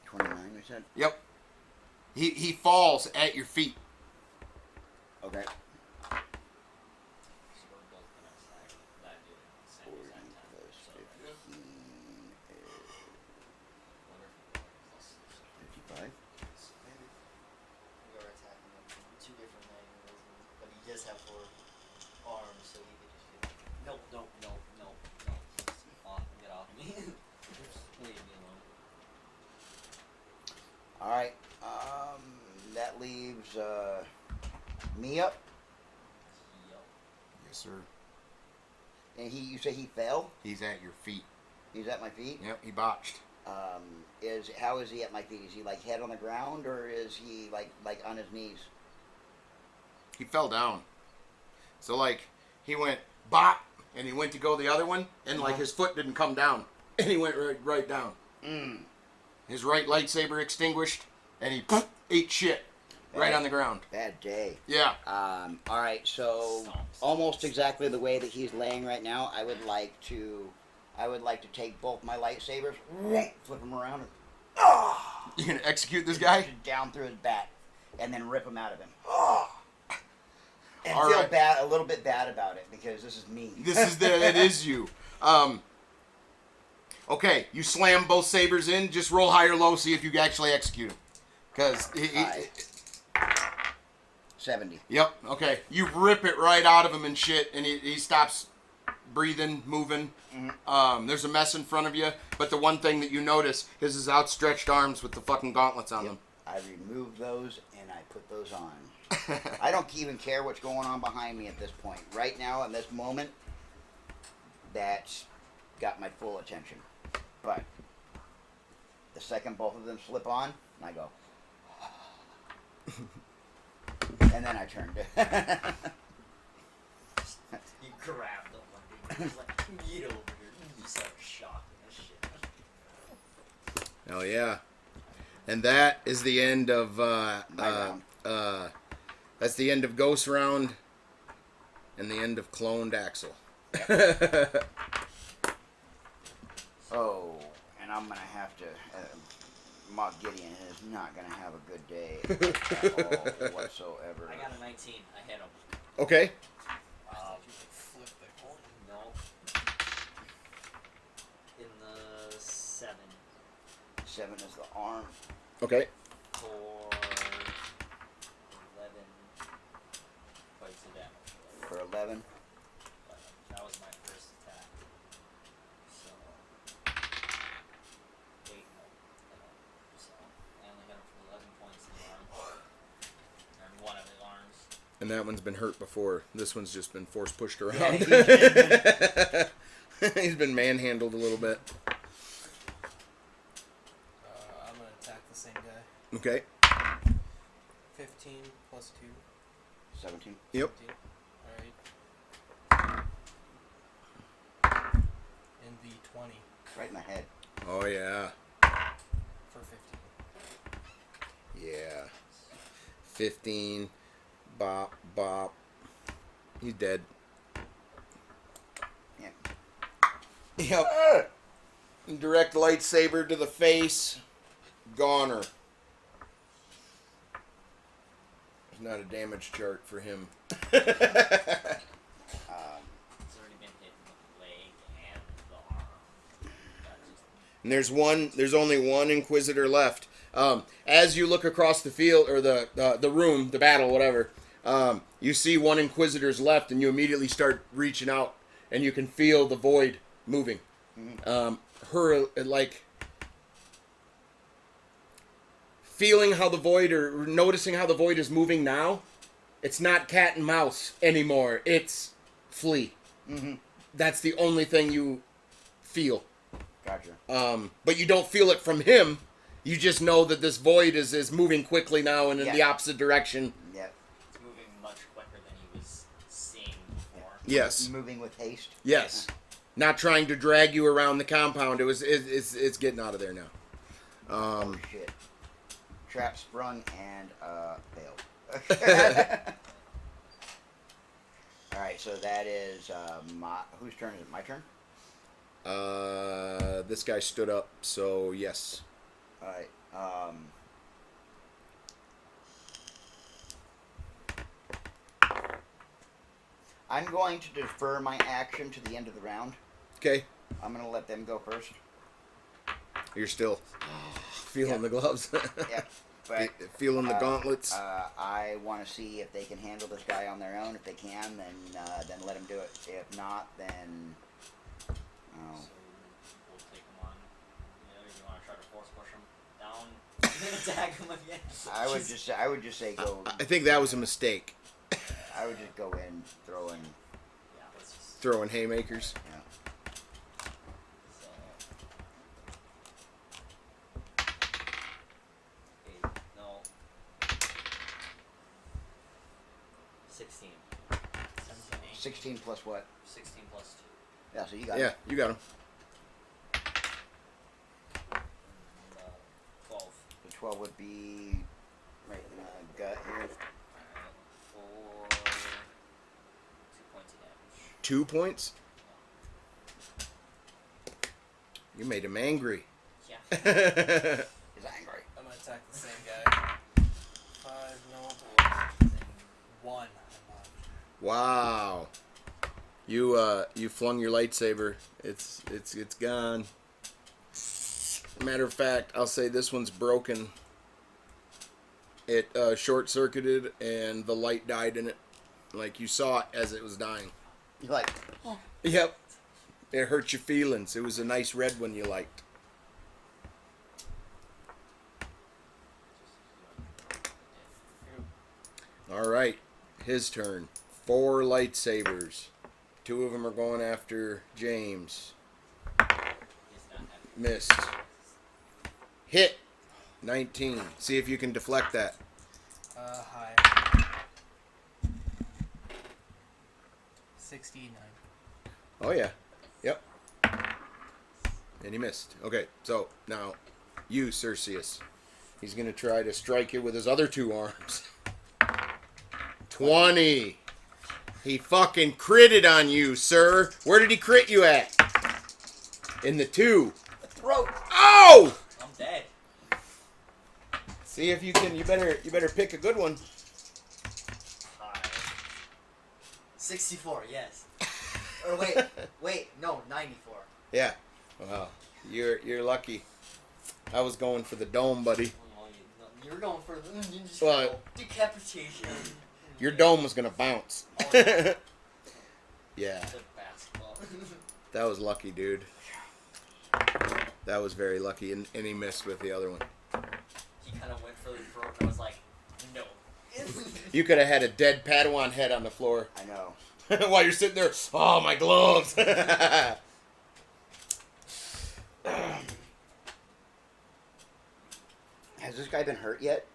29, we said? Yep. He falls at your feet. Okay. So we're both going to attack that dude at the same 40 exact time. plus So 15 is wonderful. 55. We are attacking him from 2 different angles, but he does have 4 arms, so he could just be like, Nope. Get off me. Just leave me alone. Alright. That leaves me up. Yup. Yes, sir. And you say he fell? He's at your feet. He's at my feet? Yep, he botched. How is he at my feet? Is he like head on the ground, or is he like on his knees? He fell down. So like he went bop, and he went to go the other one, and like his foot didn't come down, and he went right down. His right lightsaber extinguished, and he ate shit right on the ground. Bad day. Yeah. All right, so almost exactly the way that he's laying right now, I would like to take both my lightsabers, flip them around, and You gonna execute this guy? down through his back, and then rip him out of him. And All feel right. a little bit bad about it because this is me. It is you. Okay, you slam both sabers in. Just roll high or low, see if you can actually execute him. Because High. 70. Yep. Okay. You rip it right out of him and shit, and he stops breathing, moving. There's a mess in front of you, but the one thing that you notice is his outstretched arms with the fucking gauntlets on them. I removed those and I put those on. I don't even care what's going on behind me at this point. Right now, in this moment, that's got my full attention. But the second both of them slip on, I go. And then I turned. You grab the one dude. He's like, get over here. You start shocking this shit. Oh yeah. And that is the end of round. that's the end of Ghost Round and the end of Cloned Axel. Oh, and I'm gonna have to. Mock Gideon is not gonna have a good day at all whatsoever. I got a 19. I hit him. Okay. Flip the coin. No. In the 7. 7 is the arm. Okay. For 11 points of damage. 11. But that was my first attack. So 8. So I only hit him for 11 points in the arm. And one of his arms. And that one's been hurt before. This one's just been force pushed around. Yeah, He's been manhandled a little bit. I'm gonna attack the same guy. Okay. 15 plus 2. 17. Yep. 17. Alright. In the 20 Right in the head. Oh, yeah. for 15. Yeah. 15. Bop, bop. He's dead. Yeah. Yep. Direct lightsaber to the face. Goner. There's not a damage chart for him. It's already been hit in the leg and the arm. That's just And there's only one Inquisitor left. As you look across the field, or the room, the battle, whatever, you see one Inquisitor's left, and you immediately start reaching out, and you can feel the void moving. Her, like, feeling how the void, or noticing how the void is moving now, it's not cat and mouse anymore. It's flea. Mm-hmm. That's the only thing you feel. Gotcha. But you don't feel it from him. You just know that this void is moving quickly now and in the opposite direction. Yep. it's moving much quicker than he was seeing before. Yes. Moving with haste. Yes. Not trying to drag you around the compound. It's getting out of there now. Oh, shit. Trap sprung and failed. Alright, so that is whose turn is it? My turn? This guy stood up, so yes. Alright, I'm going to defer my action to the end of the round. Okay. I'm going to let them go first. You're still feeling the gloves. Yep. But Feeling the gauntlets. I want to see if they can handle this guy on their own. If they can, then let them do it. If not, then So we'll take him on. You want to try to force push him down and attack him again? I would just say go. I think that was a mistake. I would just go in throwing. Yeah, let's just. Throwing haymakers. Yeah. So. 8, no. 16. 16 plus what? 16 plus 2. Yeah, so you got Yeah, it. you got him. And, 12. The 12 would be right in the gut here. For 2 points of damage. 2 points? You made him angry. Yeah. He's angry. I'm gonna attack the same guy. 5, no, 1. Wow. You flung your lightsaber. It's gone. Matter of fact, I'll say this one's broken. It short circuited and the light died in it. Like you saw it as it was dying. You're like, Yep. It hurt your feelings. It was a nice red one you liked. All right, his turn. 4 lightsabers. 2 of them are going after James. He's not happy. Missed. Hit. 19. See if you can deflect that. High. 69. Oh yeah. Yep. And he missed. Okay, so now you, Cerseus. He's gonna try to strike you with his other 2 arms. 20. He fucking critted on you, sir. Where did he crit you at? In the 2. throat. Oh! I'm dead. See if you can. You better pick a good one. 64, yes. Or wait, no, 94. Yeah. Wow. You're lucky. I was going for the dome, buddy. Well, you were going for the Well, decapitation. Your dome was gonna bounce. Yeah. The basketball. That was lucky, dude. That was very lucky, and he missed with the other one. He kind of went for the throat and I was like, no. You could have had a dead Padawan head on the floor I know. while you're sitting there. Oh, my gloves. Has this guy been hurt yet?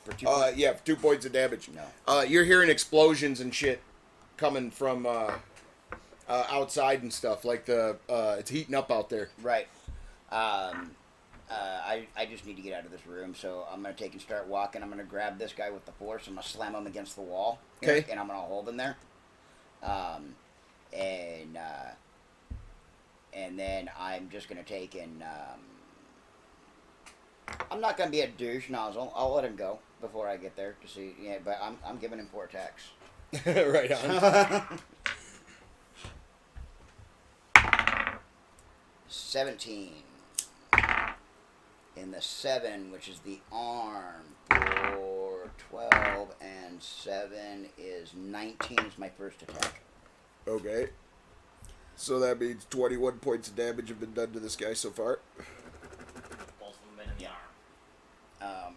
For 2 Yeah, 2 points of damage. No. You're hearing explosions and shit coming from outside and stuff. Like it's heating up out there. Right. I just need to get out of this room, so I'm gonna take and start walking. I'm gonna grab this guy with the force. I'm gonna slam him against the wall. Okay. And I'm gonna hold him there. And then I'm just gonna take and I'm not gonna be a douche nozzle. I'll let him go before I get there to see. Yeah, but I'm giving him 4 attacks. Right on. 17. In the 7, which is the arm, for 12, and 7 is 19 is my first attack. Okay. So that means 21 points of damage have been done to this guy so far. Both of them in the arm.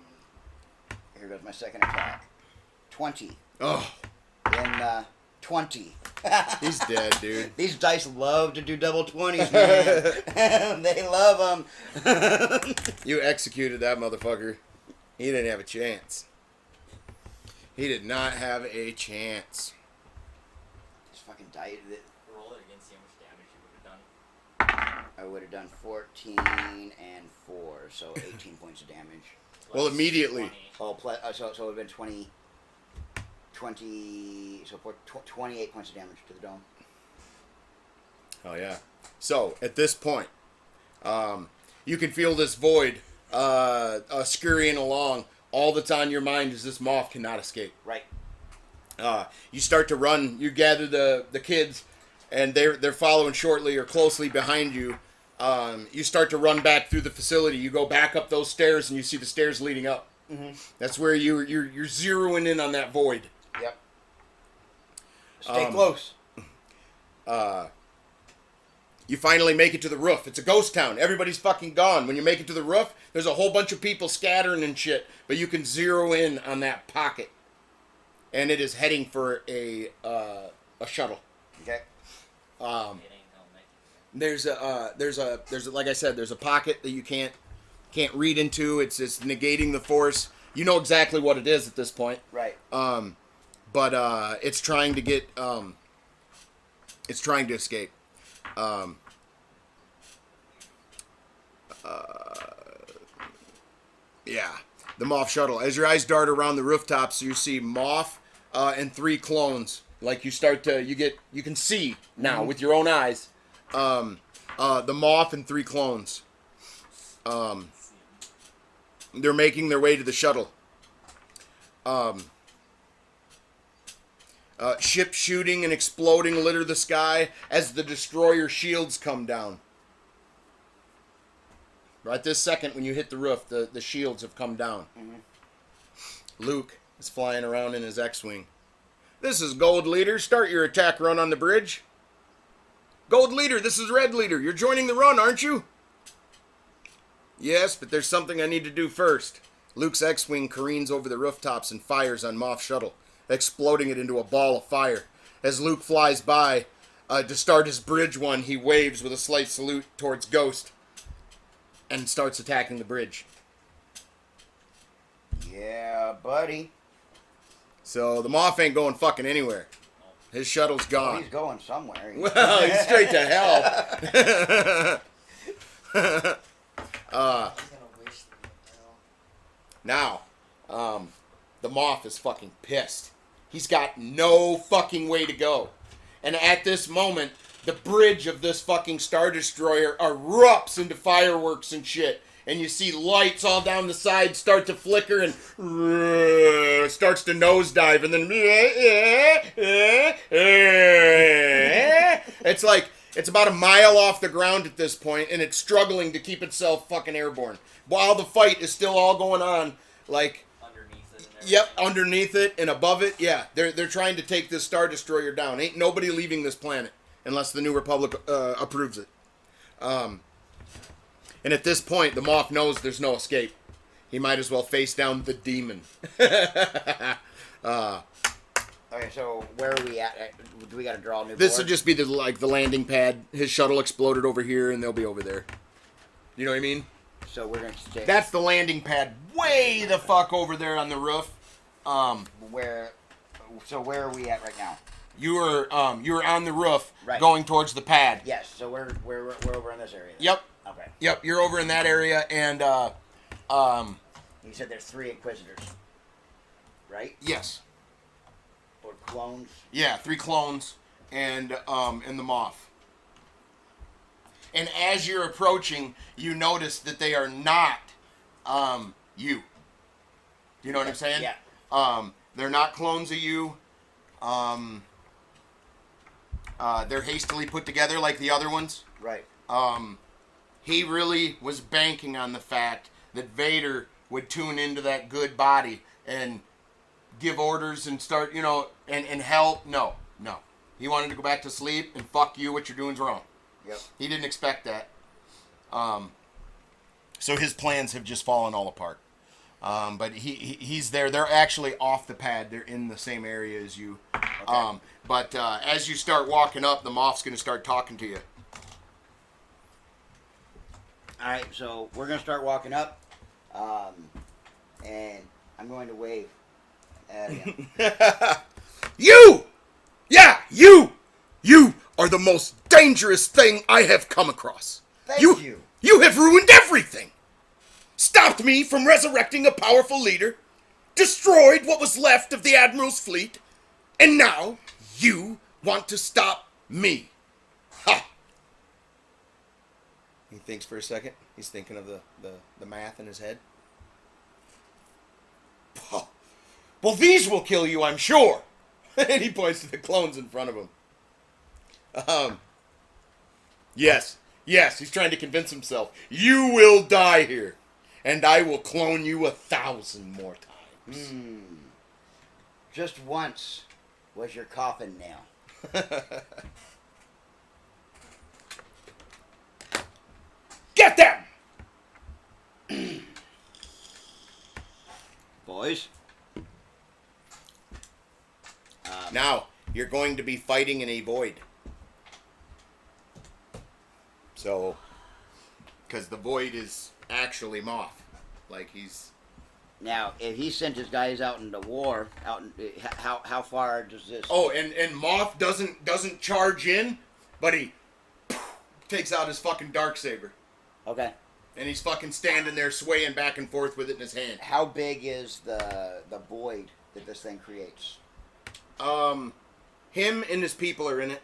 Here goes my second attack. 20. Oh, In the 20. he's dead, dude. These dice love to do double 20s, man. They love them. You executed that motherfucker. He didn't have a chance. He did not have a chance. This fucking die. Roll it against see how much damage you would have done. I would have done 14 and 4, so 18 points of damage. Well, Plus immediately. 20. Oh, so it would have been 28 points of damage to the dome. Oh, yeah. So, at this point, you can feel this void scurrying along. All that's on your mind is this moth cannot escape. Right. You start to run. You gather the kids, and they're following shortly or closely behind you. You start to run back through the facility. You go back up those stairs, and you see the stairs leading up. Mm-hmm. That's where you're zeroing in on that void. Yep. Stay close. You finally make it to the roof. It's a ghost town. Everybody's fucking gone. When you make it to the roof, there's a whole bunch of people scattering and shit. But you can zero in on that pocket, and it is heading for a shuttle. Okay. It ain't gonna make it. There's a like I said, there's a pocket that you can't read into. It's negating the force. You know exactly what it is at this point. Right. But it's trying to get it's trying to escape. Yeah, the Moth shuttle. As your eyes dart around the rooftops, you see Moth and 3 clones. Like you can see now with your own eyes. The Moth and 3 clones. They're making their way to the shuttle. Ships shooting and exploding litter the sky as the destroyer shields come down. Right this second, when you hit the roof, the shields have come down. Mm-hmm. Luke is flying around in his X-Wing. This is Gold Leader. Start your attack run on the bridge. Gold Leader, this is Red Leader. You're joining the run, aren't you? Yes, but there's something I need to do first. Luke's X-Wing careens over the rooftops and fires on Moth shuttle, exploding it into a ball of fire. As Luke flies by, to start his bridge one, he waves with a slight salute towards Ghost and starts attacking the bridge. Yeah, buddy. So the Moth ain't going fucking anywhere. His shuttle's Oh, gone. he's going somewhere. Well, he's straight to hell. He's gonna wish that, Now, the Moth is fucking pissed. He's got no fucking way to go. And at this moment, the bridge of this fucking Star Destroyer erupts into fireworks and shit. And you see lights all down the side start to flicker and starts to nosedive. And then it's about a mile off the ground at this point, and it's struggling to keep itself fucking airborne. While the fight is still all going on, like, Underneath it and Yep, underneath it and above it, yeah. They're trying to take this Star Destroyer down. Ain't nobody leaving this planet unless the New Republic approves it. And at this point, the Moff knows there's no escape. He might as well face down the demon. Okay, so where are we at? Do we got to draw a new This board? will just be the landing pad. His shuttle exploded over here, and they'll be over there. You know what I mean? So we're gonna stay. That's the landing pad, way the fuck over there on the roof. Where. So where are we at right now? You were on the roof, Right. going towards the pad. Yes. So we're over in this area. Then. Yep. Okay. Yep. You're over in that area, and You said there's 3 Inquisitors. Right? yes, Or clones. yeah, 3 clones, and the Moff. And as you're approaching, you notice that they are not you. You know what I'm saying? Yeah. They're not clones of you. They're hastily put together like the other ones. Right. He really was banking on the fact that Vader would tune into that good body and give orders and start, and help. No. He wanted to go back to sleep and fuck you, what you're doing's wrong. Yep. He didn't expect that. So his plans have just fallen all apart. But he's there. They're actually off the pad. They're in the same area as you. Okay. But as you start walking up, the Moff's going to start talking to you. All right. So we're gonna start walking up, and I'm going to wave at him. You! Yeah, you! You are the most dangerous thing I have come across. Thank you. You have ruined everything. Stopped me from resurrecting a powerful leader, destroyed what was left of the Admiral's fleet, and now you want to stop me. Ha! He thinks for a second. He's thinking of the math in his head. Well, these will kill you, I'm sure. And he points to the clones in front of him. Yes, he's trying to convince himself. You will die here, and I will clone you 1,000 more times. Just once was your coffin nail. Get them! Boys. Now, you're going to be fighting in a void. So, because the void is actually Moff. Like, he's... Now, if he sent his guys out into war, how far does this? Oh, and Moff doesn't charge in, but he takes out his fucking Darksaber. Okay. And he's fucking standing there swaying back and forth with it in his hand. How big is the void that this thing creates? Him and his people are in it.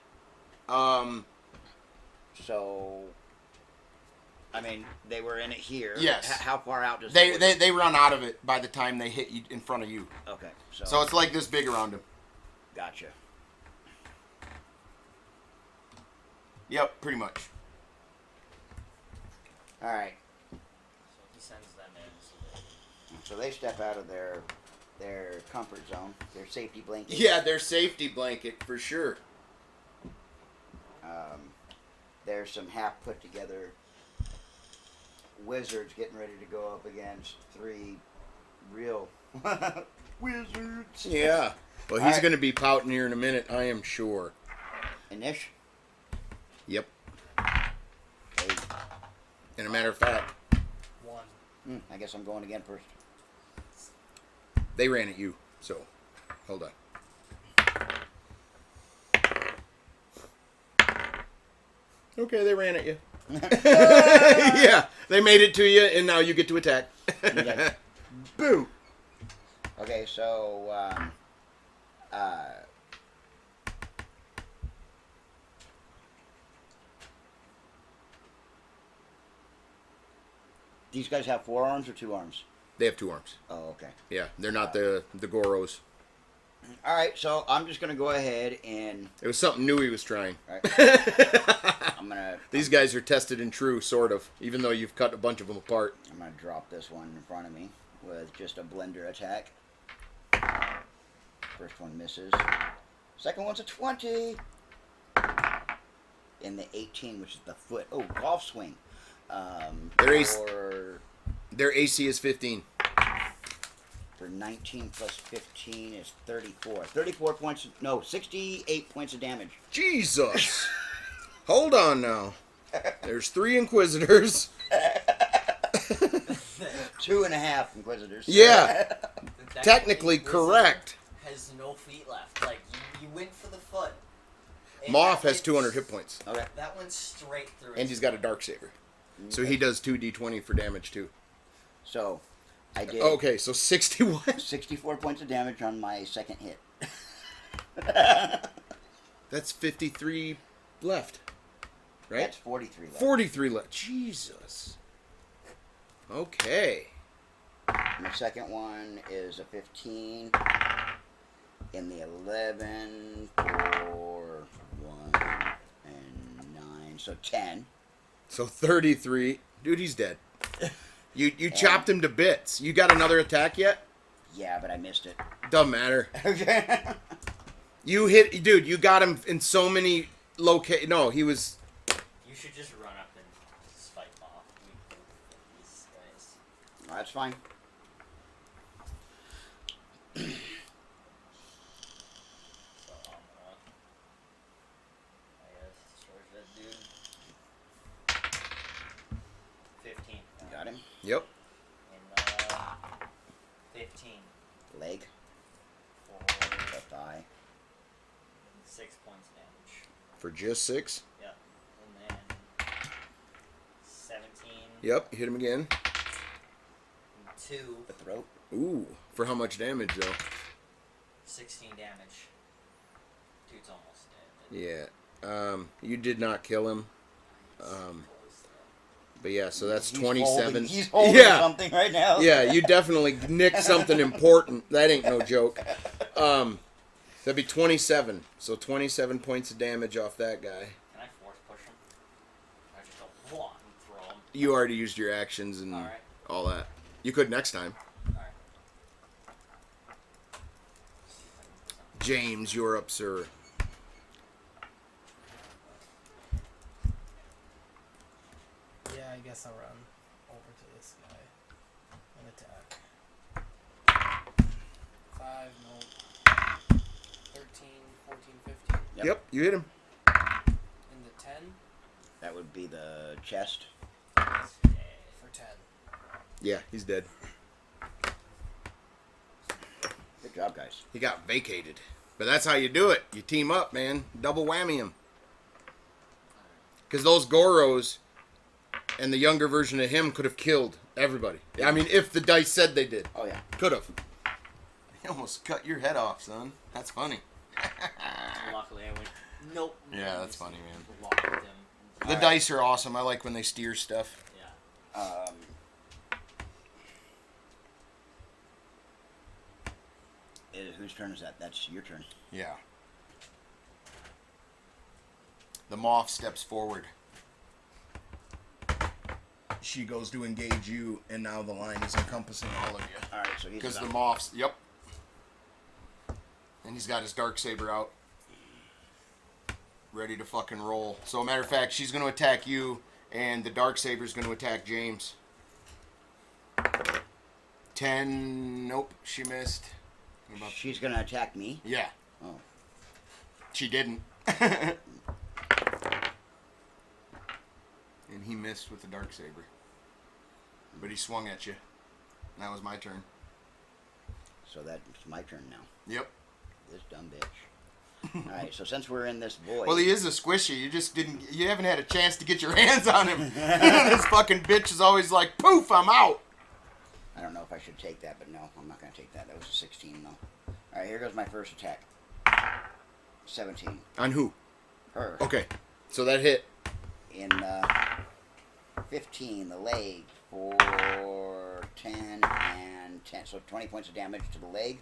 So, I mean, they were in it here. Yes. How far out does They run out of it by the time they hit you in front of you. Okay. So it's like this big around him. Gotcha. Yep, pretty much. All right. So he sends them in. So they step out of their comfort zone, their safety blanket. Yeah, their safety blanket for sure. There's some half put together wizards getting ready to go up against 3 real wizards. Yeah. Well, he's going to be pouting here in a minute, I am sure. Inish? Yep. Hey. And a matter of fact, 1. I guess I'm going again first. they ran at you, so hold on. Okay, they ran at you. Yeah, they made it to you, and now you get to attack. Okay. Boo. Okay, so these guys have 4 arms or 2 arms? They have 2 arms. Oh, okay. Yeah, they're not the Goros. All right, so I'm just gonna go ahead and. It was something new he was trying. All right. I'm gonna. These guys are tested and true, sort of, even though you've cut a bunch of them apart. I'm gonna drop this one in front of me with just a blender attack. First one misses. Second one's a 20. In the 18, which is the foot. Oh, golf swing. Their AC is 15. For 19 plus 15 is 34. 34 points. No, 68 points of damage. Jesus. Hold on now. There's 3 Inquisitors. 2.5 Inquisitors. Yeah. That Technically Inquisitor correct. Has no feet left. Like, you went for the foot. And Moth that has went 200 hit points. Okay. That went straight through. And he's got a Darksaber. So he does 2d20 for damage too. So, I did Okay, so 61. 64 points of damage on my second hit. That's 53 left. Right? That's 43 left. 43 left. Jesus. Okay. My second one is a 15. In the 11 for 1 and 9. So 10. So 33. Dude, he's dead. You chopped him to bits. You got another attack yet? Yeah, but I missed it. Doesn't matter. Okay. You hit, dude. You got him in so many No, he was. You should just run up and just fight off. These guys. Well, that's fine. So I'm gonna, I guess, charge that dude. 15. Got him. Yep. And 15 Leg. for The thigh. 6 points damage. For just 6. Yeah. And then 17. Yep. You hit him again. And 2. The throat. Ooh. For how much damage though? 16 damage. Dude's almost dead. Yeah. You did not kill him. But yeah, so that's He's 27. He's holding Yeah. something right now. Yeah, you definitely nicked something important. That ain't no joke. That'd be 27. So 27 points of damage off that guy. Can I force push him? I just go whoa, and throw him. You already used your actions and Alright. all that. You could next time. Alright. James, you're up, sir. Yeah, I guess I'll run over to this guy and attack. 5, no. 13, 14, 15. Yep, you hit him. In the 10 That would be the chest. for 10. Yeah, he's dead. Good job, guys. He got vacated. But that's how you do it. You team up, man. Double whammy him. Because those Goros and the younger version of him could have killed everybody. I mean, if the dice said they did. Oh, yeah. Could have. He almost cut your head off, son. That's funny. Luckily, I went, nope. Yeah, that's Just funny, man. Locked him. The Alright. dice are awesome. I like when they steer stuff. Yeah. Whose turn is that? That's your turn. Yeah. The moth steps forward. She goes to engage you, and now the line is encompassing all of you. All right, so he's Because the about- moth's, yep. And he's got his Darksaber out. Ready to fucking roll. So, matter of fact, she's going to attack you, and the Darksaber's going to attack James. 10, nope, she missed. What about- She's gonna attack me. Yeah, Oh, she didn't. And he missed with the Darksaber. But he swung at you. And that was my turn. so that's my turn now. Yep. This dumb bitch. All right, so since we're in this void, Well, he is a squishy. You haven't had a chance to get your hands on him. This fucking bitch is always like, poof, I'm out. I don't know if I should take that, but no, I'm not gonna take that. That was a 16 though. All right, here goes my first attack. 17. On who? Her. Okay. So that hit. In 15, the leg for 10 and 10. So 20 points of damage to the leg.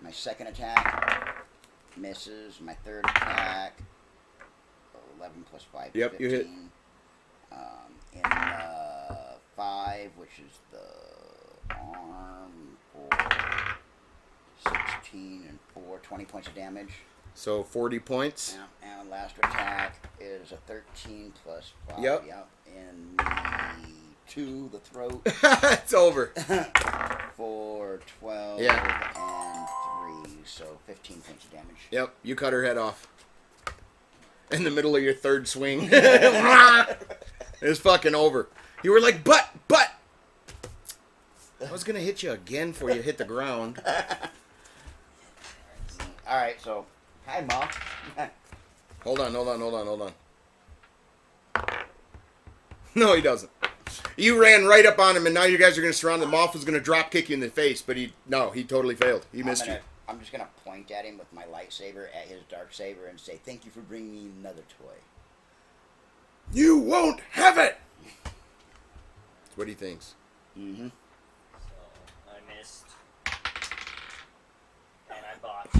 My second attack misses. My third attack, 11 plus 5 Yep, 15. you hit. In 5, which is the arm, for 16 15 and 4, 20 points of damage. So 40 points. Yeah, and last attack is a 13 plus 5. Yep. In the 2, the throat. It's over. For 12 Yeah. and 3, so 15 points of damage. Yep, you cut her head off. In the middle of your third swing. It's fucking over. You were like, but. I was going to hit you again before you hit the ground. Alright, so, hi, Mom. Hold on. No, he doesn't. You ran right up on him, and now you guys are going to surround him. Moth was going to drop kick you in the face, but he totally failed. He missed you. I'm just going to point at him with my lightsaber at his dark saber and say, thank you for bringing me another toy. You won't have it! That's what he thinks. Mm-hmm. So I missed, and I botched.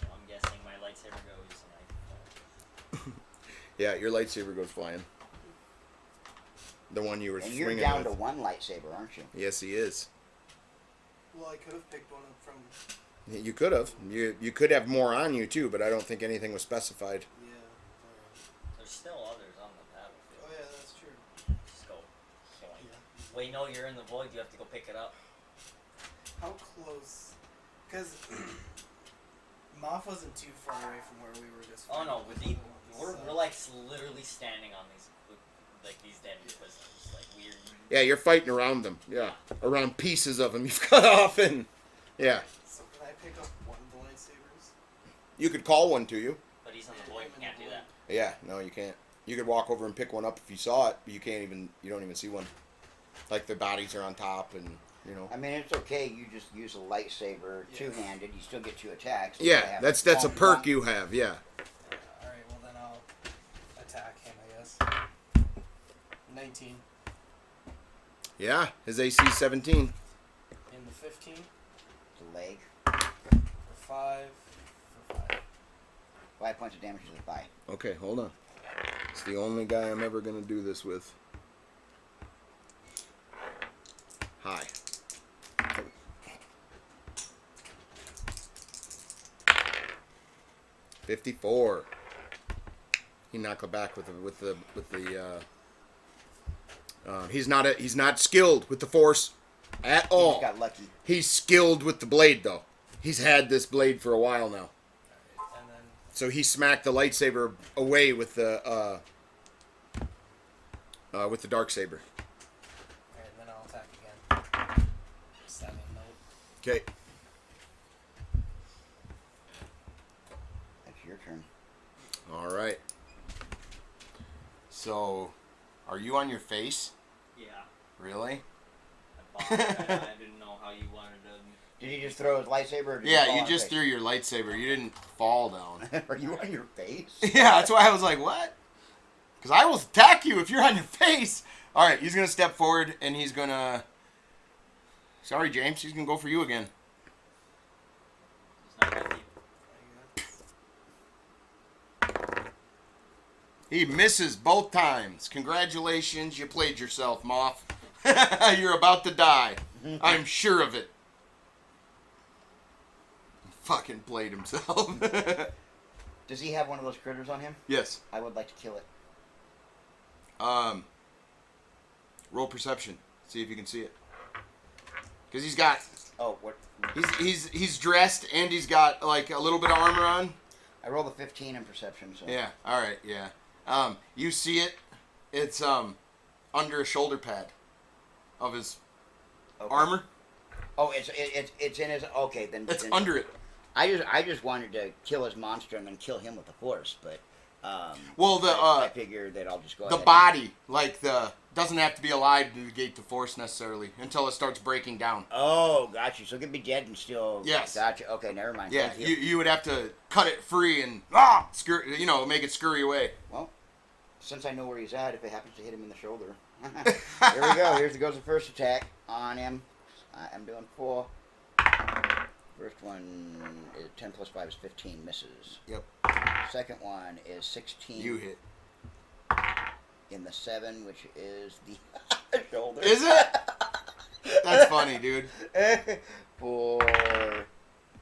So I'm guessing my lightsaber goes, and I fall. Yeah, your lightsaber goes flying. The one you were And swinging you're down with. to 1 lightsaber, aren't you? Yes, he is. Well, I could have picked one up from. You could have. You could have more on you, too, but I don't think anything was specified. Yeah. Alright. There's still others on the battlefield. Oh yeah, that's true. Just go. Yeah. Wait, no, you're in the void. You have to go pick it up. How close? Because Moth wasn't too far away from where we were just. Oh no, with the we're So- like literally standing on these dead prisoners, like weird. Yeah, you're fighting around them. Yeah, around pieces of them you've cut off, and yeah, So can I pick up one of the lightsabers? you could call one to you. But he's in the void. You can't do that. Yeah, no, you can't. You could walk over and pick one up if you saw it, but you don't even see one. Like the bodies are on top, and you know. I mean, it's okay. You just use a lightsaber Yeah. two-handed. You still get 2 attacks. Yeah, that's a perk you have. Yeah. Alright, well then I'll attack him, I guess. 19. Yeah, his AC is 17. In the 15. The leg. For 5. For 5. 5 points of damage to the thigh. Okay, hold on. It's the only guy I'm ever gonna do this with. Hi. $54. He knocked it back with the. He's not skilled with the force at He all. just got lucky. He's skilled with the blade though. He's had this blade for a while now. And then So he smacked the lightsaber away with the dark saber. alright, then I'll attack again. 7, nope. Okay. That's your turn. All right. So, are you on your face? Yeah. Really? I didn't know how you wanted to. Did he just throw his lightsaber? Or did Yeah, fall you on just his threw your lightsaber. You didn't fall down. face? Are you on your face? Yeah, that's why I was like, what? Because I will attack you if you're on your face. All right, he's going to step forward, and he's going to... Sorry, James. He's going to go for you again. It's not gonna be- He misses both times. Congratulations. You played yourself, Moth. You're about to die. I'm sure of it. He fucking played himself. Does he have one of those critters on him? Yes. I would like to kill it. Roll perception. See if you can see it. Because he's got... Oh, what? He's dressed and he's got like a little bit of armor on. I rolled a 15 in perception, so. Yeah. All right. Yeah. You see it? It's under a shoulder pad of his Okay. armor. Oh, it's in his. Okay, then. It's then- under it. I just wanted to kill his monster and then kill him with the force, but. Well, I figured that I'll just go the ahead. body, like doesn't have to be alive to negate the force necessarily until it starts breaking down. Oh, got you. So it could be dead and still. Yes. Gotcha. Okay, never mind. Yeah, Thank you would have to cut it free and make it scurry away. Well, since I know where he's at, if it happens to hit him in the shoulder. Here we go. Here goes the first attack on him. I'm doing 4. First one is 10 plus 5 is 15, misses. Yep. Second one is 16. You hit. In the 7, which is the shoulder. Is it? That's funny, dude. For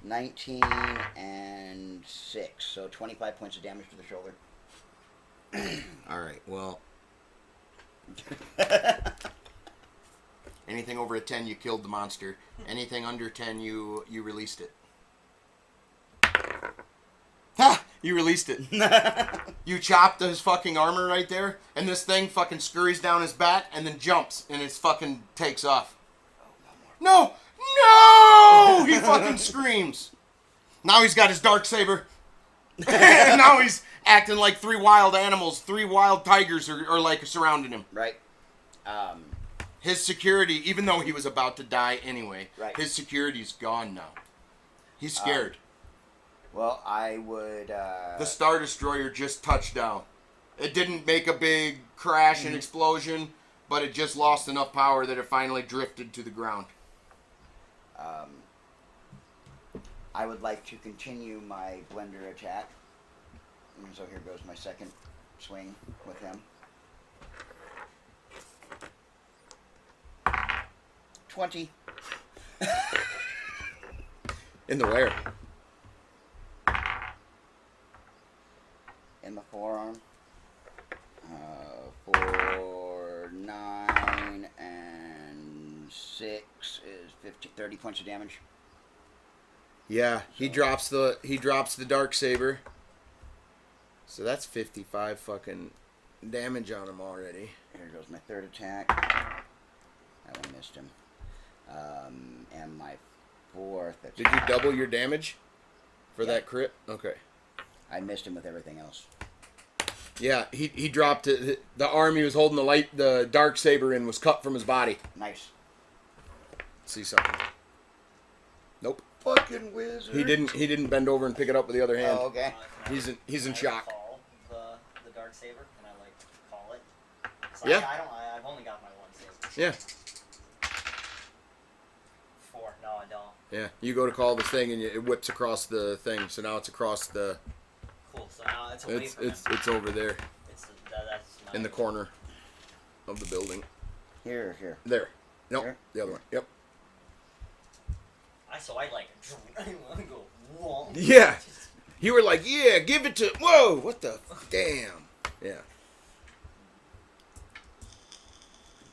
19 and 6, so 25 points of damage to the shoulder. All right. Well, anything over a 10, you killed the monster. Anything under 10, you released it. Ha! You released it. You chopped his fucking armor right there, and this thing fucking scurries down his back and then jumps, and it fucking takes off. No! No! He fucking screams. Now he's got his dark saber. And now he's acting like 3 wild animals, 3 wild tigers are like surrounding him. Right. His security, even though he was about to die anyway, Right. his security's gone now. He's scared. Well, I would. The Star Destroyer just touched down. It didn't make a big crash and explosion, but it just lost enough power that it finally drifted to the ground. I would like to continue my blender attack. And so here goes my second swing with him. 20. In the where? In the forearm. For 9 and 6 is 30 points of damage. Yeah, he drops the dark saber. So that's 55 fucking damage on him already. Here goes my third attack. That one missed him. And my fourth attack. Did you double your damage for that crit? Okay. I missed him with everything else. Yeah, he dropped it. The arm he was holding the dark saber in was cut from his body. Nice. See something? Nope. Fucking wizard. He didn't bend over and pick it up with the other hand. Oh, okay. Can He's in I shock. Call the dark saber? Can I like call it? So Yeah. I've only got my one saber. Yeah. 4. No, I don't. Yeah. You go to call this thing and it whips across the thing. So now it's across the. Cool. So now it's away from him. It's over there That's my in the corner of the building. Here. There. Nope. Here? The other one. Yep. I like I want to go. Whoa. Yeah. You were like, yeah, give it to. Whoa! What the? Damn. Yeah.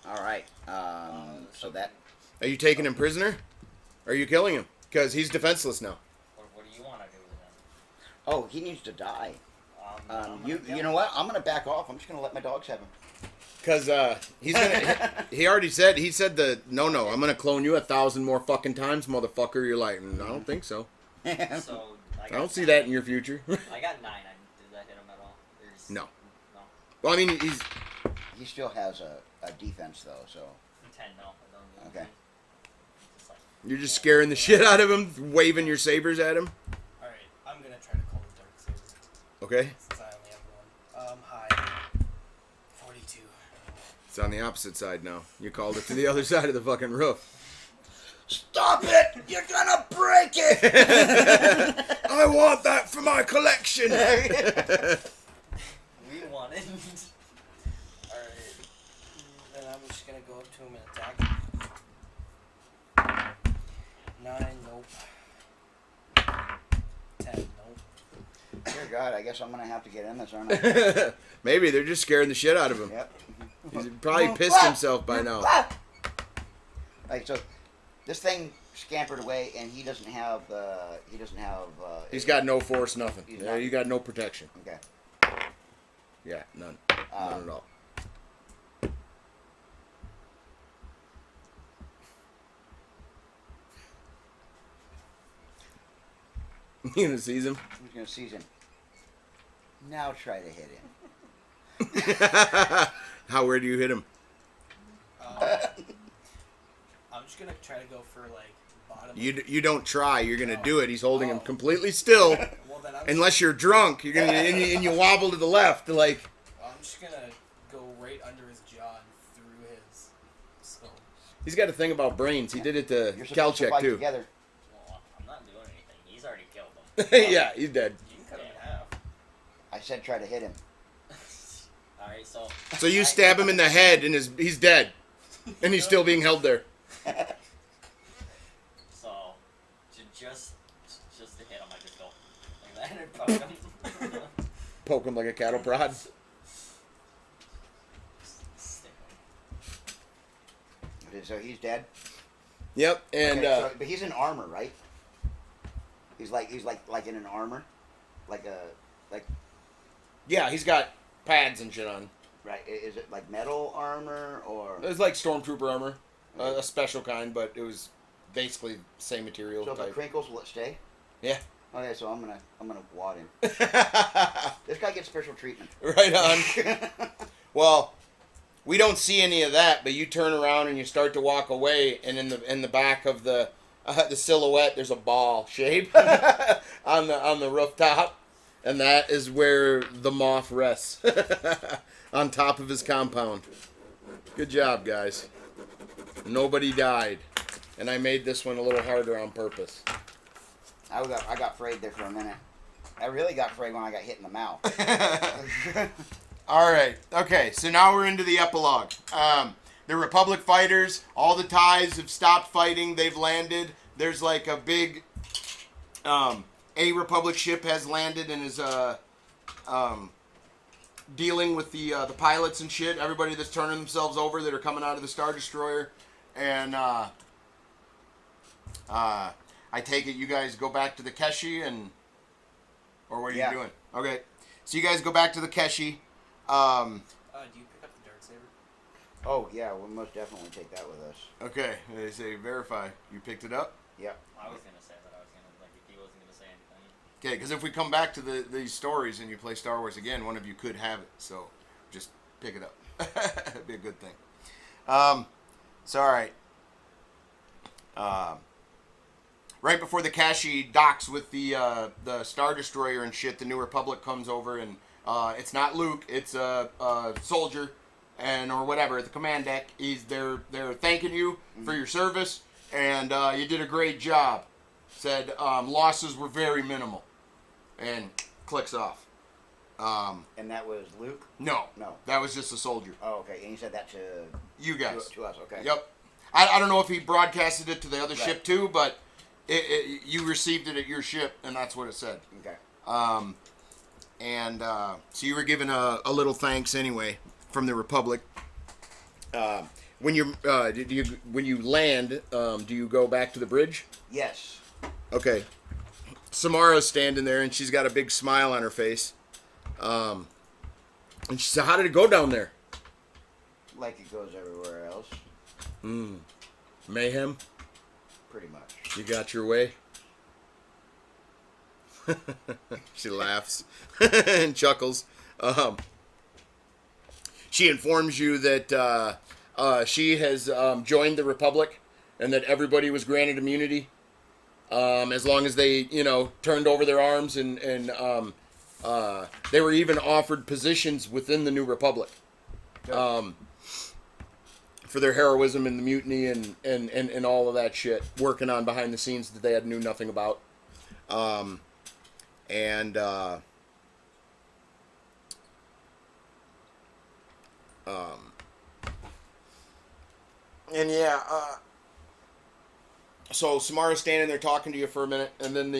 All right. So that. Are you taking him prisoner? Or are you killing him? Because he's defenseless now. What do you want to do with him? Oh, he needs to die. I'm gonna kill You him. know what? I'm gonna back off. I'm just gonna let my dogs have him. Because he's gonna. He already said. He said no. I'm gonna clone you 1,000 more fucking times, motherfucker. You're like, I don't think so. So I don't see that in your future. I got 9. Did that hit him at all? No. No. Well, I mean, He still has a defense though, so. 10. No. I don't do Okay. Just like, you're just scaring the shit out of him, waving your sabers at him. Alright, I'm gonna try to call the dark saber. Okay. Since I only have one. High. 42. It's on the opposite side now. You called it to the other side of the fucking roof. Stop it! You're gonna break it! I want that for my collection. we want it. Alright. Then I'm just gonna go up to him and attack. 9, nope. 10, nope. Dear God, I guess I'm gonna have to get in this, aren't I? Maybe they're just scaring the shit out of him. Yep. He's probably pissed himself by now. Like so, this thing scampered away, and he doesn't have. He's got no force, nothing. He's Yeah, not- you got no protection. Okay. Yeah, none. None at all. You gonna seize him? Who's gonna seize him? Now try to hit him. How, where do you hit him? I'm just gonna try to go for like bottom. You don't try. You're gonna do it. He's holding him completely still. Well, then Unless you're drunk, you're gonna and you wobble to the left, like. I'm just gonna go right under his jaw and through his skull. He's got a thing about brains. He did it to You're supposed to Calchek fight too. together. Well, I'm not doing anything. He's already killed him. Yeah, he's dead. You can cut him in half. I said try to hit him. Alright, so. So you stab him in the head, and he's dead, and he's still being held there. just to hit him, I just go like that and poke him. Poke him like a cattle prod. Stick him. Okay, so he's dead. Yep, and Okay, so, but he's in armor, right? He's like in an armor, like yeah, he's got pads and shit on. right. Is it like metal armor or? It was like stormtrooper armor, a special kind, but it was basically same material So if it type. crinkles, will it stay? Yeah. Okay, so I'm gonna wad him. This guy gets special treatment. Right on. Well, we don't see any of that, but you turn around and you start to walk away, and in the back of the silhouette, there's a ball shape on the rooftop, and that is where the moth rests on top of his compound. Good job, guys. Nobody died, and I made this one a little harder on purpose. I got afraid there for a minute. I really got afraid when I got hit in the mouth. All right. Okay. So now we're into the epilogue. The Republic fighters, all the ties have stopped fighting. They've landed. There's like a big, a Republic ship has landed and is dealing with the pilots and shit. Everybody that's turning themselves over that are coming out of the Star Destroyer, and I take it you guys go back to the Keshi or what are you doing? Okay. So you guys go back to the Keshi. Do you pick up the Darksaber? Oh yeah, we'll most definitely take that with us. Okay. They say verify. You picked it up? Yep. I was gonna say that. I was gonna if he wasn't gonna say anything. Okay, because if we come back to these stories and you play Star Wars again, one of you could have it. So just pick it up. It'd be a good thing. So all right. Right before the Kashi docks with the Star Destroyer and shit, the New Republic comes over and it's not Luke, it's a soldier or whatever at the command deck. They're thanking you for your service and you did a great job. Said losses were very minimal, and clicks off. And that was Luke? No, No. that was just a soldier. Oh, okay. And he said that to You guys. to us. Okay. Yep. I don't know if he broadcasted it to the other ship too, but you received it at your ship, and that's what it said. Okay. So you were given a little thanks anyway from the Republic. When you land, do you go back to the bridge? Yes. Okay. Samara's standing there, and she's got a big smile on her face. And she said, "How did it go down there?" Like it goes everywhere else. Mayhem. Pretty much. You got your way. She laughs and chuckles. She informs you that she has joined the Republic and that everybody was granted immunity as long as they, turned over their arms and they were even offered positions within the New Republic for their heroism and the mutiny and all of that shit, working on behind the scenes that they knew nothing about. So Samara's standing there talking to you for a minute, and then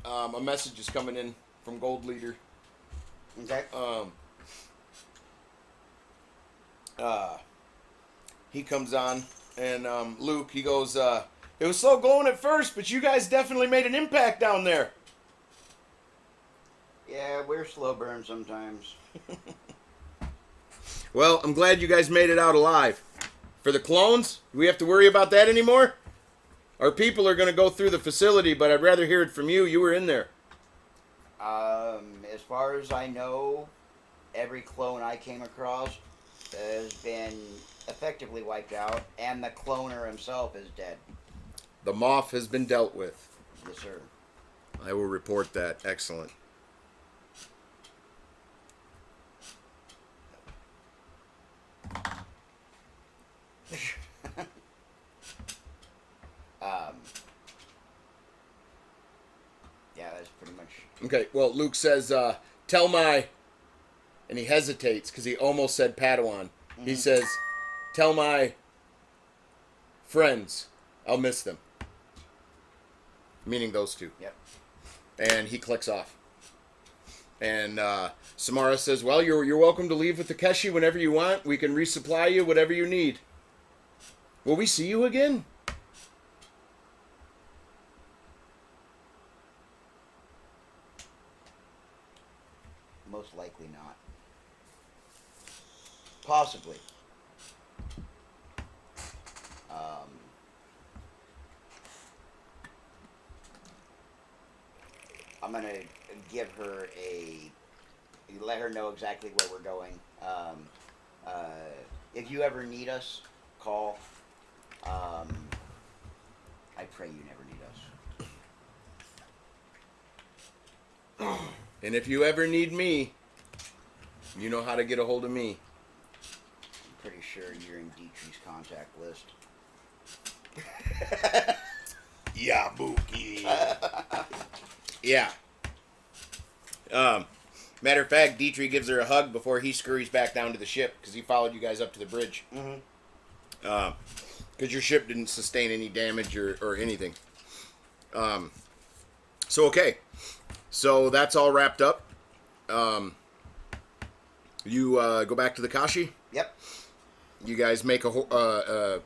a message is coming in from Gold Leader. Okay. He comes on, and Luke, he goes, "It was slow going at first, but you guys definitely made an impact down there." Yeah, we're slow burn sometimes. Well, I'm glad you guys made it out alive. For the clones, do we have to worry about that anymore? Our people are going to go through the facility, but I'd rather hear it from you. You were in there. As far as I know, every clone I came across has been effectively wiped out, and the cloner himself is dead. The Moff has been dealt with. Yes, sir. I will report that. Excellent. Yeah, that's pretty much. Okay, well, Luke says, tell my... And he hesitates because he almost said Padawan. Mm-hmm. He says, tell my friends I'll miss them. meaning those two. Yep. And he clicks off. And Samara says, well, you're welcome to leave with Takeshi whenever you want. We can resupply you, whatever you need. Will we see you again? Most likely not. Possibly. I'm gonna give her let her know exactly where we're going. If you ever need us, call. I pray you never need us. And if you ever need me, you know how to get a hold of me. I'm pretty sure you're in Dietrich's contact list. Yabuki. Yeah. Matter of fact, Dietrich gives her a hug before he scurries back down to the ship because he followed you guys up to the bridge. Mm-hmm. Because your ship didn't sustain any damage or anything. So, okay. So, that's all wrapped up. You go back to the Kashi. Yep. You guys make you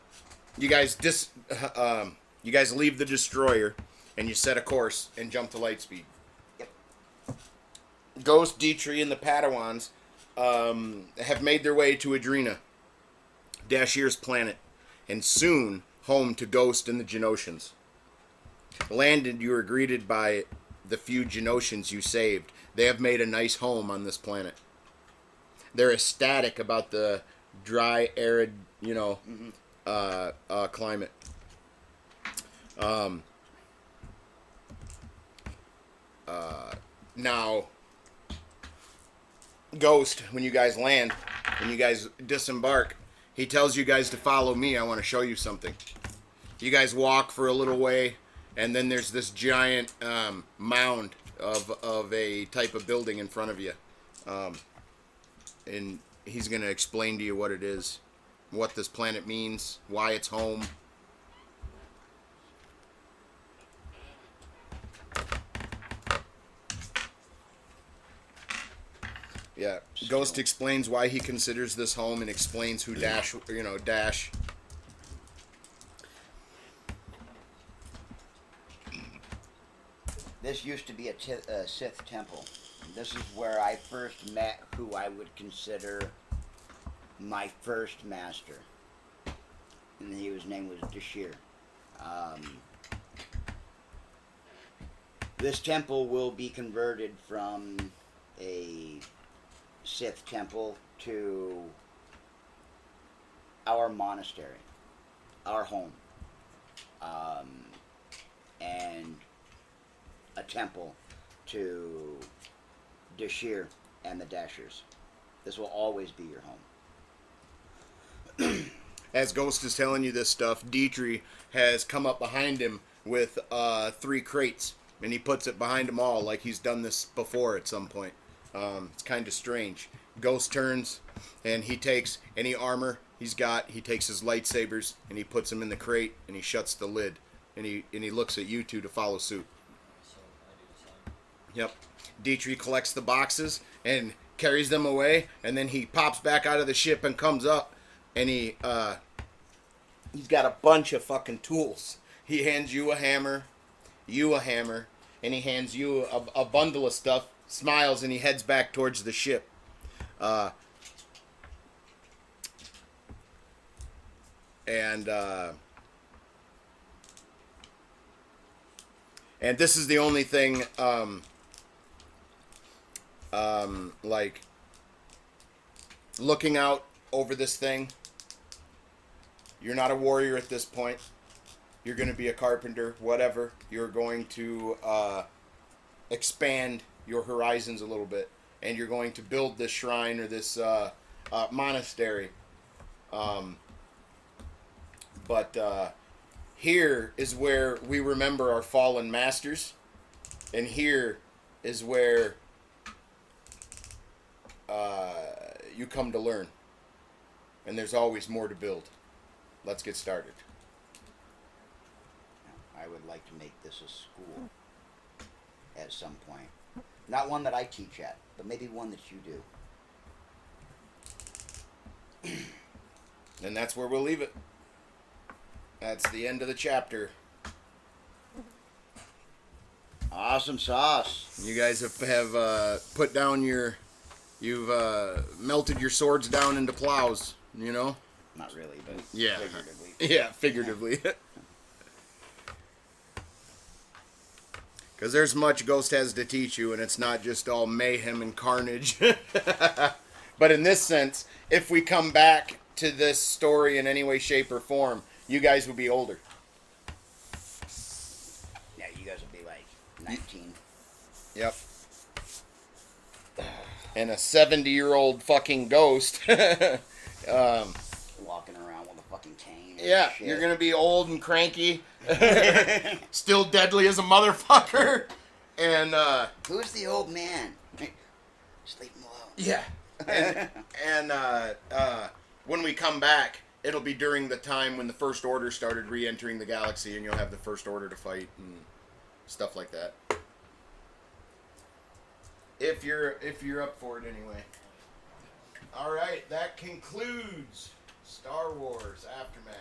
guys leave the destroyer and you set a course and jump to light speed. Yep. Ghost, Dietrich, and the Padawans have made their way to Adrena, Dashir's planet, and soon home to Ghost and the Genosians. Landed, you are greeted by the few Genosians you saved. They have made a nice home on this planet. They're ecstatic about the dry, arid, climate. Now, Ghost, when you guys land, when you guys disembark, he tells you guys to follow me. I want to show you something. You guys walk for a little way, and then there's this giant mound of a type of building in front of you. And he's going to explain to you what it is, what this planet means, why it's home. Yeah, Ghost explains why he considers this home and explains who Dash. This used to be a Sith temple. This is where I first met who I would consider my first master. And his name was Dashir. This temple will be converted from a Sith temple to our monastery, our home, and a temple to Dashir and the Dashers. This will always be your home. As Ghost is telling you this stuff, Dietrich has come up behind him with 3 crates, and he puts it behind them all like he's done this before at some point. It's kind of strange. Ghost turns, and he takes any armor he's got, he takes his lightsabers, and he puts them in the crate, and he shuts the lid, and he looks at you two to follow suit. So I do the same. Yep. Dietrich collects the boxes and carries them away, and then he pops back out of the ship and comes up, and he's got a bunch of fucking tools. He hands you a hammer, and he hands you a bundle of stuff, smiles, and he heads back towards the ship. And this is the only thing, like, looking out over this thing. You're not a warrior at this point. You're going to be a carpenter, whatever. You're going to expand your horizons a little bit. And you're going to build this shrine or this monastery. But here is where we remember our fallen masters. And here is where you come to learn. And there's always more to build. Let's get started. I I would like to make this a school at some point. Not one that I teach at, but maybe one that you do. And that's where we'll leave it. That's the end of the chapter. Awesome sauce. You guys have put down you've melted your swords down into plows, you know? Not really, but Yeah. figuratively. Yeah, figuratively. Because there's much Ghost has to teach you, and it's not just all mayhem and carnage. But in this sense, if we come back to this story in any way, shape, or form, you guys will be older. Yeah, you guys will be like 19. Yep. And a 70-year-old fucking ghost. Walking around with a fucking cane. And Yeah, shit. you're going to be old and cranky. Still deadly as a motherfucker. And, Who's the old man? Just leave him alone. yeah. And when we come back, it'll be during the time when the First Order started re-entering the galaxy, and you'll have the First Order to fight and stuff like that. If you're up for it anyway. All right, that concludes Star Wars Aftermath.